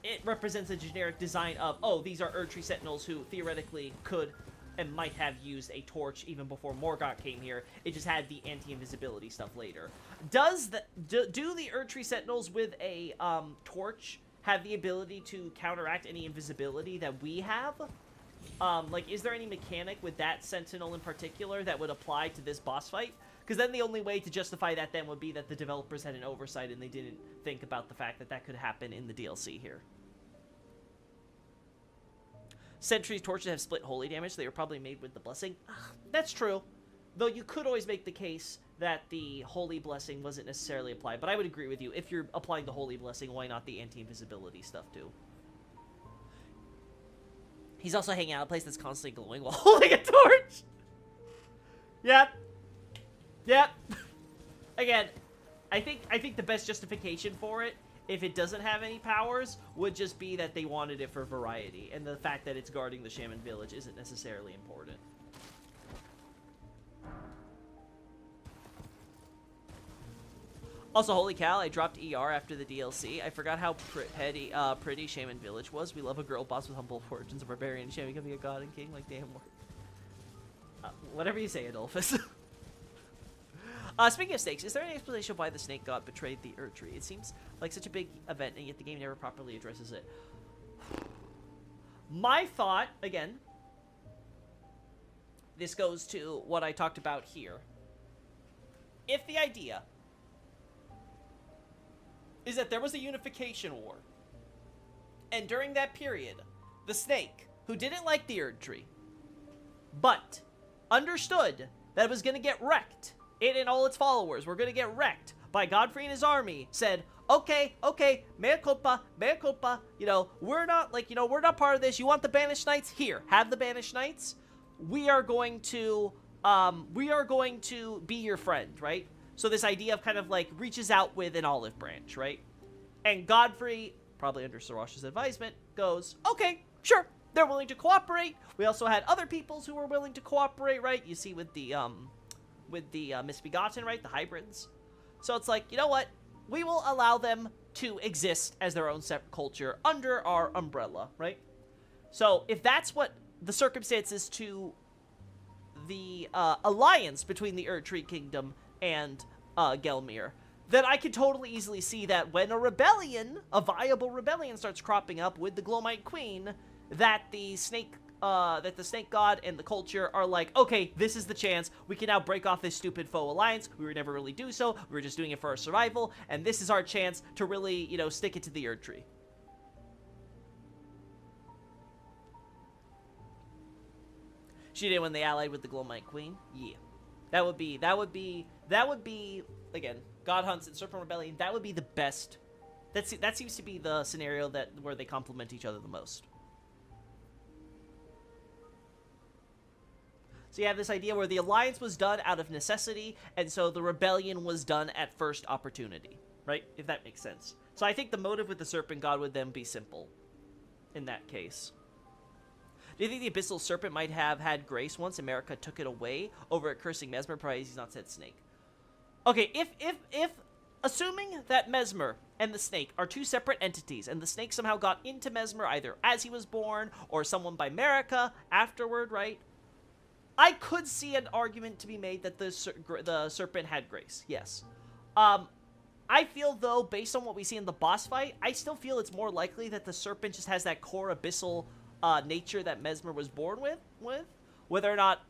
it represents a generic design of, oh, these are Erdtree Sentinels who theoretically could and might have used a torch even before Morgott came here. It just had the anti-invisibility stuff later. Do the Erdtree Sentinels with a torch have the ability to counteract any invisibility that we have? Like, is there any mechanic with that Sentinel in particular that would apply to this boss fight? Because then the only way to justify that then would be that the developers had an oversight and they didn't think about the fact that that could happen in the DLC here. Sentry's torches have split holy damage. They were probably made with the blessing. That's true. Though you could always make the case that the holy blessing wasn't necessarily applied. But I would agree with you. If you're applying the holy blessing, why not the anti-invisibility stuff too? He's also hanging out in a place that's constantly glowing while holding a torch. Yep. Yep. Again, I think the best justification for it, if it doesn't have any powers, would just be that they wanted it for variety, and the fact that it's guarding the Shaman village isn't necessarily important. Also, holy cow, I dropped ER after the DLC. I forgot how pretty Shaman village was. We love a girl boss with humble origins, a barbarian, Shaman becoming a god and king, like damn. Whatever you say, Adolphus. Speaking of snakes, is there any explanation of why the snake god betrayed the Erdtree? It seems like such a big event, and yet the game never properly addresses it. My thought, again, this goes to what I talked about here. If the idea is that there was a unification war, and during that period, the snake, who didn't like the Erdtree, but understood that it was going to get wrecked, it and all its followers were going to get wrecked by Godfrey and his army, said, okay, mea culpa, you know, we're not, like, you know, we're not part of this. You want the Banished Knights? Here, have the Banished Knights. We are going to be your friend, right? So this idea of kind of, like, reaches out with an olive branch, right? And Godfrey, probably under Sirash's advisement, goes, okay, sure, they're willing to cooperate. We also had other peoples who were willing to cooperate, right? You see with the Misbegotten, right? The hybrids. So it's like, you know what? We will allow them to exist as their own separate culture under our umbrella, right? So if that's what the circumstances to the alliance between the Erdtree Kingdom and Gelmir, then I could totally easily see that when a rebellion, a viable rebellion, starts cropping up with the Glowmite Queen, that the snake god and the culture are like, okay, this is the chance. We can now break off this stupid foe alliance. We would never really do so. We were just doing it for our survival, and this is our chance to really, you know, stick it to the Erdtree. She did when they allied with the Glowmite Queen. Yeah, that would be again, God Hunts and Serpent Rebellion. That would be the best. That seems to be the scenario where they complement each other the most. So you have this idea where the alliance was done out of necessity, and so the rebellion was done at first opportunity, right? If that makes sense. So I think the motive with the Serpent God would then be simple in that case. Do you think the Abyssal Serpent might have had grace once America took it away over at cursing Mesmer? Probably he's not said snake. Okay, if assuming that Mesmer and the snake are two separate entities, and the snake somehow got into Mesmer either as he was born or someone by America afterward, right? I could see an argument to be made that the serpent had grace, yes. I feel, though, based on what we see in the boss fight, I still feel it's more likely that the serpent just has that core abyssal nature that Mesmer was born with. Whether or not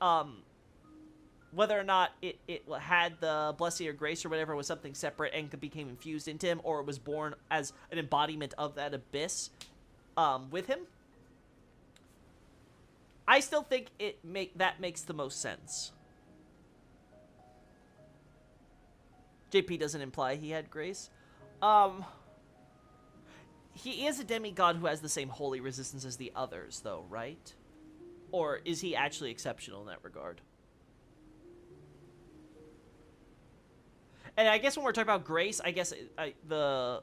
it had the blessing or grace or whatever was something separate and became infused into him, or it was born as an embodiment of that abyss with him. I still think that makes the most sense. JP doesn't imply he had grace. He is a demigod who has the same holy resistance as the others, though, right? Or is he actually exceptional in that regard? And I guess when we're talking about grace, I guess the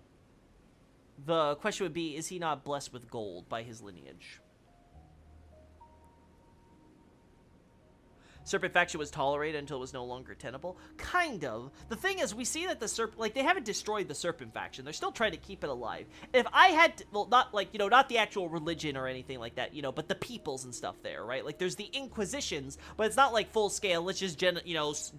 question would be, is he not blessed with gold by his lineage? Serpent faction was tolerated until it was no longer tenable. Kind of. The thing is, we see that the Serpent, like, they haven't destroyed the Serpent faction. They're still trying to keep it alive. If I had to, well, not, like, you know, not the actual religion or anything like that, you know, but the peoples and stuff there, right? Like, there's the Inquisitions, but it's not, like, full scale, let's just,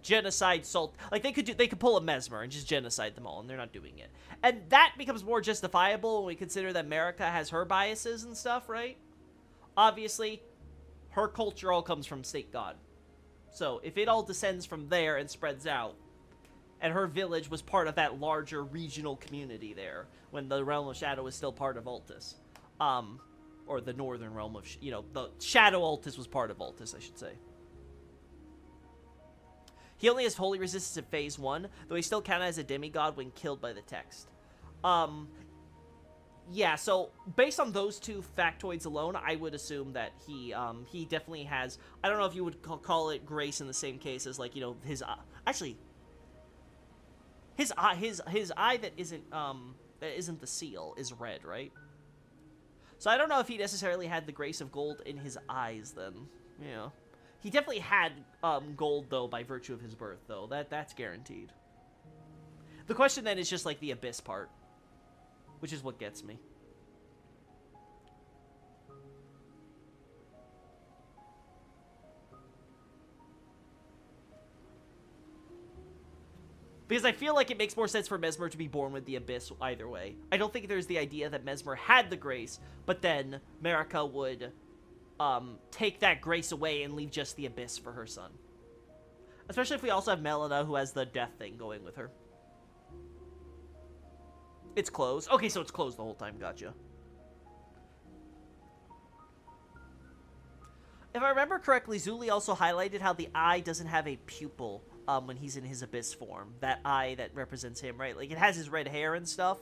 genocide, salt. Like, they could pull a Mesmer and just genocide them all, and they're not doing it. And that becomes more justifiable when we consider that America has her biases and stuff, right? Obviously, her culture all comes from State God. So, if it all descends from there and spreads out, and her village was part of that larger regional community there, when the Realm of Shadow was still part of Altus, or the Northern Realm of, the Shadow Altus was part of Altus, I should say. He only has holy resistance in Phase 1, though he still counted as a demigod when killed by the text. Yeah, so based on those two factoids alone, I would assume that he definitely has. I don't know if you would call it grace in the same case as, like, his actually his eye that isn't the seal is red, right? So I don't know if he necessarily had the grace of gold in his eyes then. Yeah, he definitely had gold though by virtue of his birth though. That's guaranteed. The question then is just like the abyss part, which is what gets me. Because I feel like it makes more sense for Mesmer to be born with the Abyss either way. I don't think there's the idea that Mesmer had the grace, but then Marika would take that grace away and leave just the Abyss for her son. Especially if we also have Melina, who has the death thing going with her. It's closed. Okay, so it's closed the whole time. Gotcha. If I remember correctly, Zuli also highlighted how the eye doesn't have a pupil when he's in his Abyss form. That eye that represents him, right? Like, it has his red hair and stuff,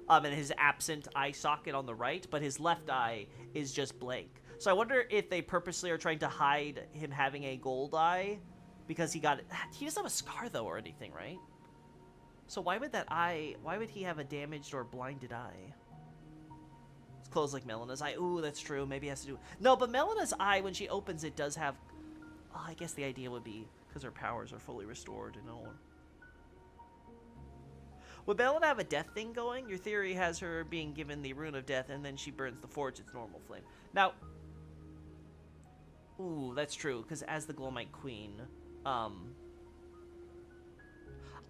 and his absent eye socket on the right, but his left eye is just blank. So I wonder if they purposely are trying to hide him having a gold eye, because he doesn't have a scar, though, or anything, right? So why would he have a damaged or blinded eye? It's closed like Melina's eye. Ooh, that's true. Maybe it has to do... No, but Melina's eye, when she opens it, does have... Oh, I guess the idea would be because her powers are fully restored and all. Would Melina have a death thing going? Your theory has her being given the rune of death, and then she burns the forge its normal flame. Now... Ooh, that's true, because as the Glowmite Queen...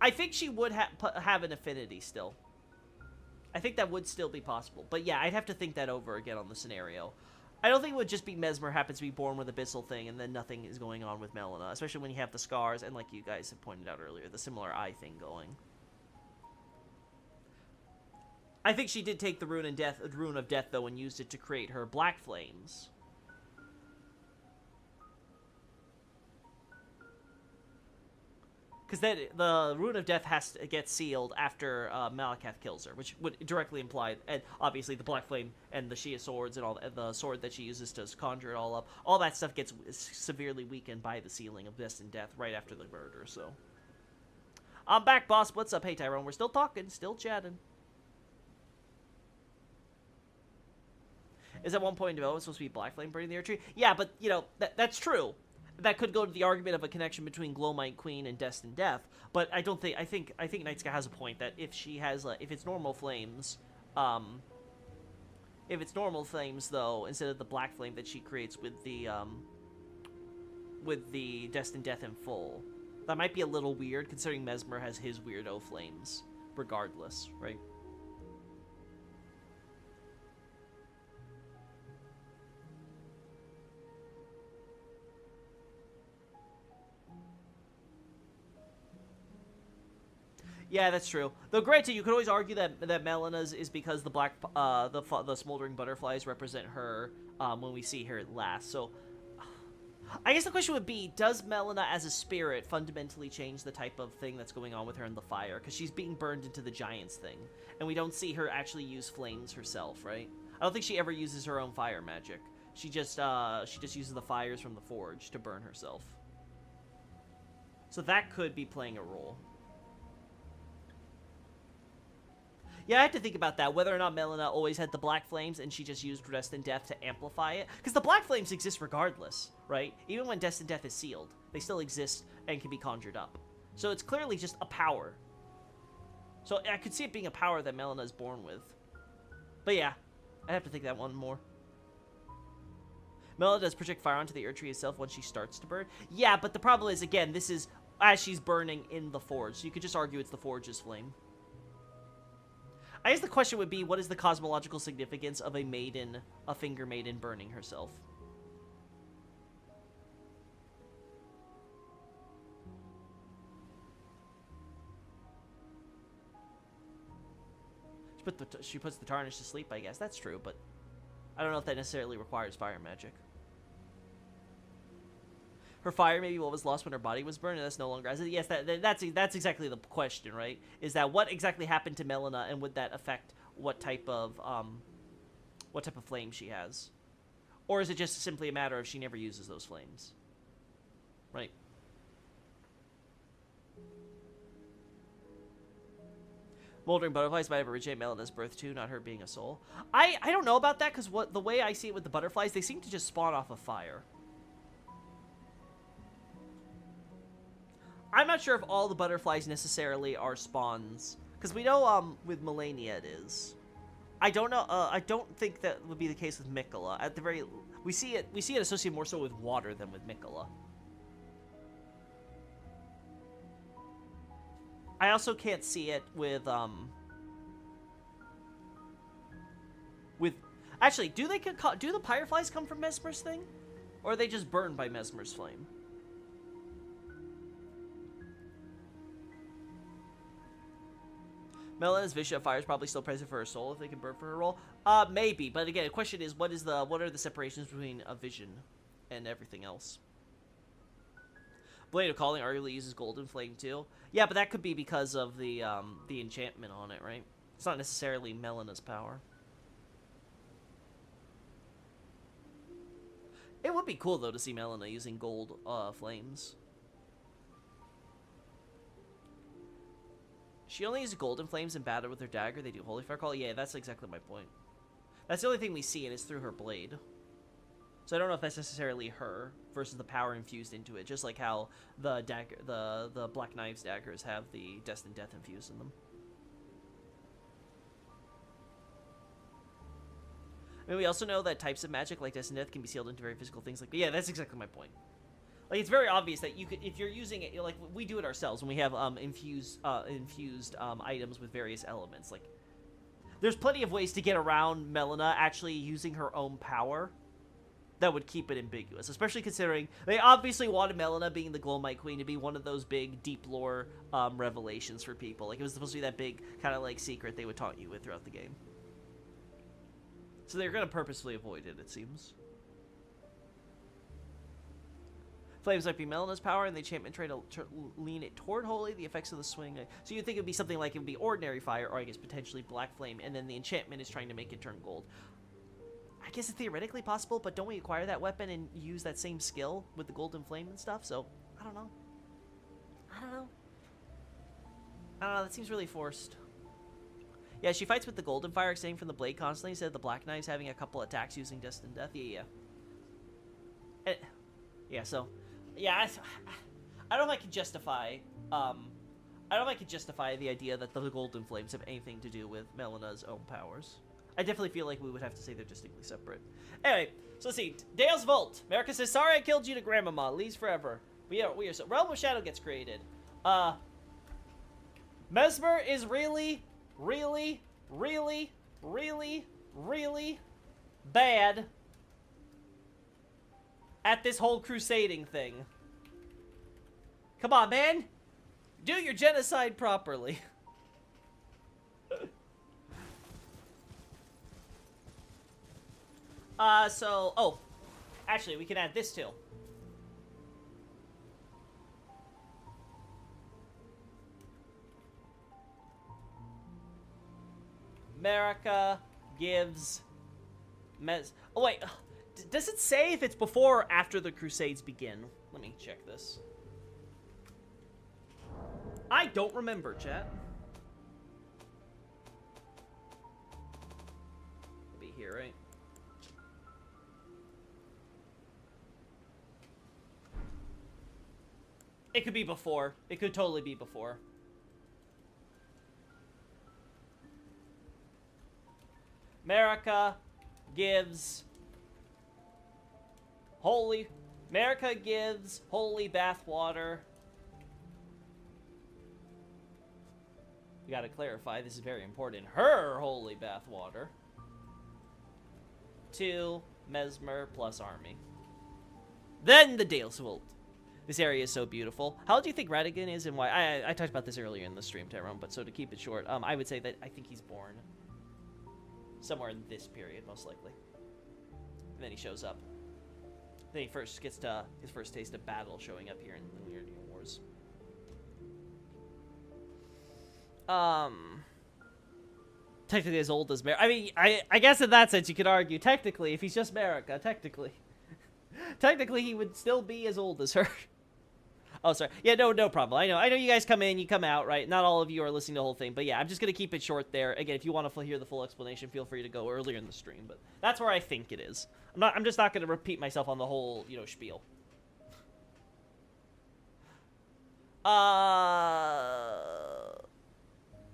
I think she would have an affinity still. I think that would still be possible. But yeah, I'd have to think that over again on the scenario. I don't think it would just be Mesmer happens to be born with Abyssal thing and then nothing is going on with Melina. Especially when you have the scars and, like you guys have pointed out earlier, the similar eye thing going. I think she did take the rune of death though and used it to create her black flames. Because then the Rune of Death has to get sealed after Malakath kills her, which would directly imply, and obviously the Black Flame and the Shia swords and all the sword that she uses to conjure it all up, all that stuff gets severely weakened by the sealing of Destined Death right after the murder, so. I'm back, boss. What's up? Hey, Tyrone. We're still talking, still chatting. Is at one point in development supposed to be Black Flame burning the Earth Tree? Yeah, but, that's true. That could go to the argument of a connection between Glowmite Queen and Destined Death, but I don't think I think Night Sky has a point that if she has if it's normal flames, though, instead of the black flame that she creates with the Destined Death in full, that might be a little weird considering Mesmer has his weirdo flames regardless, right? Yeah, that's true. Though, granted, you could always argue that Melina's is because the the smoldering butterflies represent her when we see her last. So, I guess the question would be: does Melina, as a spirit, fundamentally change the type of thing that's going on with her in the fire? Because she's being burned into the giants thing, and we don't see her actually use flames herself, right? I don't think she ever uses her own fire magic. She just uses the fires from the forge to burn herself. So that could be playing a role. Yeah, I had to think about that, whether or not Melina always had the black flames and she just used Destined Death to amplify it. Because the black flames exist regardless, right? Even when Destined Death is sealed, they still exist and can be conjured up. So it's clearly just a power. So I could see it being a power that Melina is born with. But yeah, I have to think that one more. Melina does project fire onto the Erd tree itself when she starts to burn. Yeah, but the problem is, again, this is as she's burning in the forge. So you could just argue it's the forge's flame. I guess the question would be, what is the cosmological significance of a maiden, a finger maiden, burning herself? She puts the tarnish to sleep, I guess. That's true, but I don't know if that necessarily requires fire magic. Her fire may be what was lost when her body was burned, and that's no longer as it. Yes, that's exactly the question, right? Is that what exactly happened to Melina, and would that affect what type of flame she has, or is it just simply a matter of she never uses those flames, right? Moldering butterflies might have originated Melina's birth too, not her being a soul. I don't know about that, because the way I see it with the butterflies, they seem to just spawn off of fire. I'm not sure if all the butterflies necessarily are spawns, because we know with Melania it is. I don't know. I don't think that would be the case with Mikola. At the very, we see it associated more so with water than with Mikola. I also can't see it with actually, do the Fireflies come from Mesmer's thing, or are they just burned by Mesmer's flame? Melina's vision of fire is probably still present for her soul if they can burn for her role. Maybe, but again, the question is, what are the separations between a vision and everything else? Blade of Calling arguably uses Golden Flame too. Yeah, but that could be because of the enchantment on it, right? It's not necessarily Melina's power. It would be cool though to see Melina using gold flames. She only uses golden flames in battle with her dagger. They do Holy Fire Call. Yeah, that's exactly my point. That's the only thing we see, and it's through her blade. So I don't know if that's necessarily her versus the power infused into it, just like how the dagger, the Black Knives daggers have the Destined Death infused in them. I mean, we also know that types of magic like Destined Death can be sealed into very physical things. Like, yeah, that's exactly my point. Like, it's very obvious that you could, if you're using it, like we do it ourselves when we have infused items with various elements. Like, there's plenty of ways to get around Melina actually using her own power that would keep it ambiguous, especially considering they obviously wanted Melina, being the Glowmite Queen, to be one of those big deep lore revelations for people. Like, it was supposed to be that big kind of like secret they would taunt you with throughout the game. So they're going to purposefully avoid it, it seems. Flames might be Melina's power, and the enchantment try to lean it toward holy. The effects of the swing. So you'd think it would be something like it would be ordinary fire, or I guess potentially black flame, and then the enchantment is trying to make it turn gold. I guess it's theoretically possible, but don't we acquire that weapon and use that same skill with the golden flame and stuff? So, I don't know. I don't know. That seems really forced. Yeah, she fights with the golden fire extending from the blade constantly instead of the black knives having a couple attacks using Destined Death. Yeah. Yeah, so... Yeah, I don't know if I can justify... I don't know if I can justify the idea that the golden flames have anything to do with Melina's own powers. I definitely feel like we would have to say they're distinctly separate. Anyway, so let's see. Dale's Vault. America says, sorry I killed you to Grandmama. Leaves forever. We are so... Realm of Shadow gets created. Mesmer is really, really, really, really, really bad at this whole crusading thing. Come on, man. Do your genocide properly. Oh, actually, we can add this too. America gives oh, wait. Does it say if it's before or after the Crusades begin? Let me check this. I don't remember, chat. here, right? It could be before. It could totally be before. America gives holy bathwater. We gotta clarify, this is very important. Her holy bathwater to Mesmer plus army. Then the Daleswold. This area is so beautiful. How old do you think Redheaded is and why? I talked about this earlier in the stream, Tyrone, but so to keep it short, I would say that I think he's born somewhere in this period, most likely. And then he shows up. Then he first gets to his first taste of battle showing up here in the Weird Wars. Technically as old as America. I mean, I guess in that sense you could argue, technically, if he's just America, technically he would still be as old as her. Oh, sorry. Yeah, no problem. I know you guys come in, you come out, right? Not all of you are listening to the whole thing, but yeah, I'm just gonna keep it short there. Again, if you want to hear the full explanation, feel free to go earlier in the stream, but that's where I think it is. I'm just not gonna repeat myself on the whole, spiel.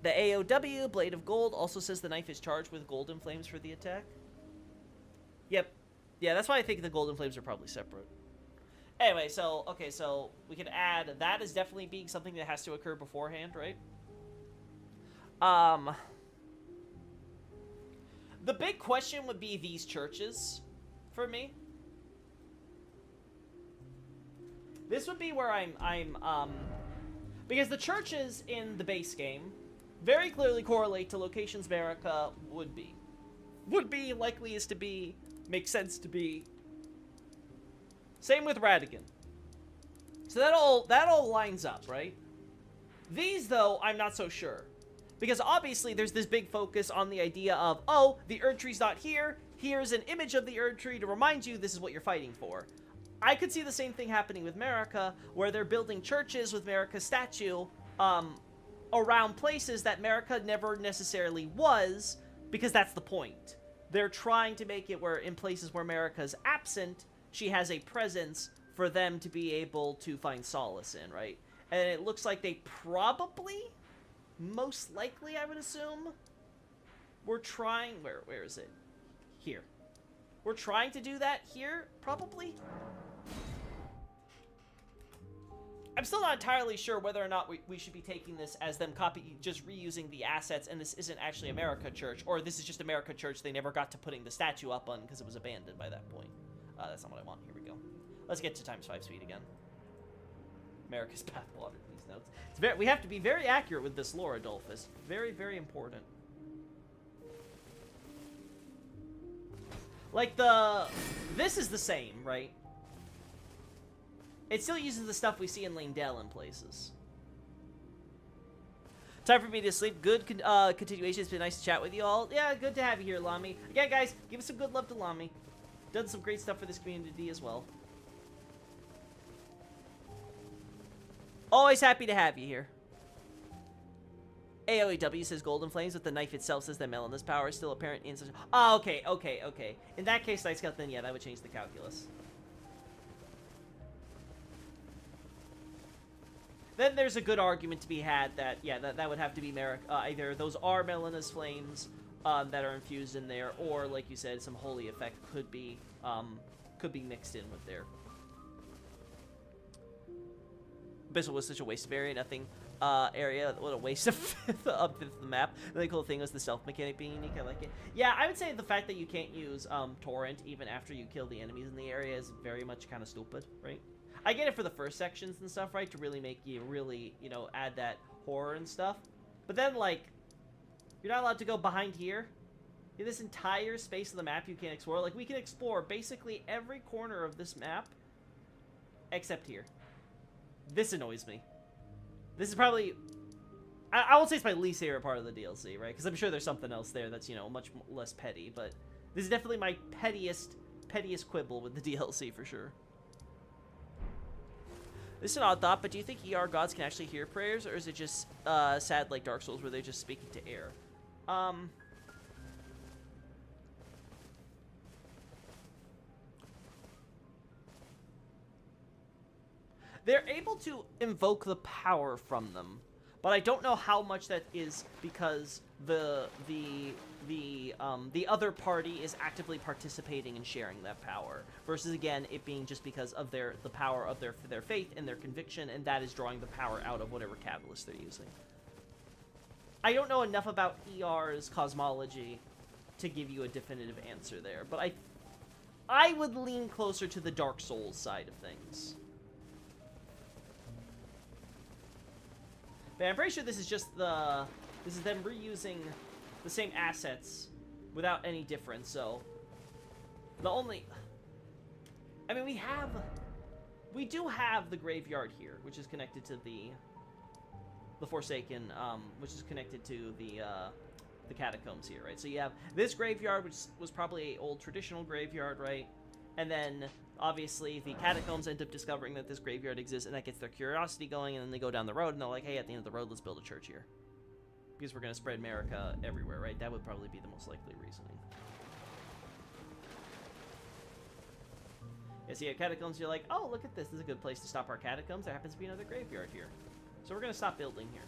The AOW, Blade of Gold, also says the knife is charged with golden flames for the attack. Yep. Yeah, that's why I think the golden flames are probably separate. Anyway, so we can add, that is definitely being something that has to occur beforehand, right? The big question would be these churches, for me. This would be where because the churches in the base game very clearly correlate to locations America would be, likely is to be, makes sense to be. Same with Radigan. So that all lines up, right? These, though, I'm not so sure. Because obviously there's this big focus on the idea of, oh, the Erd Tree's not here. Here's an image of the Erd Tree to remind you this is what you're fighting for. I could see the same thing happening with America, where they're building churches with America's statue around places that America never necessarily was, because that's the point. They're trying to make it where in places where America's absent, she has a presence for them to be able to find solace in, right? And it looks like they probably, most likely, I would assume, we're trying, where is it? Here. We're trying to do that here, probably? I'm still not entirely sure whether or not we should be taking this as them just reusing the assets, and this isn't actually America Church, or this is just America Church they never got to putting the statue up on because it was abandoned by that point. That's not what I want. Here we go. Let's get to ×5 speed again. America's bathwater, these notes. We have to be very accurate with this lore, Adolphus. Very, very important. Like this is the same, right? It still uses the stuff we see in Langdell in places. Time for me to sleep. Good continuation. It's been nice to chat with you all. Yeah, good to have you here, Lami. Again, guys, give us some good love to Lami. Done some great stuff for this community as well. Always happy to have you here. AOEW says Golden Flames, but the knife itself says that Melina's power is still apparent in such... Oh, okay. In that case, Night Scout, then yeah, that would change the calculus. Then there's a good argument to be had that, yeah, that would have to be either those are Melina's flames that are infused in there, or, like you said, some holy effect could be mixed in with there. Abyssal was such a waste of area, nothing area. What a waste of the map. The really cool thing was the stealth mechanic being unique. I like it. Yeah, I would say the fact that you can't use torrent even after you kill the enemies in the area is very much kind of stupid, right? I get it for the first sections and stuff, right? To really make you add that horror and stuff. But then, like, you're not allowed to go behind here. In this entire space of the map you can't explore. Like, we can explore basically every corner of this map except here. This annoys me. This is probably... I won't say it's my least favorite part of the DLC, right? Because I'm sure there's something else there that's, much less petty. But this is definitely my pettiest quibble with the DLC, for sure. This is an odd thought, but do you think ER gods can actually hear prayers, or is it just sad like Dark Souls where they're just speaking to air? They're able to invoke the power from them, but I don't know how much that is because the other party is actively participating and sharing that power, versus again it being just because of the power of their faith and their conviction, and that is drawing the power out of whatever catalyst they're using. I don't know enough about ER's cosmology to give you a definitive answer there, but I would lean closer to the Dark Souls side of things. But I'm pretty sure this is just this is them reusing the same assets without any difference, so the only... I mean, we do have the graveyard here, which is connected to the Forsaken, which is connected to the catacombs here, right? So you have this graveyard, which was probably an old traditional graveyard, right? And then, obviously, the catacombs end up discovering that this graveyard exists, and that gets their curiosity going, and then they go down the road, and they're like, hey, at the end of the road, let's build a church here. Because we're going to spread America everywhere, right? That would probably be the most likely reasoning. Yeah, so you have catacombs, you're like, oh, look at this. This is a good place to stop our catacombs. There happens to be another graveyard here. So we're going to stop building here.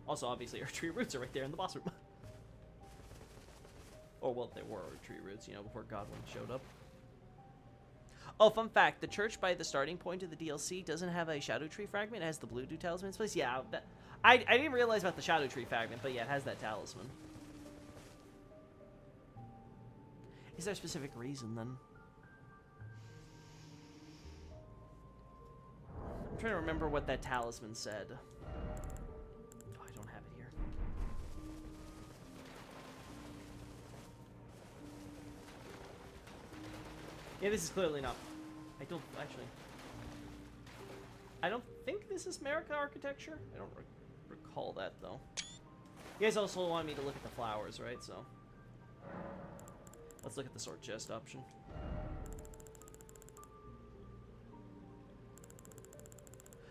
Also, obviously, our tree roots are right there in the boss room. Oh, well, there were tree roots, you know, before Godwin showed up. Oh, fun fact, the church by the starting point of the DLC doesn't have a Shadow Tree fragment. It has the Blue Dew Talisman in place. Yeah, I didn't realize about the Shadow Tree fragment, but yeah, it has that talisman. Is there a specific reason, then? I'm trying to remember what that talisman said. Oh, I don't have it here. Yeah, this is clearly not... I don't think this is America architecture. I don't recall that, though. You guys also want me to look at the flowers, right? So, let's look at the sword chest option.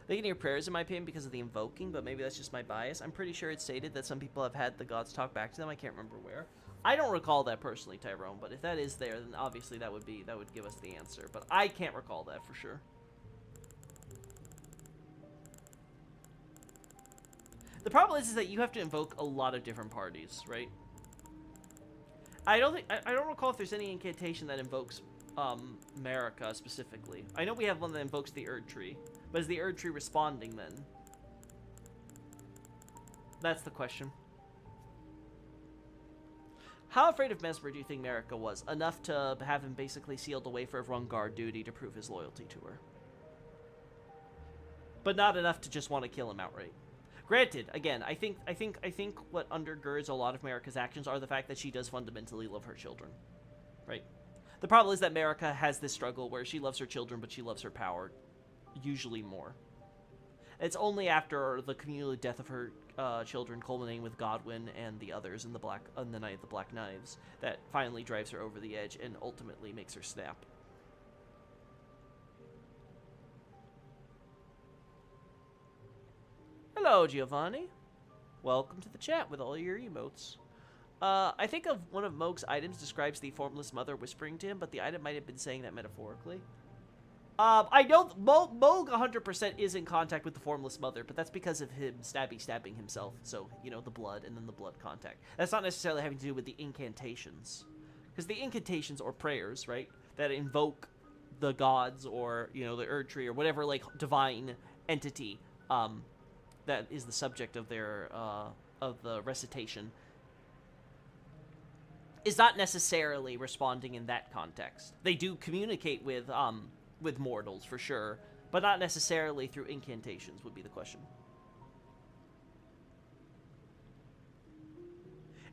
They can hear prayers, in my opinion, because of the invoking, but maybe that's just my bias. I'm pretty sure it stated that some people have had the gods talk back to them. I can't remember where. I don't recall that personally, Tyrone, but if that is there, then obviously that would give us the answer. But I can't recall that for sure. The problem is that you have to invoke a lot of different parties, right? I don't recall if there's any incantation that invokes America specifically. I know we have one that invokes the Erd Tree, but is the Erd Tree responding then? That's the question. How afraid of Mesmer do you think Marika was? Enough to have him basically sealed away for on guard duty to prove his loyalty to her. But not enough to just want to kill him outright. Granted, again, I think what undergirds a lot of Marika's actions are the fact that she does fundamentally love her children. Right? The problem is that Marika has this struggle where she loves her children, but she loves her power usually more. It's only after the cumulative death of her children, culminating with Godwin and the others in the Night of the Black Knives, that finally drives her over the edge and ultimately makes her snap. Hello, Giovanni. Welcome to the chat with all your emotes. I think of one of Moog's items describes the formless mother whispering to him, but the item might have been saying that metaphorically. I know Moog 100% is in contact with the formless mother, but that's because of him stabbing himself. So, you know, the blood and then the blood contact. That's not necessarily having to do with the incantations. Because the incantations or prayers, right, that invoke the gods or, you know, the Erd Tree or whatever, like, divine entity, that is the subject of their, of the recitation, is not necessarily responding in that context. They do communicate with mortals, for sure, but not necessarily through incantations would be the question.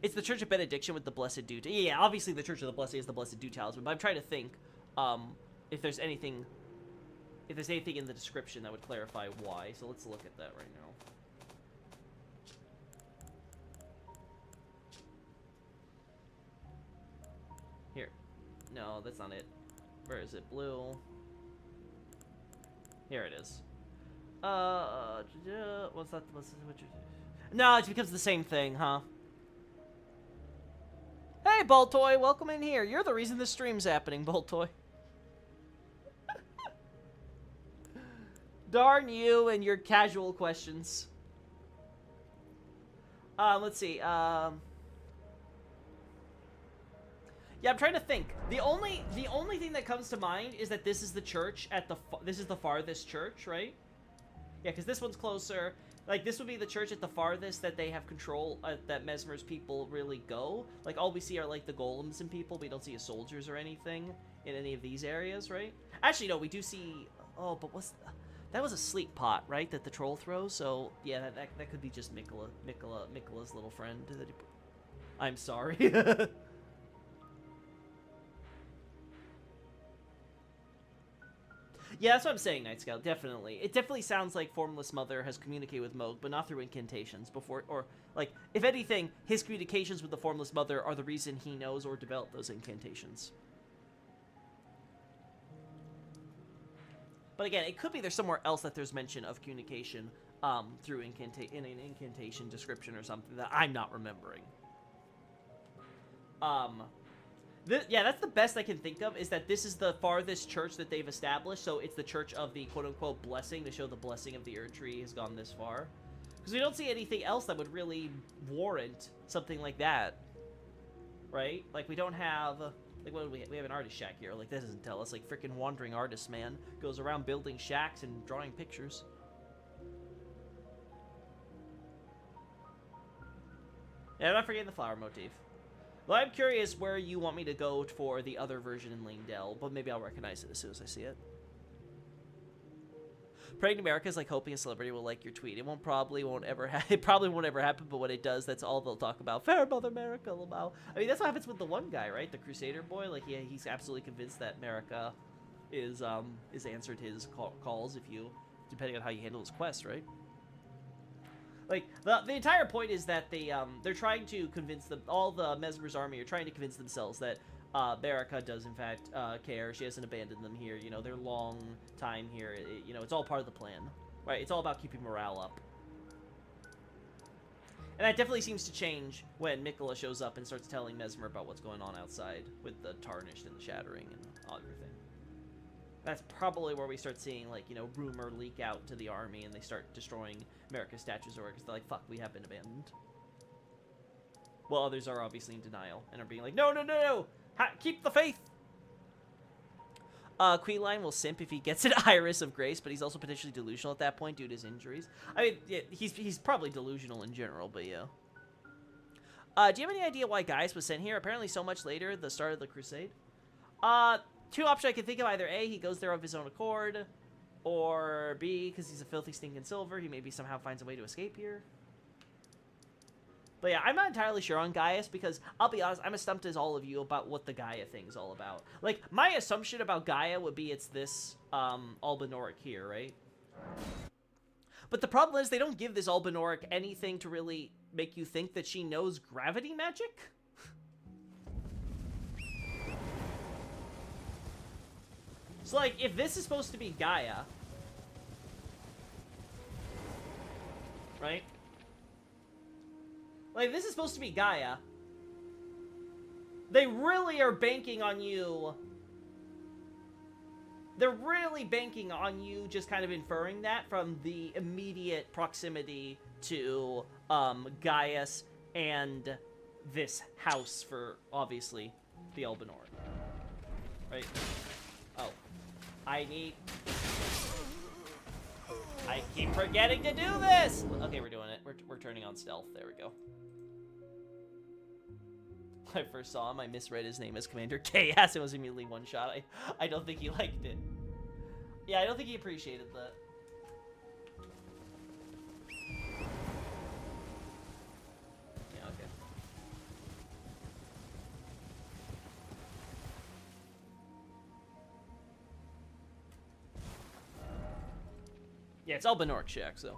It's the Church of Benediction with the Blessed Dew. Yeah, obviously the Church of the Blessed is the Blessed Dew Talisman, but I'm trying to think if there's anything in the description that would clarify why. So let's look at that right now. Here. No, that's not it. Where is it? Blue. Here it is. What's that? No, it becomes the same thing, huh? Hey, Boltoy, welcome in here. You're the reason this stream's happening, Boltoy. Darn you and your casual questions. Let's see. Yeah, I'm trying to think. The only thing that comes to mind is that this is the church at this is the farthest church, right? Yeah, because this one's closer. Like, this would be the church at the farthest that they have control, that Mesmer's people really go. Like, all we see are, like, the golems and people. We don't see soldiers or anything in any of these areas, right? Actually, no, we do see... Oh, but that was a sleep pot, right, that the troll throws? So, yeah, that could be just Miquela's little friend. I'm sorry. Yeah, that's what I'm saying, Night Scout, definitely. It definitely sounds like Formless Mother has communicated with Moog, but not through incantations before, or, like, if anything, his communications with the Formless Mother are the reason he knows or developed those incantations. But again, it could be there's somewhere else that there's mention of communication, through in an incantation description or something that I'm not remembering. Yeah, that's the best I can think of, is that this is the farthest church that they've established, so it's the church of the quote-unquote blessing, to show the blessing of the Erd Tree has gone this far. Because we don't see anything else that would really warrant something like that. Right? Like, we don't have... Like, what do we have an artist shack here. Like, that doesn't tell us. Like, freaking wandering artist, man. Goes around building shacks and drawing pictures. Yeah, I'm not forgetting the flower motif. Well, I'm curious where you want me to go for the other version in Langdell, but maybe I'll recognize it as soon as I see it. Praying to America is like hoping a celebrity will like your tweet. It probably won't ever happen, but when it does, that's all they'll talk about. Fair Mother America, Lamau. I mean, that's what happens with the one guy, right? The Crusader boy. Like, yeah, he's absolutely convinced that America is answered his calls depending on how you handle his quest, right? Like, the entire point is that they're trying to convince all the Mesmer's army are trying to convince themselves that America does, in fact, care. She hasn't abandoned them here. You know, their long time here, you know, it's all part of the plan, right? It's all about keeping morale up. And that definitely seems to change when Miquela shows up and starts telling Mesmer about what's going on outside with the Tarnished and the Shattering and everything. That's probably where we start seeing, like, you know, rumor leak out to the army and they start destroying America's statues or because they're like, fuck, we have been abandoned. Well, others are obviously in denial and are being like, no, no, no, no! Keep the faith! Queeline will simp if he gets an Iris of Grace, but he's also potentially delusional at that point due to his injuries. I mean, yeah, he's probably delusional in general, but yeah. Do you have any idea why Gaius was sent here? Apparently so much later, the start of the Crusade. Two options I can think of. Either A, he goes there of his own accord, or B, because he's a filthy stinking silver, he maybe somehow finds a way to escape here. But yeah, I'm not entirely sure on Gaius, because I'll be honest, I'm as stumped as all of you about what the Gaia thing's all about. Like, my assumption about Gaia would be it's this, Albinoric here, right? But the problem is they don't give this Albinoric anything to really make you think that she knows gravity magic. So, like, if this is supposed to be Gaia, right? Like, if this is supposed to be Gaia, they really are banking on you. They're really banking on you just kind of inferring that from the immediate proximity to, Gaius and this house for, obviously, the Albinor. Right? Oh. I keep forgetting to do this! Okay, we're doing it. We're turning on stealth. There we go. When I first saw him, I misread his name as Commander Chaos. It was immediately one shot. I don't think he liked it. Yeah, I don't think he appreciated that. Yeah, okay. Yeah, it's Albinoric Shack, so.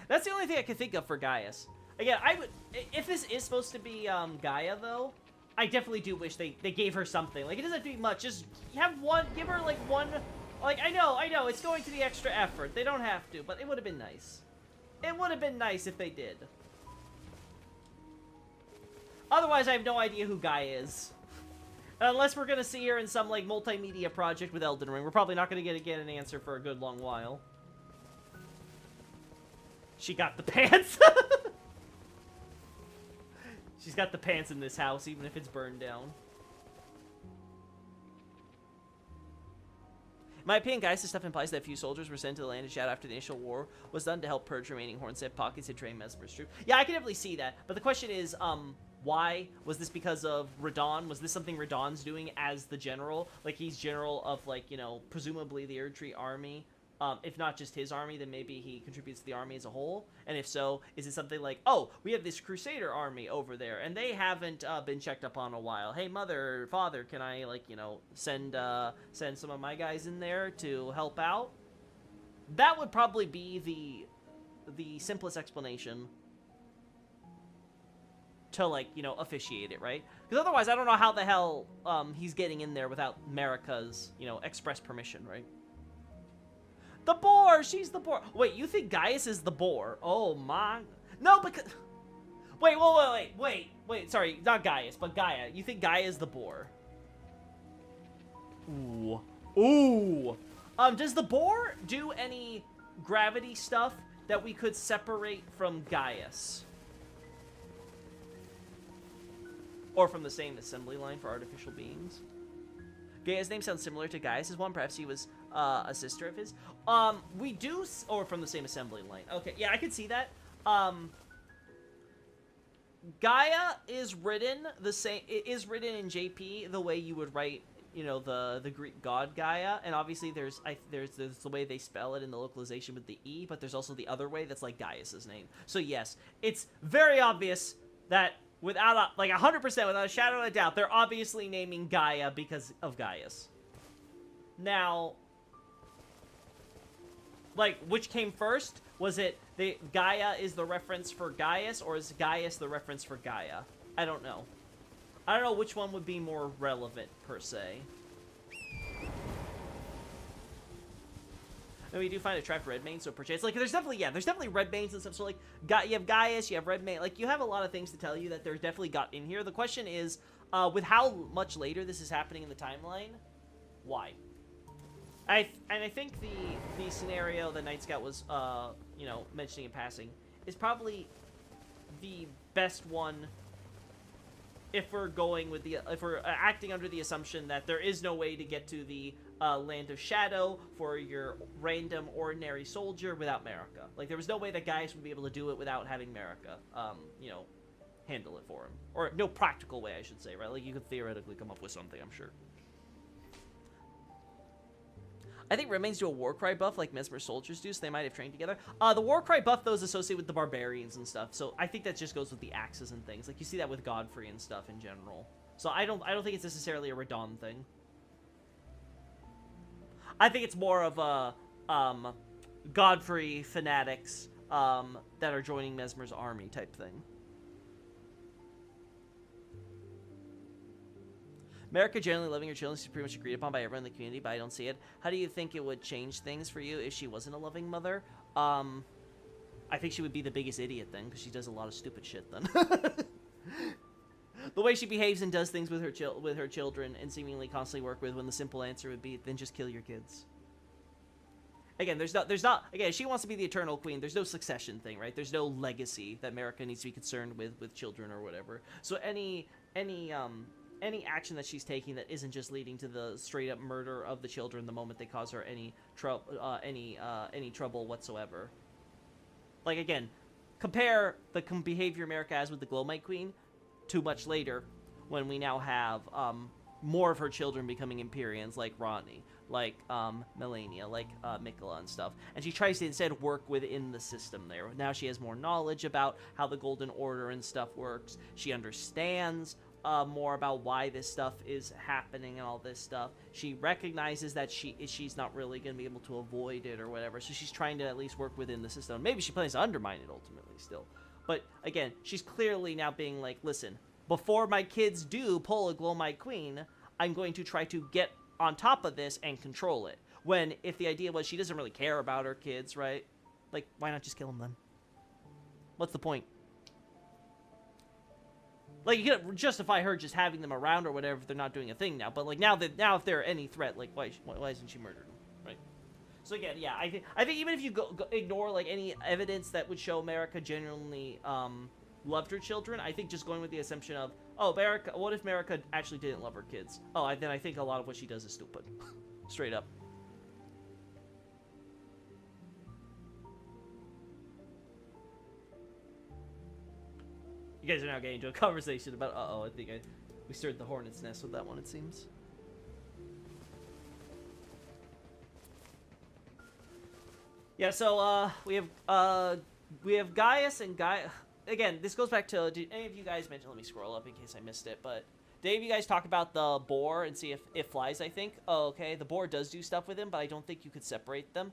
That's the only thing I can think of for Gaius. Again, I would... If this is supposed to be, Gaia, though, I definitely do wish they gave her something. Like, it doesn't have to be much. Just have one... Give her, like, one... Like, I know, it's going to the extra effort. They don't have to, but it would have been nice. It would have been nice if they did. Otherwise, I have no idea who Gaia is. Unless we're gonna see her in some, like, multimedia project with Elden Ring. We're probably not gonna get an answer for a good long while. She got the pants. She's got the pants in this house, even if it's burned down. In my opinion, Gaius' stuff implies that a few soldiers were sent to the land of Shadow after the initial war was done to help purge remaining Hornset pockets and train Mesmer's troops. Yeah, I can definitely see that. But the question is, why? Was this because of Radon? Was this something Radon's doing as the general? Like, he's general of, like, you know, presumably the Erdtree army. If not just his army, then maybe he contributes to the army as a whole. And if so, is it something like, oh, we have this Crusader army over there, and they haven't been checked up on a while. Hey, mother, father, can I, like, you know, send some of my guys in there to help out? That would probably be the simplest explanation to, like, you know, officiate it, right? Because otherwise, I don't know how the hell he's getting in there without Marika's, you know, express permission, right? The boar! She's the boar! Wait, you think Gaius is the boar? Oh my... No, because... Wait, sorry, not Gaius, but Gaia. You think Gaia is the boar? Ooh. Ooh! Does the boar do any gravity stuff that we could separate from Gaius? Or from the same assembly line for artificial beings? Gaia's name sounds similar to Gaius' one. Perhaps he was a sister of his. We do, or from the same assembly line. Okay, yeah, I could see that. Gaia is written the same. It is written in JP the way you would write, you know, the Greek god Gaia, and obviously there's the way they spell it in the localization with the E, but there's also the other way that's like Gaius's name. So yes, it's very obvious that. Without, like, 100%, without a shadow of a doubt, they're obviously naming Gaia because of Gaius. Now, like, which came first? Was it Gaia is the reference for Gaius, or is Gaius the reference for Gaia? I don't know. I don't know which one would be more relevant, per se. And we do find a trapped red mane, so perchance, like, there's definitely red manes and stuff, so, like, you have Gaius, you have red mane, like, you have a lot of things to tell you that they're definitely got in here. The question is, with how much later this is happening in the timeline, why? I think the scenario that Night Scout was, you know, mentioning in passing is probably the best one if we're going with the, if we're acting under the assumption that there is no way to get to the Land of Shadow for your random ordinary soldier without Marika. Like, there was no way that Gaius would be able to do it without having Marika, you know, handle it for him. Or no practical way, I should say, right? Like, you could theoretically come up with something, I'm sure. I think Remains do a Warcry buff like Mesmer soldiers do, so they might have trained together. The Warcry buff, though, is associated with the barbarians and stuff, so I think that just goes with the axes and things. Like, you see that with Godfrey and stuff in general. So I don't think it's necessarily a Radon thing. I think it's more of a, Godfrey fanatics, that are joining Mesmer's army type thing. Marika generally loving her children is pretty much agreed upon by everyone in the community, but I don't see it. How do you think it would change things for you if she wasn't a loving mother? I think she would be the biggest idiot then, because she does a lot of stupid shit then. The way she behaves and does things with her children and seemingly constantly work with, when the simple answer would be, then just kill your kids. Again, again, she wants to be the eternal queen. There's no succession thing, right? There's no legacy that Marika needs to be concerned with children or whatever. So any action that she's taking that isn't just leading to the straight up murder of the children the moment they cause her any trouble whatsoever. Like, again, compare the behavior Marika has with the Glowmite Queen to much later, when we now have more of her children becoming Empyreans, like Rodney, like Melania, like Mikola and stuff. And she tries to instead work within the system there. Now she has more knowledge about how the Golden Order and stuff works. She understands more about why this stuff is happening and all this stuff. She recognizes that she's not really going to be able to avoid it or whatever, so she's trying to at least work within the system. Maybe she plans to undermine it ultimately still. But again, she's clearly now being like, listen, before my kids do pull a Glowmite Queen, I'm going to try to get on top of this and control it. When if the idea was she doesn't really care about her kids, right? Like, why not just kill them then? What's the point? Like, you could justify her just having them around or whatever if they're not doing a thing now. But, like, now if they're any threat, like, why isn't she murdered them, right? So again, yeah, I think even if you go ignore like any evidence that would show America genuinely loved her children, I think just going with the assumption of, oh, America, what if America actually didn't love her kids? Oh, then I think a lot of what she does is stupid. Straight up. You guys are now getting into a conversation about, I think we stirred the hornet's nest with that one, it seems. Yeah, so we have Gaius and Gaius. Again, this goes back to, did any of you guys mention, let me scroll up in case I missed it, but did any of you guys talk about the boar and see if it flies, I think? Oh, okay, the boar does do stuff with him, but I don't think you could separate them.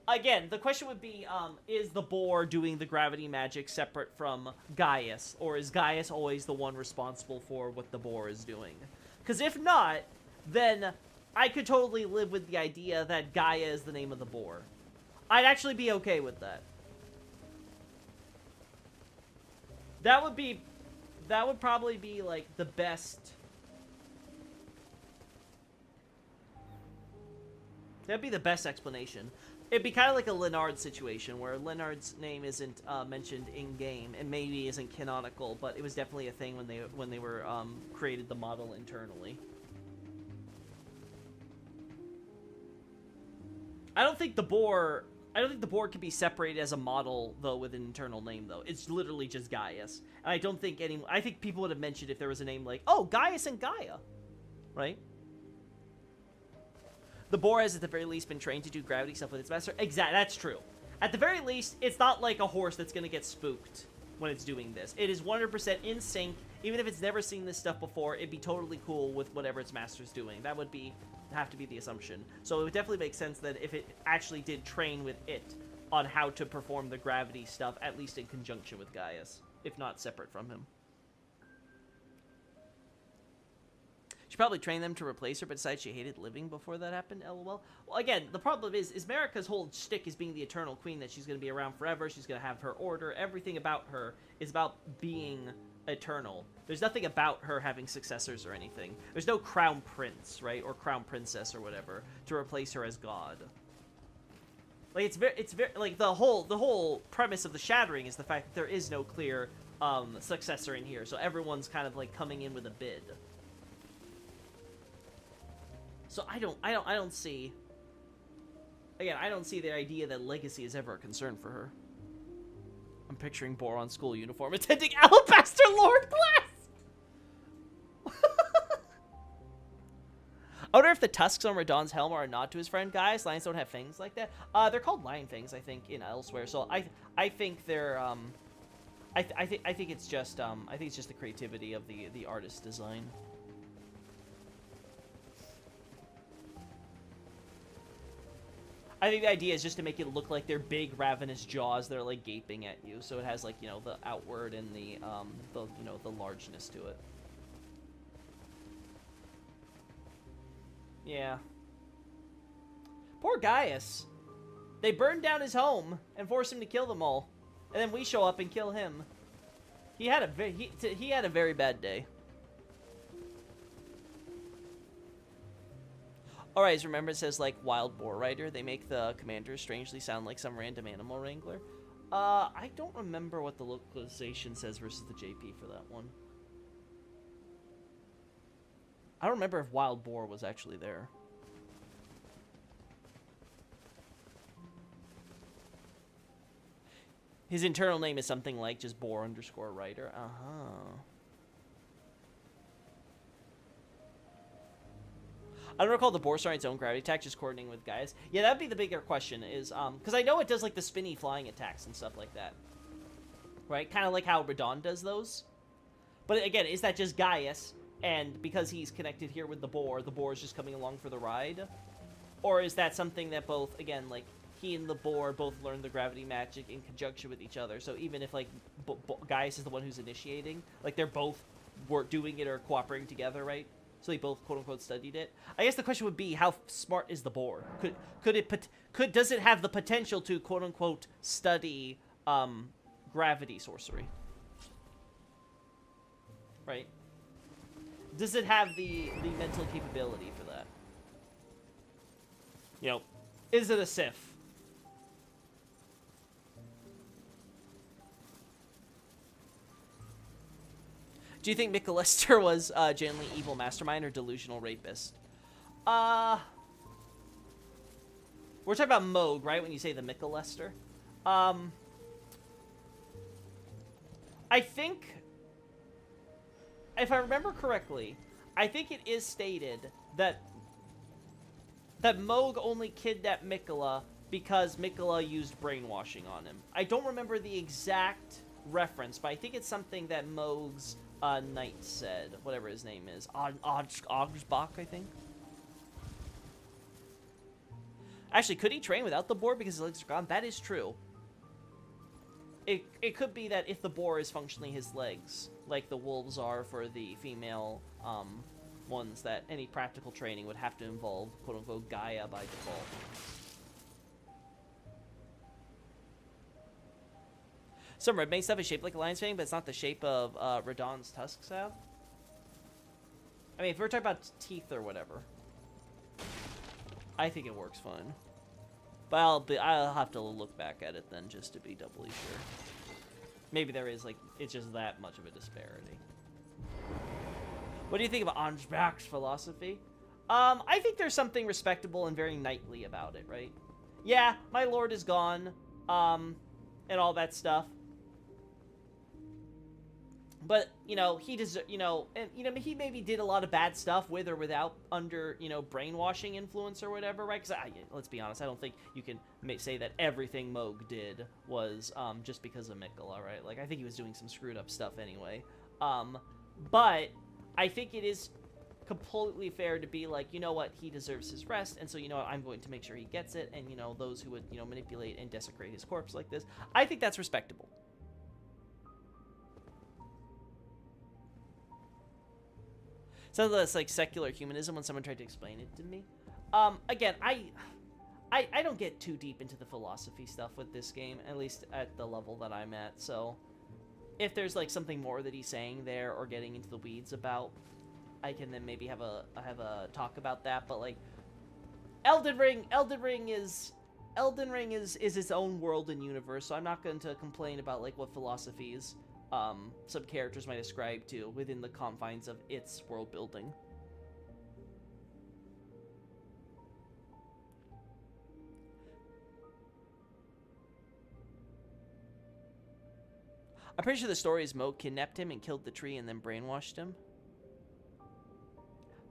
Again, the question would be, is the boar doing the gravity magic separate from Gaius, or is Gaius always the one responsible for what the boar is doing? Because if not, then I could totally live with the idea that Gaia is the name of the boar. I'd actually be okay with that. That would probably be, like, the best. That'd be the best explanation. It'd be kind of like a Leonard situation, where Leonard's name isn't mentioned in-game, and maybe isn't canonical, but it was definitely a thing when they were created the model internally. I don't think the boar can be separated as a model, though, with an internal name, though. It's literally just Gaius. And I don't think I think people would have mentioned if there was a name like, oh, Gaius and Gaia. Right? The boar has, at the very least, been trained to do gravity stuff with its master. Exactly, that's true. At the very least, it's not like a horse that's going to get spooked when it's doing this. It is 100% in sync. Even if it's never seen this stuff before, it'd be totally cool with whatever its master's doing. That would have to be the assumption. So it would definitely make sense that if it actually did train with it on how to perform the gravity stuff, at least in conjunction with Gaius, if not separate from him. She probably trained them to replace her, but decided she hated living before that happened, lol. Well, again, the problem is Marika's whole shtick is being the eternal queen, that she's going to be around forever, she's going to have her order, everything about her is about being eternal. There's nothing about her having successors or anything. There's no crown prince, right, or crown princess or whatever, to replace her as god. Like, it's very, like, the whole premise of the Shattering is the fact that there is no clear, successor in here, so everyone's kind of, like, coming in with a bid. So I don't see, again, I don't see the idea that legacy is ever a concern for her. I'm picturing Boar on school uniform attending Alabaster Lord class! I wonder if the tusks on Radahn's helm are a nod to his friend Gaius. Lions don't have fangs like that. They're called lion fangs, I think, in elsewhere. So I think they're, I think it's just the creativity of the artist's design. I think the idea is just to make it look like they're big, ravenous jaws that are, like, gaping at you. So it has, like, you know, the outward and the you know, the largeness to it. Yeah. Poor Gaius. They burned down his home and forced him to kill them all. And then we show up and kill him. He had a very bad day. Alright, remember it says, like, Wild Boar Rider. They make the commanders strangely sound like some random animal wrangler. I don't remember what the localization says versus the JP for that one. I don't remember if Wild Boar was actually there. His internal name is something like just Boar_Rider. Uh-huh. I don't recall the boar starting its own gravity attack, just coordinating with Gaius. Yeah, that'd be the bigger question, is, because I know it does, like, the spinny flying attacks and stuff like that. Right? Kind of like how Radahn does those. But, again, is that just Gaius, and because he's connected here with the boar is just coming along for the ride? Or is that something that both, again, like, he and the boar both learn the gravity magic in conjunction with each other? So even if, like, Gaius is the one who's initiating, like, they're both doing it or cooperating together, right? So they both quote-unquote studied it. I guess the question would be, how smart is the boar? Does it have the potential to quote-unquote study gravity sorcery? Right? Does it have the mental capability for that? You know, Is it a Sith? Do you think McAllister was genuinely evil mastermind or delusional rapist? We're talking about Moog, right? When you say the McAllister. I think, if I remember correctly, I think it is stated that Moog only kidnapped Mikola because Mikola used brainwashing on him. I don't remember the exact reference, but I think it's something that Moog's knight said, whatever his name is. Augsbach, I think. Actually, could he train without the boar because his legs are gone? That is true. It could be that if the boar is functionally his legs, like the wolves are for the female ones, that any practical training would have to involve, quote-unquote, Gaia by default. Some red main stuff is shaped like a lion's fang, but it's not the shape of Radahn's tusks have. I mean, if we're talking about teeth or whatever, I think it works fine. But I'll have to look back at it then just to be doubly sure. Maybe there is, like, it's just that much of a disparity. What do you think about Ansbach's philosophy? I think there's something respectable and very knightly about it, right? Yeah, my lord is gone, and all that stuff. But, you know, he he maybe did a lot of bad stuff with or without under, brainwashing influence or whatever, right? Because, let's be honest, I don't think you can say that everything Moog did was just because of Mikola, right? Like, I think he was doing some screwed up stuff anyway. But I think it is completely fair to be like, you know what, he deserves his rest, and so, you know what, I'm going to make sure he gets it, and, those who would, manipulate and desecrate his corpse like this, I think that's respectable. Sounds less like secular humanism when someone tried to explain it to me. Again, I don't get too deep into the philosophy stuff with this game, at least at the level that I'm at, so if there's like something more that he's saying there or getting into the weeds about, I can then maybe have a talk about that. But like Elden Ring is its own world and universe, so I'm not going to complain about like what philosophies some characters might ascribe to within the confines of its world building. I'm pretty sure the story is Moog kidnapped him and killed the tree and then brainwashed him.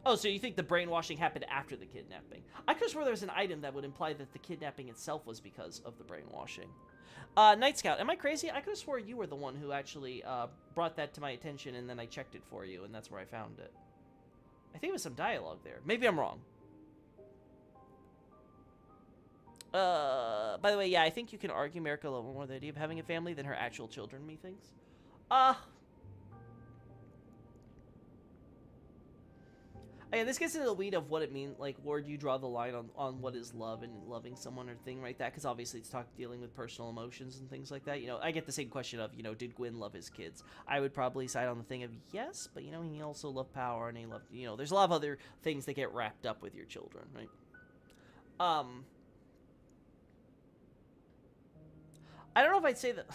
Oh, so you think the brainwashing happened after the kidnapping? I could have sworn there was an item that would imply that the kidnapping itself was because of the brainwashing. Night Scout, am I crazy? I could have swore you were the one who actually brought that to my attention, and then I checked it for you, and that's where I found it. I think it was some dialogue there. Maybe I'm wrong. By the way, yeah, I think you can argue America a little more the idea of having a family than her actual children, methinks. Again, this gets into the weed of what it means, like, where do you draw the line on what is love and loving someone or thing like that, because obviously it's dealing with personal emotions and things like that. I get the same question of, did Gwyn love his kids? I would probably side on the thing of yes, but, he also loved power, and he loved, there's a lot of other things that get wrapped up with your children, right? I don't know if I'd say that...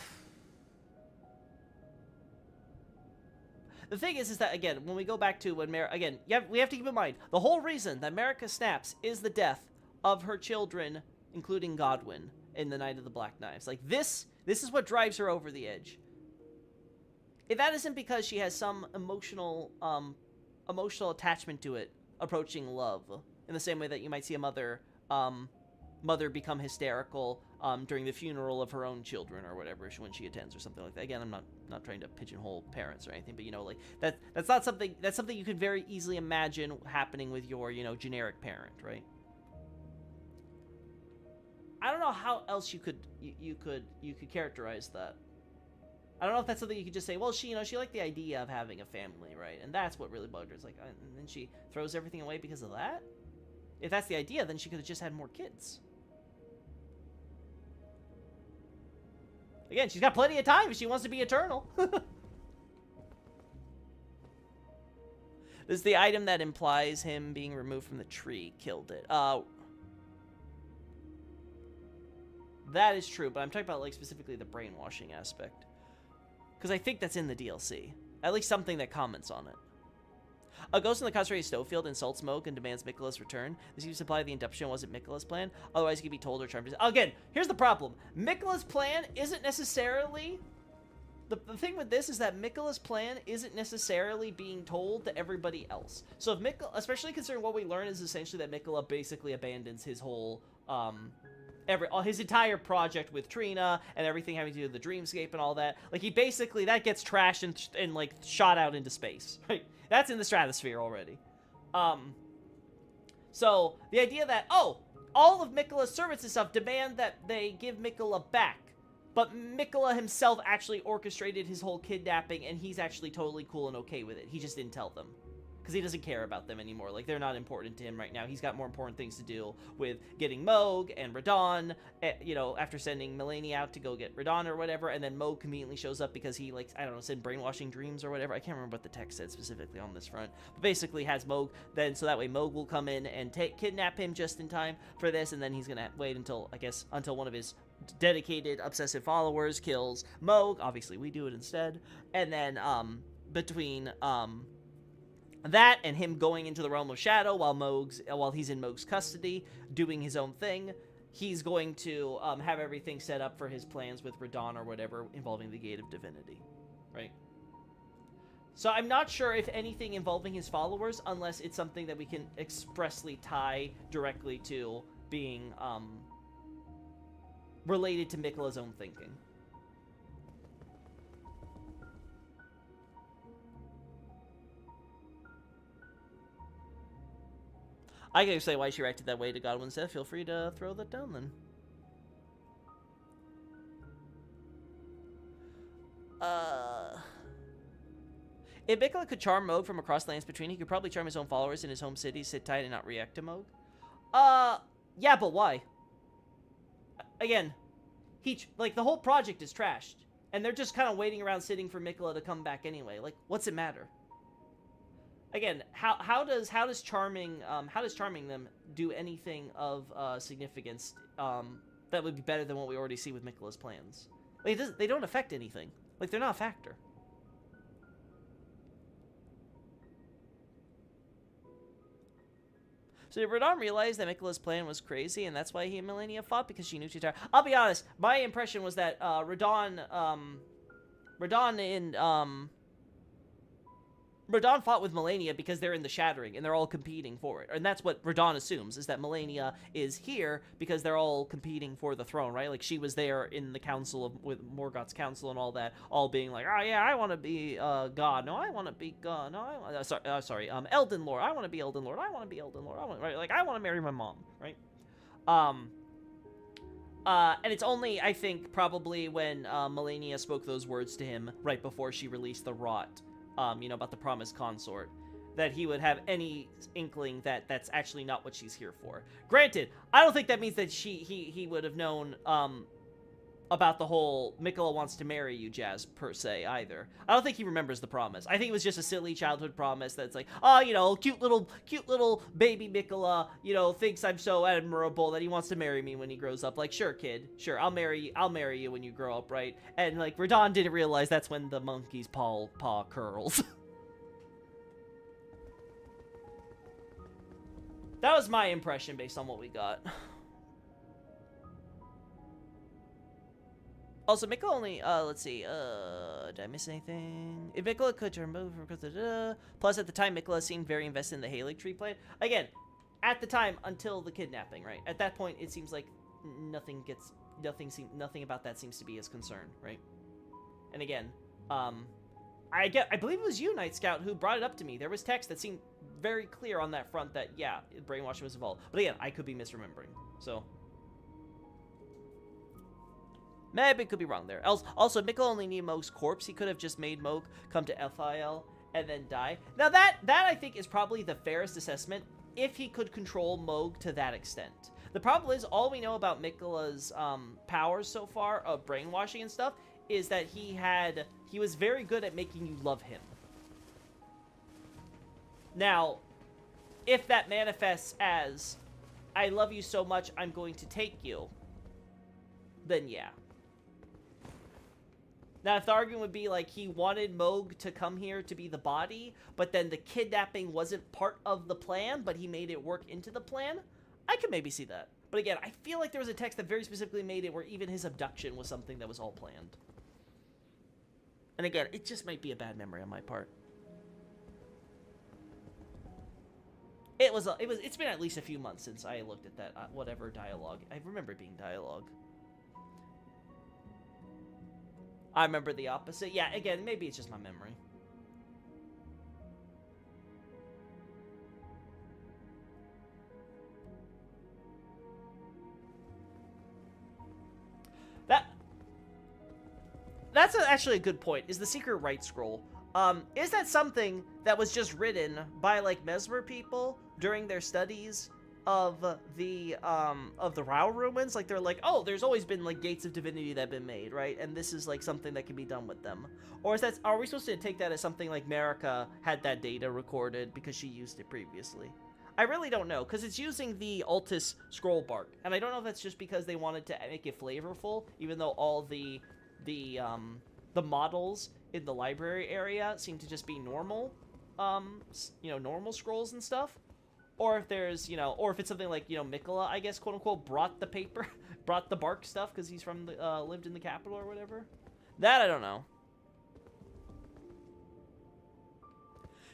The thing is that, again, when we go back to when we have to keep in mind, the whole reason that Marika snaps is the death of her children, including Godwyn, in the Night of the Black Knives. Like, this is what drives her over the edge. If that isn't because she has some emotional attachment to it, approaching love, in the same way that you might see a mother become hysterical during the funeral of her own children or whatever when she attends or something like that. Again, I'm not trying to pigeonhole parents or anything, but like that's not something you could very easily imagine happening with your generic parent, right? I don't know how else you could characterize that. I don't know if that's something you could just say, well, she liked the idea of having a family, right? And that's what really bugged her. It's like, and then she throws everything away because of that? If that's the idea, then she could have just had more kids. Again, she's got plenty of time if she wants to be eternal. This is the item that implies him being removed from the tree killed it. That is true, but I'm talking about, like, specifically the brainwashing aspect. Because I think that's in the DLC. At least something that comments on it. A ghost in the concentrated snowfield insults Moog and demands Mikkola's return. This seems to imply the induction wasn't Mikkola's plan. Otherwise, he could be told or charmed. Again, here's the problem. Mikkola's plan isn't necessarily... The thing with this is that Mikkola's plan isn't necessarily being told to everybody else. So if Mikkola... Especially considering what we learn is essentially that Mikkola basically abandons his whole... his entire project with Trina and everything having to do with the dreamscape and all that. Like, he basically... That gets trashed and like, shot out into space. Right? That's in the stratosphere already. So, the idea that, oh, all of Mikkola's servants and stuff demand that they give Mikkola back. But Mikkola himself actually orchestrated his whole kidnapping, and he's actually totally cool and okay with it. He just didn't tell them. Because he doesn't care about them anymore. Like, they're not important to him right now. He's got more important things to do with getting Moog and Radon, you know, after sending Melania out to go get Radon or whatever, and then Moog conveniently shows up because he, like, I don't know, said brainwashing dreams or whatever. I can't remember what the text said specifically on this front. But basically has Moog, then, so that way Moog will come in and kidnap him just in time for this, and then he's gonna wait until, I guess, until one of his dedicated, obsessive followers kills Moog. Obviously, we do it instead. And then, between, that and him going into the realm of shadow while he's in Moog's custody, doing his own thing, he's going to have everything set up for his plans with Radon or whatever involving the Gate of Divinity, right? So I'm not sure if anything involving his followers, unless it's something that we can expressly tie directly to being related to Mikkola's own thinking. I can say why she reacted that way to Godwin's death. Feel free to throw that down, then. If Mikkola could charm Moog from across the lands between, he could probably charm his own followers in his home city, sit tight, and not react to Moog. Yeah, but why? Again, like, the whole project is trashed. And they're just kind of waiting around sitting for Mikkola to come back anyway. Like, what's it matter? Again, how does charming them do anything of significance that would be better than what we already see with Mikkola's plans? Like, they don't affect anything. Like, they're not a factor. So did Radon realize that Mikkola's plan was crazy, and that's why he and Melania fought, because she knew too tired? I'll be honest, my impression was that Radon fought with Melania because they're in the Shattering, and they're all competing for it. And that's what Radon assumes, is that Melania is here because they're all competing for the throne, right? Like, she was there in the council with Morgoth's council and all that, all being like, oh yeah, I want to be God. No, I want to be God. No, Elden Lord. I want to be Elden Lord. I want to be Elden Lord. Right? Like, I want to marry my mom, right? And it's only, I think, probably when Melania spoke those words to him right before she released the rot, you know, about the promised consort, that he would have any inkling that that's actually not what she's here for. Granted, I don't think that means that he would have known about the whole Mikkola wants to marry you jazz per se either. I don't think he remembers the promise. I think it was just a silly childhood promise that's like, oh, you know, cute little baby Mikkola, you know, thinks I'm so admirable that he wants to marry me when he grows up. Like, sure, kid, sure, I'll marry you when you grow up, right? And like, Radon didn't realize that's when the monkey's paw curls. That was my impression based on what we got. Also, Mikkola only, let's see, did I miss anything? If Mikkola could turn over, plus at the time, Mikkola seemed very invested in the Halig tree plan. Again, at the time, until the kidnapping, right? At that point, it seems like nothing about that seems to be his concern, right? And again, I believe it was you, Night Scout, who brought it up to me. There was text that seemed very clear on that front that, yeah, brainwashing was involved. But again, I could be misremembering, so... Maybe could be wrong there. Also, Mikkola only needed Moog's corpse. He could have just made Moog come to FIL and then die. Now, that I think is probably the fairest assessment if he could control Moog to that extent. The problem is, all we know about Mikkola's powers so far of brainwashing and stuff is that he was very good at making you love him. Now, if that manifests as, I love you so much, I'm going to take you, then yeah. Now, if the argument would be, like, he wanted Moog to come here to be the body, but then the kidnapping wasn't part of the plan, but he made it work into the plan, I could maybe see that. But again, I feel like there was a text that very specifically made it where even his abduction was something that was all planned. And again, it just might be a bad memory on my part. It's been at least a few months since I looked at that, whatever dialogue. I remember it being dialogue. I remember the opposite. Yeah, again, maybe it's just my memory. That's actually a good point, is the secret right scroll. Is that something that was just written by, like, Mesmer people during their studies of the Rao ruins? Like, they're like, oh, there's always been, like, gates of divinity that have been made, right? And this is, like, something that can be done with them. Or are we supposed to take that as something like Marika had that data recorded because she used it previously? I really don't know, because it's using the Altus scroll bark. And I don't know if that's just because they wanted to make it flavorful, even though all the models in the library area seem to just be normal, normal scrolls and stuff. Or if there's, or if it's something like, Mikola, I guess, quote-unquote, brought the paper, brought the bark stuff because he's from the, lived in the capital or whatever. That I don't know.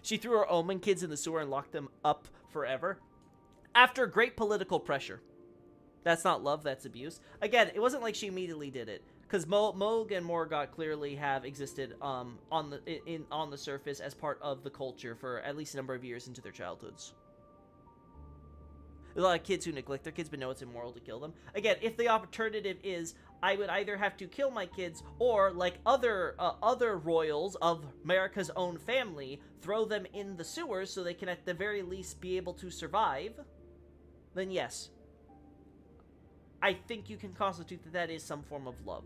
She threw her Omen kids in the sewer and locked them up forever. After great political pressure. That's not love, that's abuse. Again, it wasn't like she immediately did it. Because Moog and Morgott clearly have existed on the surface as part of the culture for at least a number of years into their childhoods. There's a lot of kids who neglect their kids but know it's immoral to kill them. Again, if the alternative is I would either have to kill my kids or, like other royals of America's own family, throw them in the sewers so they can at the very least be able to survive, then yes. I think you can constitute that that is some form of love.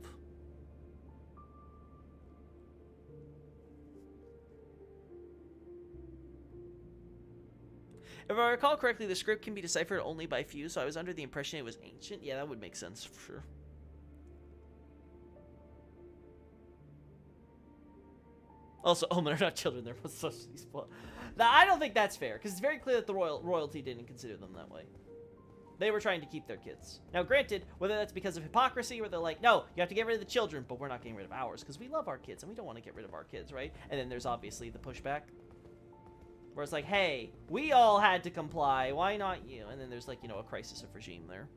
If I recall correctly, the script can be deciphered only by few, so I was under the impression it was ancient. Yeah, that would make sense, for sure. Also, Omen are not children, they're such these. Now, I don't think that's fair, because it's very clear that the royalty didn't consider them that way. They were trying to keep their kids. Now, granted, whether that's because of hypocrisy, where they're like, no, you have to get rid of the children, but we're not getting rid of ours, because we love our kids, and we don't want to get rid of our kids, right? And then there's obviously the pushback, where it's like, hey, we all had to comply, why not you? And then there's, like, a crisis of regime there.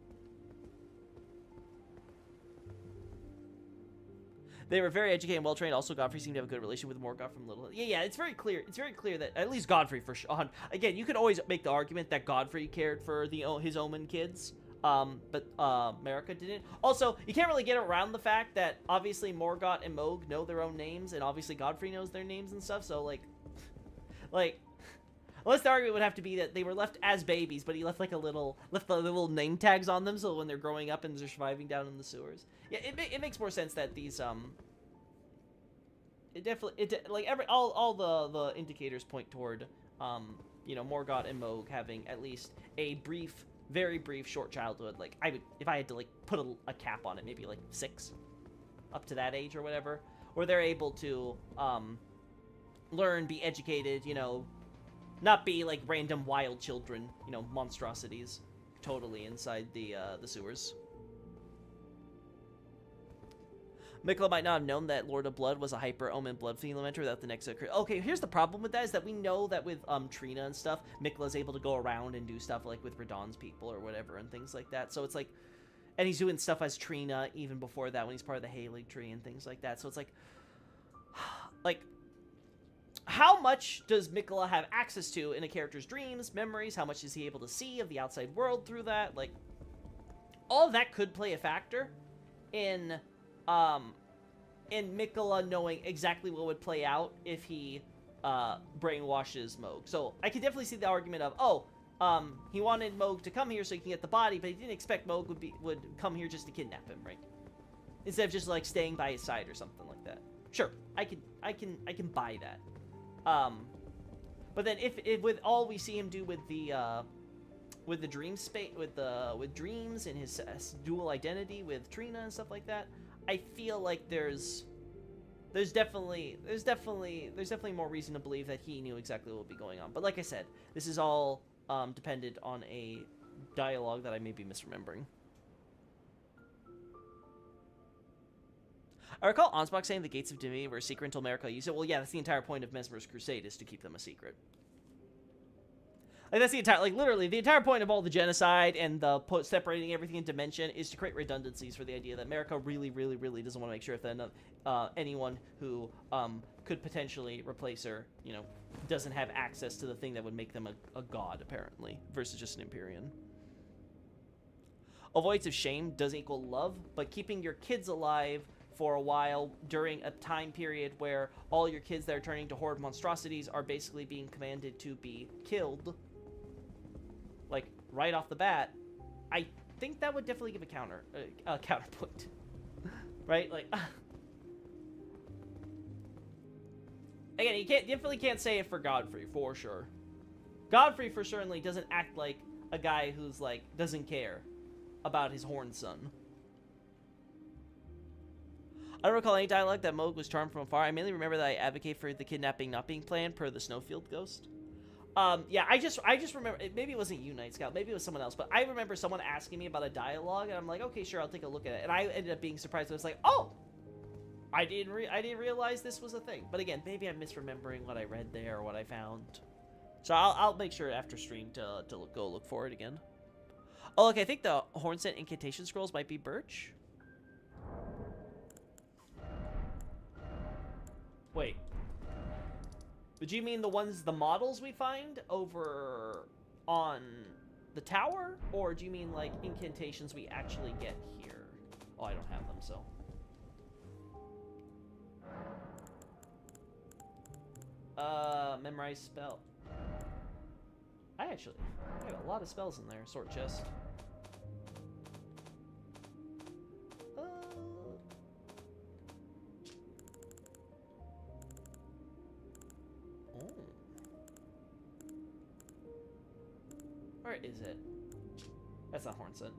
They were very educated and well-trained. Also, Godfrey seemed to have a good relation with Morgoth from Little. Yeah, it's very clear. It's very clear that at least Godfrey, for sure. Again, you could always make the argument that Godfrey cared for his Omen kids, but Marika didn't. Also, you can't really get around the fact that obviously Morgoth and Moog know their own names, and obviously Godfrey knows their names and stuff. So unless the argument would have to be that they were left as babies, but he left the little name tags on them, so when they're growing up and they're surviving down in the sewers. Yeah, it makes more sense that these all the indicators point toward Morgoth and Moog having at least a brief, very brief, short childhood. Like if I had to put a cap on it, maybe 6, up to that age or whatever, where they're able to learn, be educated, not be like random wild children, monstrosities, totally inside the sewers. Mikola might not have known that Lord of Blood was a hyper-Omen blood elemental without the next... Okay, here's the problem with that, is that we know that with Trina and stuff, Mikola's able to go around and do stuff like with Radon's people or whatever and things like that. So it's like... And he's doing stuff as Trina even before that when he's part of the Halig tree and things like that. So it's like... how much does Mikola have access to in a character's dreams, memories? How much is he able to see of the outside world through that? All of that could play a factor in Mikola knowing exactly what would play out if he brainwashes Moog. So I could definitely see the argument of, he wanted Moog to come here so he can get the body, but he didn't expect Moog would come here just to kidnap him, right? Instead of just staying by his side or something like that. Sure, I can buy that. But then if with all we see him do with the with the dream space, with dreams and his dual identity with Trina and stuff like that, I feel like there's definitely more reason to believe that he knew exactly what would be going on. But like I said, this is all dependent on a dialogue that I may be misremembering. I recall Ansbach saying the gates of Divinity were a secret until America used it. Well, yeah, that's the entire point of Mesmer's crusade, is to keep them a secret. Like, that's the entire, like, literally, the entire point of all the genocide and the separating everything in dimension is to create redundancies for the idea that America really, really, really doesn't want to make sure that anyone who could potentially replace her, you know, doesn't have access to the thing that would make them a god, apparently, versus just an Empyrean. Avoidance of shame doesn't equal love, but keeping your kids alive for a while during a time period where all your kids that are turning to horde monstrosities are basically being commanded to be killed, like, right off the bat, I think that would definitely give a counterpoint. Right? Like, again, you definitely can't say it for Godfrey, for sure. Godfrey, for certainly, doesn't act like a guy who's, like, doesn't care about his horned son. I don't recall any dialogue that Moog was charmed from afar. I mainly remember that I advocate for the kidnapping not being planned per the Snowfield ghost. Yeah, I just remember, maybe it wasn't you, Night Scout, maybe it was someone else, but I remember someone asking me about a dialogue, and I'm like, okay, sure, I'll take a look at it, and I ended up being surprised. I was like, oh, I didn't realize this was a thing. But again, maybe I'm misremembering what I read there or what I found. So I'll make sure after stream to go look for it again. Oh, look, I think the Hornsent incantation scrolls might be Birch. Wait. But do you mean the models we find over on the tower? Or do you mean, like, incantations we actually get here? Oh, I don't have them, so. Memorize spell. I have a lot of spells in there. Sword chest. Where is it? That's not Hornsent.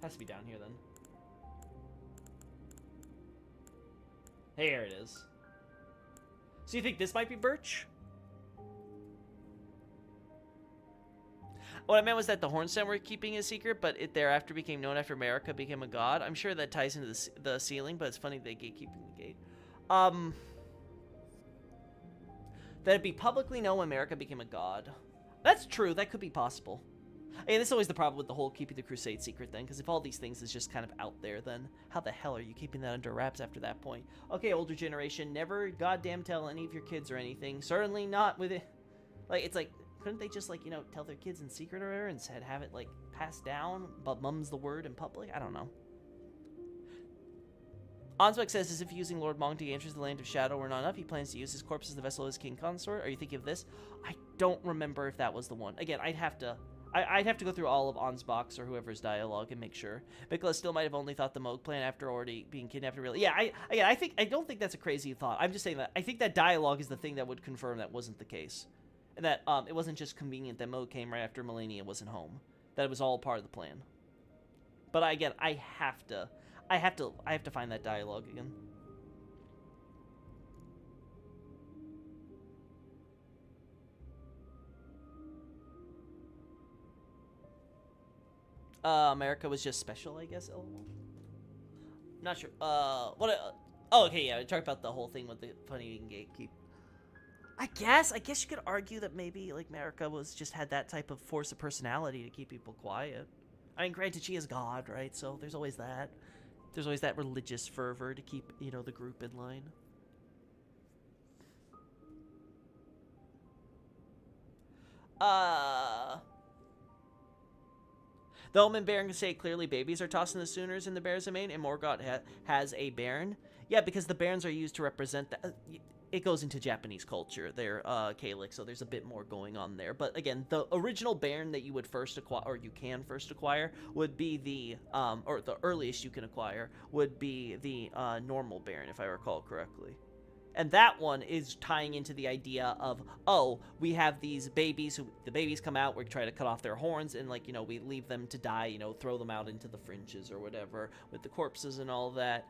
Has to be down here then. Here it is. So you think this might be Birch? What I meant was that the Hornsent were keeping a secret, but it thereafter became known after America became a god. I'm sure that ties into the ceiling, but it's funny they gatekeeping the gate. That it be publicly known America became a god. That's true. That could be possible. And this is always the problem with the whole keeping the crusade secret thing, because if all these things is just kind of out there, then how the hell are you keeping that under wraps after that point? Okay, older generation, never goddamn tell any of your kids or anything. Certainly not with it. Like, it's like, couldn't they just, like, you know, tell their kids in secret or whatever and have it, like, passed down, but mum's the word in public? I don't know. Ansbach says, as if using Lord Mong to enter the land of shadow were not enough, he plans to use his corpse as the vessel of his king consort. Are you thinking of this? I don't remember if that was the one. Again, I'd have to go through all of Ansbach's or whoever's dialogue and make sure. Mikla still might have only thought the Moog plan after already being kidnapped. Really, yeah. I don't think that's a crazy thought. I'm just saying that I think that dialogue is the thing that would confirm that wasn't the case, and that it wasn't just convenient that Moog came right after Melania wasn't home. That it was all part of the plan. But again, I have to find that dialogue again. America was just special, I guess. Not sure. Oh, okay, yeah. I talked about the whole thing with the funny gatekeep. I guess you could argue that maybe, like, America was just had that type of force of personality to keep people quiet. I mean, granted, she is God, right? So there's always that. There's always that religious fervor to keep, you know, the group in line. The Omen Baron can say clearly babies are tossing the Sooners in the Bears Domain, and Morgoth has a Baron. Yeah, because the Barons are used to represent that. It goes into Japanese culture. They're Gaelic, so there's a bit more going on there. But again, the original Baron that you would first acquire, or you can first acquire, would be the, or the earliest you can acquire, would be the normal Baron, if I recall correctly. And that one is tying into the idea of, oh, we have these babies who, the babies come out, we try to cut off their horns, and, like, you know, we leave them to die, you know, throw them out into the fringes or whatever, with the corpses and all that,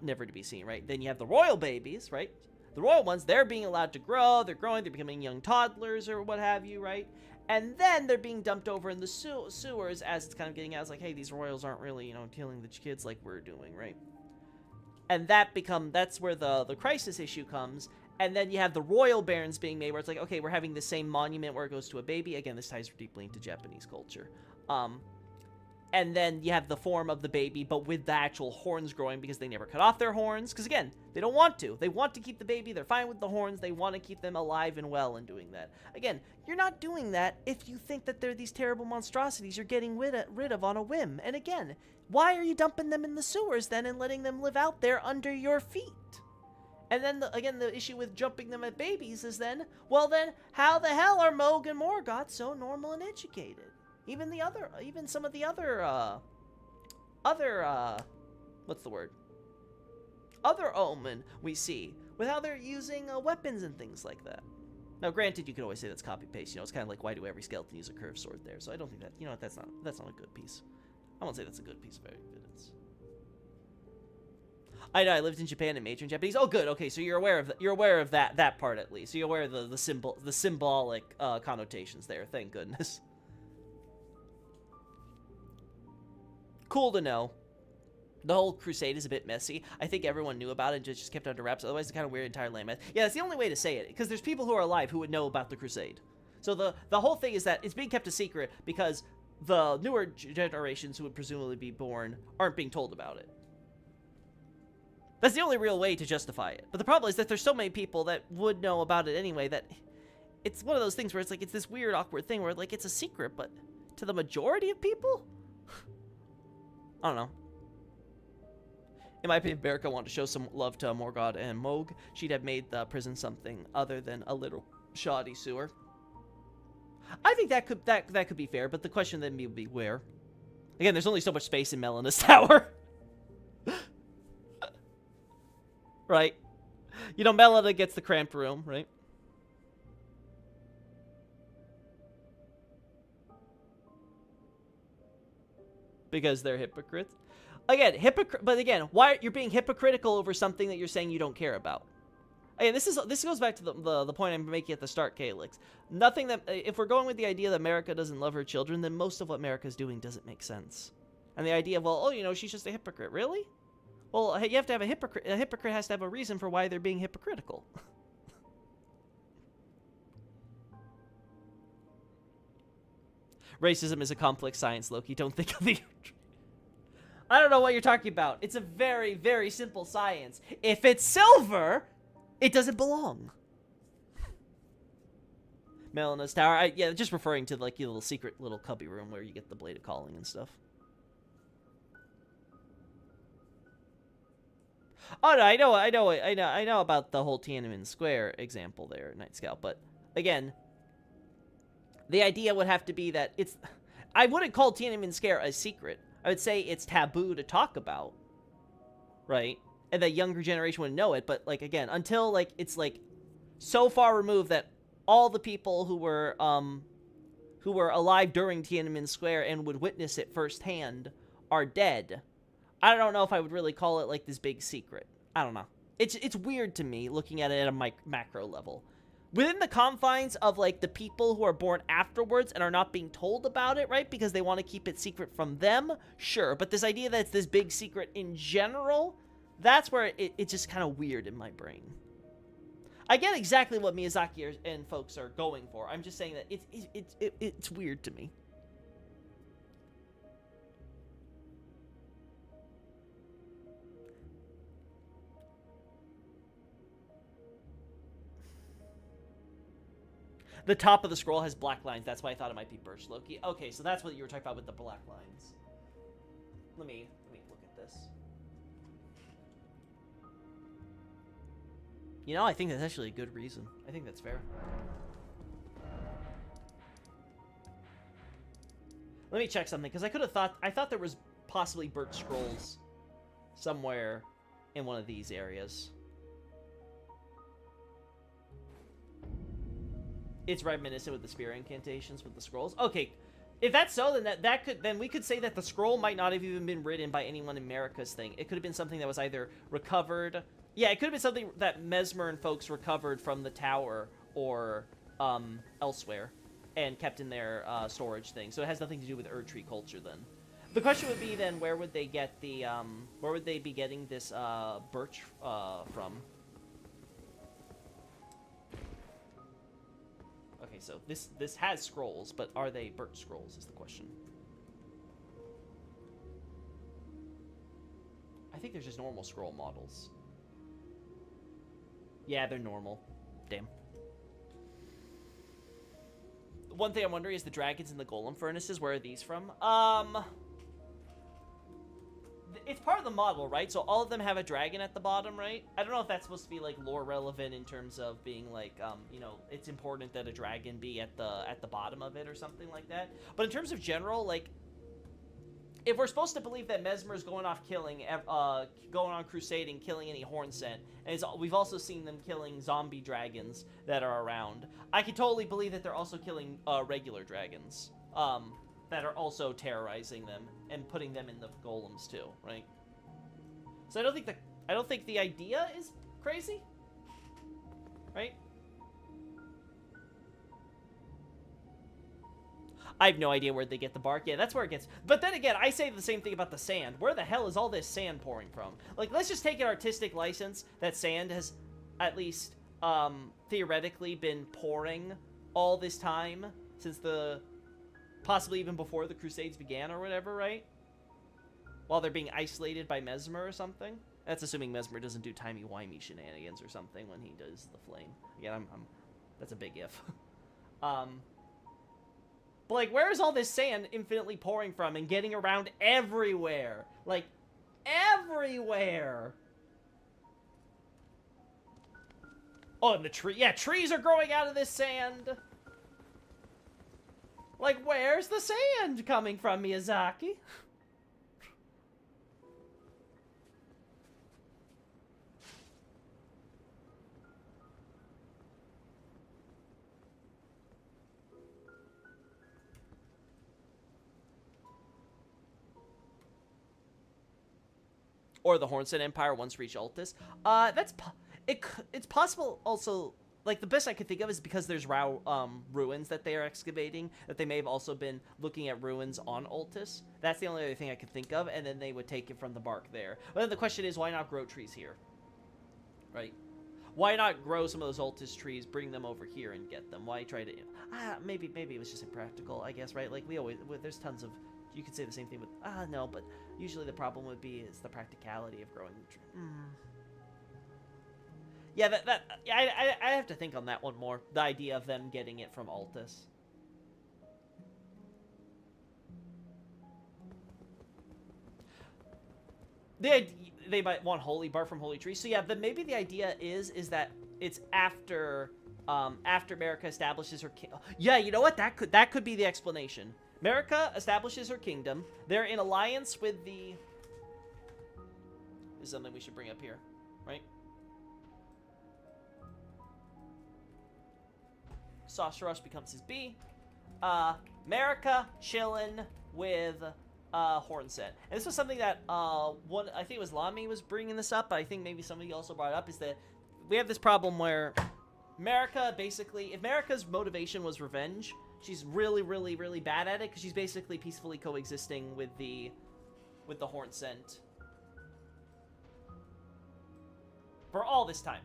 never to be seen, right? Then you have the royal babies, right? The royal ones, they're being allowed to grow, they're growing, they're becoming young toddlers or what have you, right? And then they're being dumped over in the sewers as it's kind of getting out, it's like, hey, these royals aren't really, you know, killing the kids like we're doing, right? And that's where the crisis issue comes. And then you have the royal barons being made, where it's like, okay, we're having the same monument where it goes to a baby. Again, this ties deeply into Japanese culture. And then you have the form of the baby, but with the actual horns growing, because they never cut off their horns. Because again, they don't want to. They want to keep the baby. They're fine with the horns. They want to keep them alive and well in doing that. Again, you're not doing that if you think that they're these terrible monstrosities you're getting rid of on a whim. And again, why are you dumping them in the sewers then and letting them live out there under your feet? And then, again, the issue with jumping them at babies is then, well then, how the hell are Moog and Morgoth so normal and educated? Even some of the other what's the word? Other Omen we see, with how they're using weapons and things like that. Now, granted, you could always say that's copy-paste, you know, it's kind of like, why do every skeleton use a curved sword there? So I don't think that, you know, that's not a good piece. I won't say that's a good piece of evidence. I know, I lived in Japan and majored in Japanese. Oh, good, okay, so you're aware of that part at least. So you're aware of the symbolic connotations there, thank goodness. Cool to know. The whole crusade is a bit messy. I think everyone knew about it and just kept it under wraps. Otherwise, it's kind of weird entire landmass. Yeah, that's the only way to say it, because there's people who are alive who would know about the crusade. So the whole thing is that it's being kept a secret because the newer generations who would presumably be born aren't being told about it. That's the only real way to justify it. But the problem is that there's so many people that would know about it anyway that it's one of those things where it's like, it's this weird, awkward thing where, like, it's a secret, but to the majority of people? I don't know. In my opinion, Berica wanted to show some love to Morgoth and Moog. She'd have made the prison something other than a little shoddy sewer. I think that could be fair, but the question then would be where. Again, there's only so much space in Melina's tower. Right? You know, Melina gets the cramped room, right? Because they're hypocrites. Again, but again, why you're being hypocritical over something that you're saying you don't care about? Again, this goes back to the point I'm making at the start, Calyx. Nothing that, if we're going with the idea that America doesn't love her children, then most of what America's doing doesn't make sense. And the idea of, well, oh, you know, she's just a hypocrite. Really? Well, you have to have a hypocrite. A hypocrite has to have a reason for why they're being hypocritical. Racism is a complex science, Loki. Don't think of the... I don't know what you're talking about. It's a very, very simple science. If it's silver, it doesn't belong. Melina's tower. Yeah, just referring to, like, your little secret little cubby room where you get the blade of calling and stuff. Oh no, I know about the whole Tiananmen Square example there, Night Scout. But again, the idea would have to be that it's. I wouldn't call Tiananmen Square a secret. I would say it's taboo to talk about, right? And the younger generation wouldn't know it. But like again, until like it's like so far removed that all the people who were alive during Tiananmen Square and would witness it firsthand are dead. I don't know if I would really call it like this big secret. I don't know. It's weird to me looking at it at a macro level. Within the confines of like the people who are born afterwards and are not being told about it, right? Because they want to keep it secret from them, sure. But this idea that it's this big secret in general, that's where it's just kind of weird in my brain. I get exactly what Miyazaki and folks are going for. I'm just saying that it's weird to me. The top of the scroll has black lines. That's why I thought it might be Birch Loki. Okay, so that's what you were talking about with the black lines. Let me look at this. You know, I think that's actually a good reason. I think that's fair. Let me check something, because I thought there was possibly Birch Scrolls somewhere in one of these areas. it's reminiscent with the spear incantations with the scrolls. Okay, if that's so, then then we could say that the scroll might not have even been written by anyone in America's thing. It could have been something that was either recovered. Yeah, it could have been something that Mesmer and folks recovered from the tower or elsewhere and kept in their storage thing. So it has nothing to do with Erdtree culture then. The question would be then, where would they get the where would they be getting this birch from? Okay, so this has scrolls, but are they birch scrolls is the question. I think they're just normal scroll models. Yeah, they're normal. Damn. One thing I'm wondering is the dragons in the golem furnaces, where are these from? It's part of the model, right? So all of them have a dragon at the bottom, right? I don't know if that's supposed to be like lore relevant in terms of being like, you know, it's important that a dragon be at the bottom of it or something like that. But in terms of general, like, if we're supposed to believe that Mesmer's going off killing, going on crusading, killing any horn scent, and we've also seen them killing zombie dragons that are around, I could totally believe that they're also killing regular dragons. That are also terrorizing them and putting them in the golems too, right? So I don't think the idea is crazy, right? I have no idea where they get the bark. Yeah, that's where it gets. But then again, I say the same thing about the sand. Where the hell is all this sand pouring from? Like, let's just take an artistic license that sand has at least theoretically been pouring all this time since possibly even before the Crusades began or whatever, right? While they're being isolated by Mesmer or something. That's assuming Mesmer doesn't do timey-wimey shenanigans or something when he does the flame. Again, that's a big if. But, like, where is all this sand infinitely pouring from and getting around everywhere? Like, everywhere! Oh, and the tree. Yeah, trees are growing out of this sand! Like, where's the sand coming from, Miyazaki? Or the Hornset Empire once reached Altus. It's possible also. Like, the best I could think of is because there's ruins that they are excavating, that they may have also been looking at ruins on Altus. That's the only other thing I could think of, and then they would take it from the bark there. But then the question is, why not grow trees here? Right? Why not grow some of those Altus trees, bring them over here and get them? Why try to... maybe it was just impractical, I guess, right? Like, there's tons of... You could say the same thing with... no, but usually the problem would be is the practicality of growing... Yeah, I have to think on that one more. The idea of them getting it from Altus. They might want holy bark from holy trees. So yeah, then maybe the idea is that it's after America establishes her yeah, you know what? That could be the explanation. America establishes her kingdom. They're in alliance with the... This is something we should bring up here, right? Saucerush becomes his B. America chillin' with Hornset. And this was something that I think it was Lami was bringing this up, but I think maybe somebody also brought it up, is that we have this problem where America basically, if America's motivation was revenge, she's really, really, really bad at it because she's basically peacefully coexisting with the Hornsent for all this time,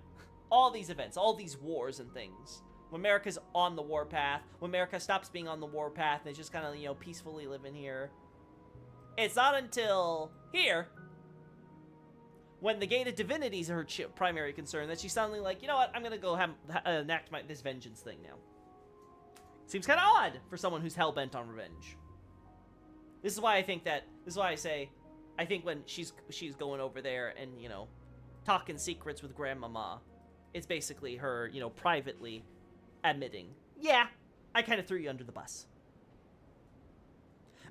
all these events, all these wars and things. When America's on the warpath, when America stops being on the warpath and is just kind of, you know, peacefully living here. It's not until here, when the Gate of Divinities are her primary concern, that she's suddenly like, you know what, I'm gonna go enact this vengeance thing now. Seems kind of odd for someone who's hell-bent on revenge. This is why I say, I think when she's going over there and, you know, talking secrets with Grandmama, it's basically her, you know, privately admitting, yeah, I kind of threw you under the bus.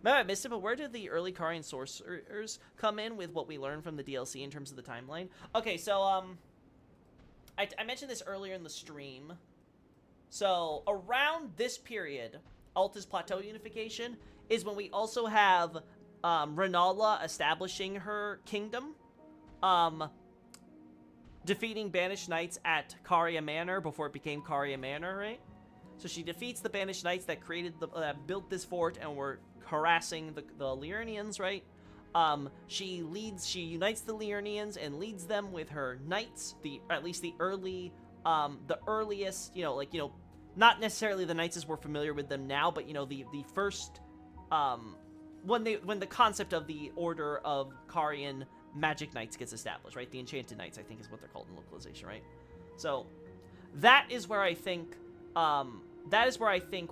Maybe I missed it, but where did the early Karian sorcerers come in with what we learned from the DLC in terms of the timeline? Okay, so, I mentioned this earlier in the stream. So around this period, Alta's Plateau unification, is when we also have Renala establishing her kingdom, defeating banished knights at Caria Manor before it became Caria Manor, right? So she defeats the banished knights that built this fort and were harassing the Liurnians, right? She unites the Liurnians and leads them with her knights, at least the earliest, not necessarily the knights as we're familiar with them now, but the first, when the concept of the Order of Carian Magic Knights gets established, right? The Enchanted Knights, I think, is what they're called in localization, right? So that is where I think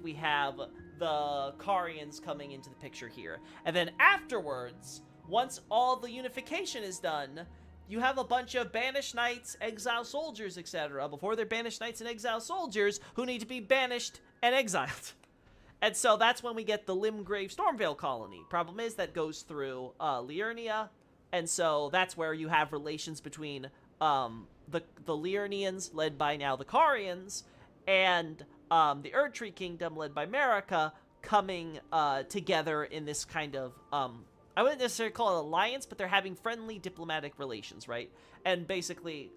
we have the Carians coming into the picture here. And then afterwards, once all the unification is done, you have a bunch of banished knights, exile soldiers, etc. Before they're banished knights and exile soldiers who need to be banished and exiled. And so that's when we get the Limgrave Stormvale colony. Problem is that goes through Liurnia, and so that's where you have relations between the Liurnians, led by now the Carians, and the Erdtree Kingdom, led by Marika, coming together in this kind of, I wouldn't necessarily call it alliance, but they're having friendly diplomatic relations, right? And basically,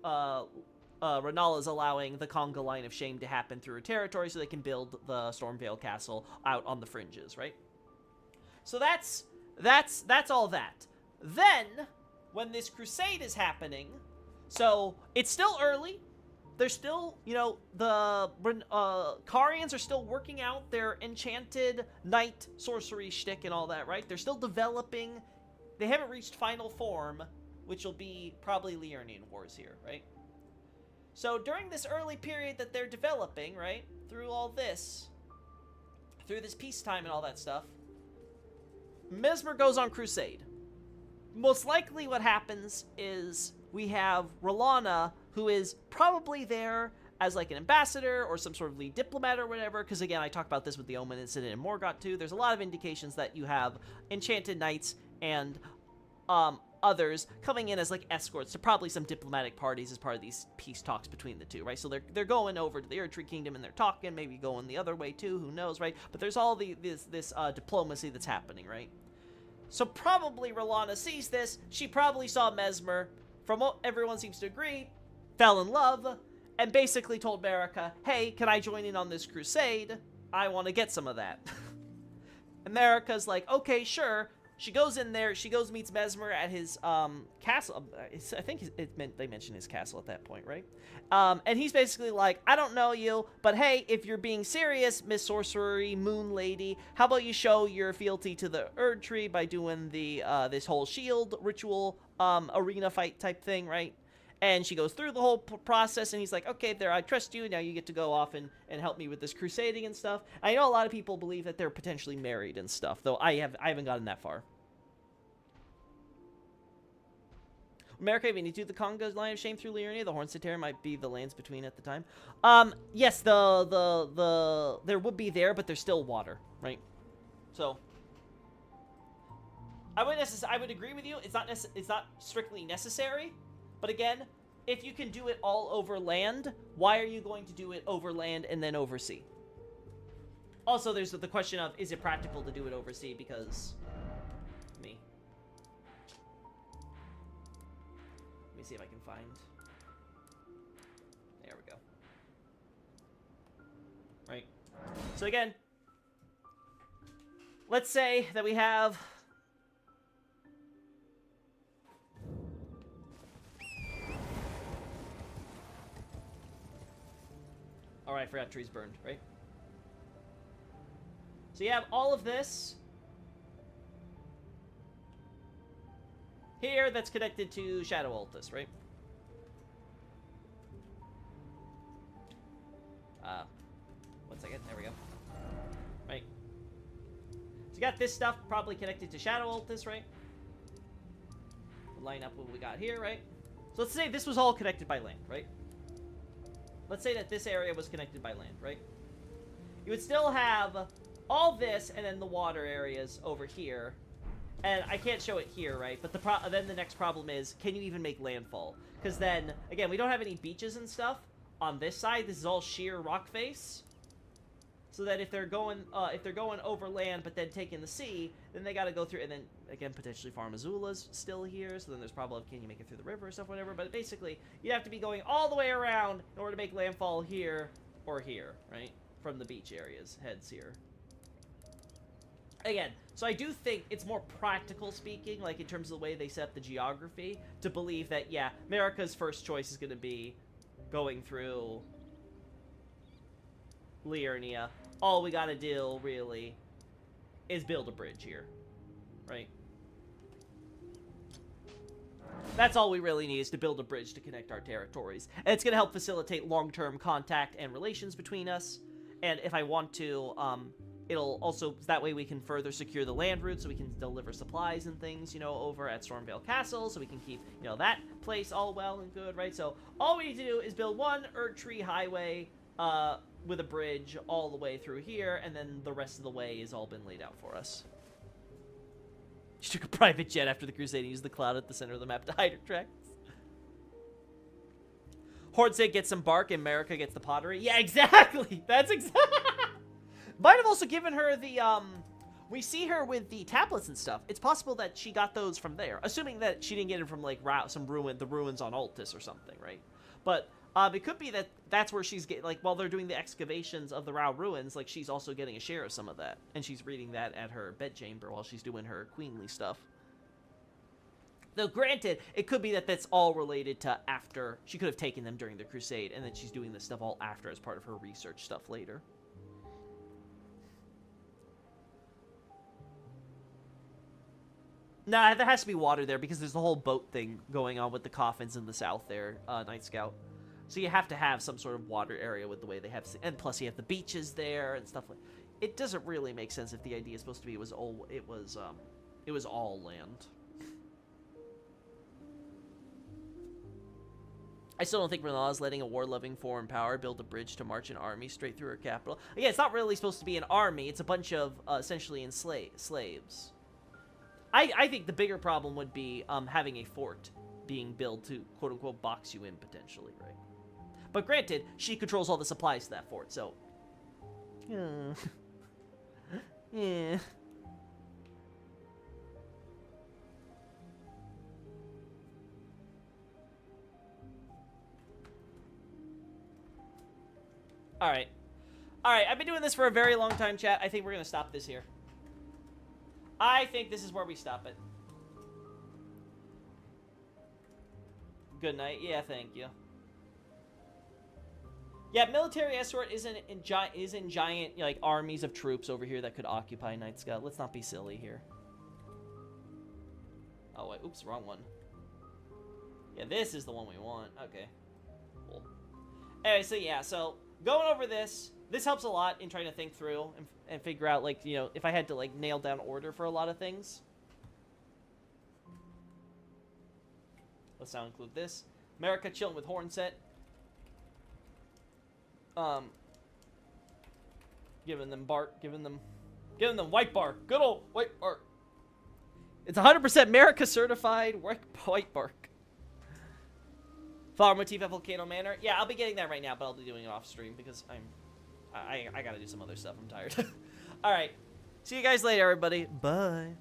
Renala is allowing the Conga Line of Shame to happen through her territory so they can build the Stormvale Castle out on the fringes, right? So that's all that. Then, when this crusade is happening, so it's still early. They're still, the Carians are still working out their enchanted knight sorcery shtick and all that, right? They're still developing. They haven't reached final form, which will be probably Liurnian Wars here, right? So during this early period that they're developing, right, through this peacetime and all that stuff, Mesmer goes on crusade. Most likely what happens is we have Rolana, who is probably there as like an ambassador or some sort of lead diplomat or whatever, because again, I talked about this with the Omen incident in Morgoth too. There's a lot of indications that you have enchanted knights and others coming in as like escorts to probably some diplomatic parties as part of these peace talks between the two, right? So they're going over to the Erdtree Kingdom and they're talking, maybe going the other way too, who knows, right? But there's all this diplomacy that's happening, right? So probably Rolana sees this. She probably saw Mesmer, from what everyone seems to agree, fell in love, and basically told Marika, hey, can I join in on this crusade? I want to get some of that. And Marika's like, okay, sure. She goes in there. She goes meets Mesmer at his castle. I think they mentioned his castle at that point, right? And he's basically like, I don't know you, but hey, if you're being serious, Miss Sorcery, Moon Lady, how about you show your fealty to the Erdtree by doing the this whole shield ritual arena fight type thing, right? And she goes through the whole process, and he's like, okay, there, I trust you. Now you get to go off and help me with this crusading and stuff. I know a lot of people believe that they're potentially married and stuff, though I haven't gotten that far. America, when you do the Conga Line of Shame through Liurnia, the Hornsitair might be the lands between at the time. Yes, there would be there, but there's still water, right? So I would agree with you. It's not strictly necessary. But again, if you can do it all over land, why are you going to do it over land and then over sea? Also, there's the question of, is it practical to do it over sea? Because, let me see if I can find. There we go. Right. So again, let's say that we have... Alright, I forgot trees burned, right? So you have all of this here that's connected to Shadow Altus, right? 1 second, there we go. Right. So you got this stuff probably connected to Shadow Altus, right? We'll line up what we got here, right? So let's say this was all connected by land, right? Let's say that this area was connected by land, right? You would still have all this and then the water areas over here. And I can't show it here, right? But then the next problem is, can you even make landfall? Because then, again, we don't have any beaches and stuff on this side. This is all sheer rock face. so that if they're going over land but then taking the sea, then they got to go through, and then again potentially Farm Azula's still here, so then there's probably, can you make it through the river or stuff, whatever. But basically, you have to be going all the way around in order to make landfall here or here, right, from the beach areas, heads here. Again, so I do think it's more practical speaking, like in terms of the way they set up the geography, to believe that, yeah, America's first choice is going to be going through Liurnia. All we got to do, really, is build a bridge here, right? That's all we really need, is to build a bridge to connect our territories. And it's going to help facilitate long-term contact and relations between us. And if I want to, it'll also, that way we can further secure the land route, so we can deliver supplies and things, you know, over at Stormvale Castle, so we can keep, you know, that place all well and good, right? So all we need to do is build one Erdtree highway, with a bridge all the way through here, and then the rest of the way has all been laid out for us. She took a private jet after the Crusade and used the cloud at the center of the map to hide her tracks. Hornsey gets some bark, and America gets the pottery. Yeah, exactly! That's exactly... Might have also given her the, we see her with the tablets and stuff. It's possible that she got those from there. Assuming that she didn't get it from, like, the ruins on Altus or something, right? But, it could be that that's where she's getting, like, while they're doing the excavations of the Rao ruins, like, she's also getting a share of some of that. And she's reading that at her bedchamber while she's doing her queenly stuff. Though, granted, it could be that that's all related to after. She could have taken them during the Crusade, and then she's doing this stuff all after as part of her research stuff later. Nah, there has to be water there because there's the whole boat thing going on with the coffins in the south there, Night Scout. So you have to have some sort of water area with the way they have, and plus you have the beaches there and stuff like. It doesn't really make sense if the idea is supposed to be it was all land. I still don't think Renala's letting a war-loving foreign power build a bridge to march an army straight through her capital. Again, it's not really supposed to be an army. It's a bunch of essentially slaves. I think the bigger problem would be having a fort being built to quote-unquote box you in potentially, right? But granted, she controls all the supplies to that fort, so... Yeah. Yeah. Alright. Alright, I've been doing this for a very long time, chat. I think we're going to stop this here. I think this is where we stop it. Good night. Yeah, thank you. Yeah, military escort isn't in giant like armies of troops over here that could occupy Night Scout. Let's not be silly here. Oh wait, oops, wrong one. Yeah, this is the one we want. Okay, cool. Anyway, so yeah, so going over this helps a lot in trying to think through and figure out, like, you know, if I had to like nail down order for a lot of things. Let's now include this. America chilling with Hornset. Giving them bark, giving them white bark. Good old white bark. It's 100% America certified white bark. Flower motif at Volcano Manor. Yeah, I'll be getting that right now, but I'll be doing it off stream because I gotta do some other stuff. I'm tired. All right. See you guys later, everybody. Bye.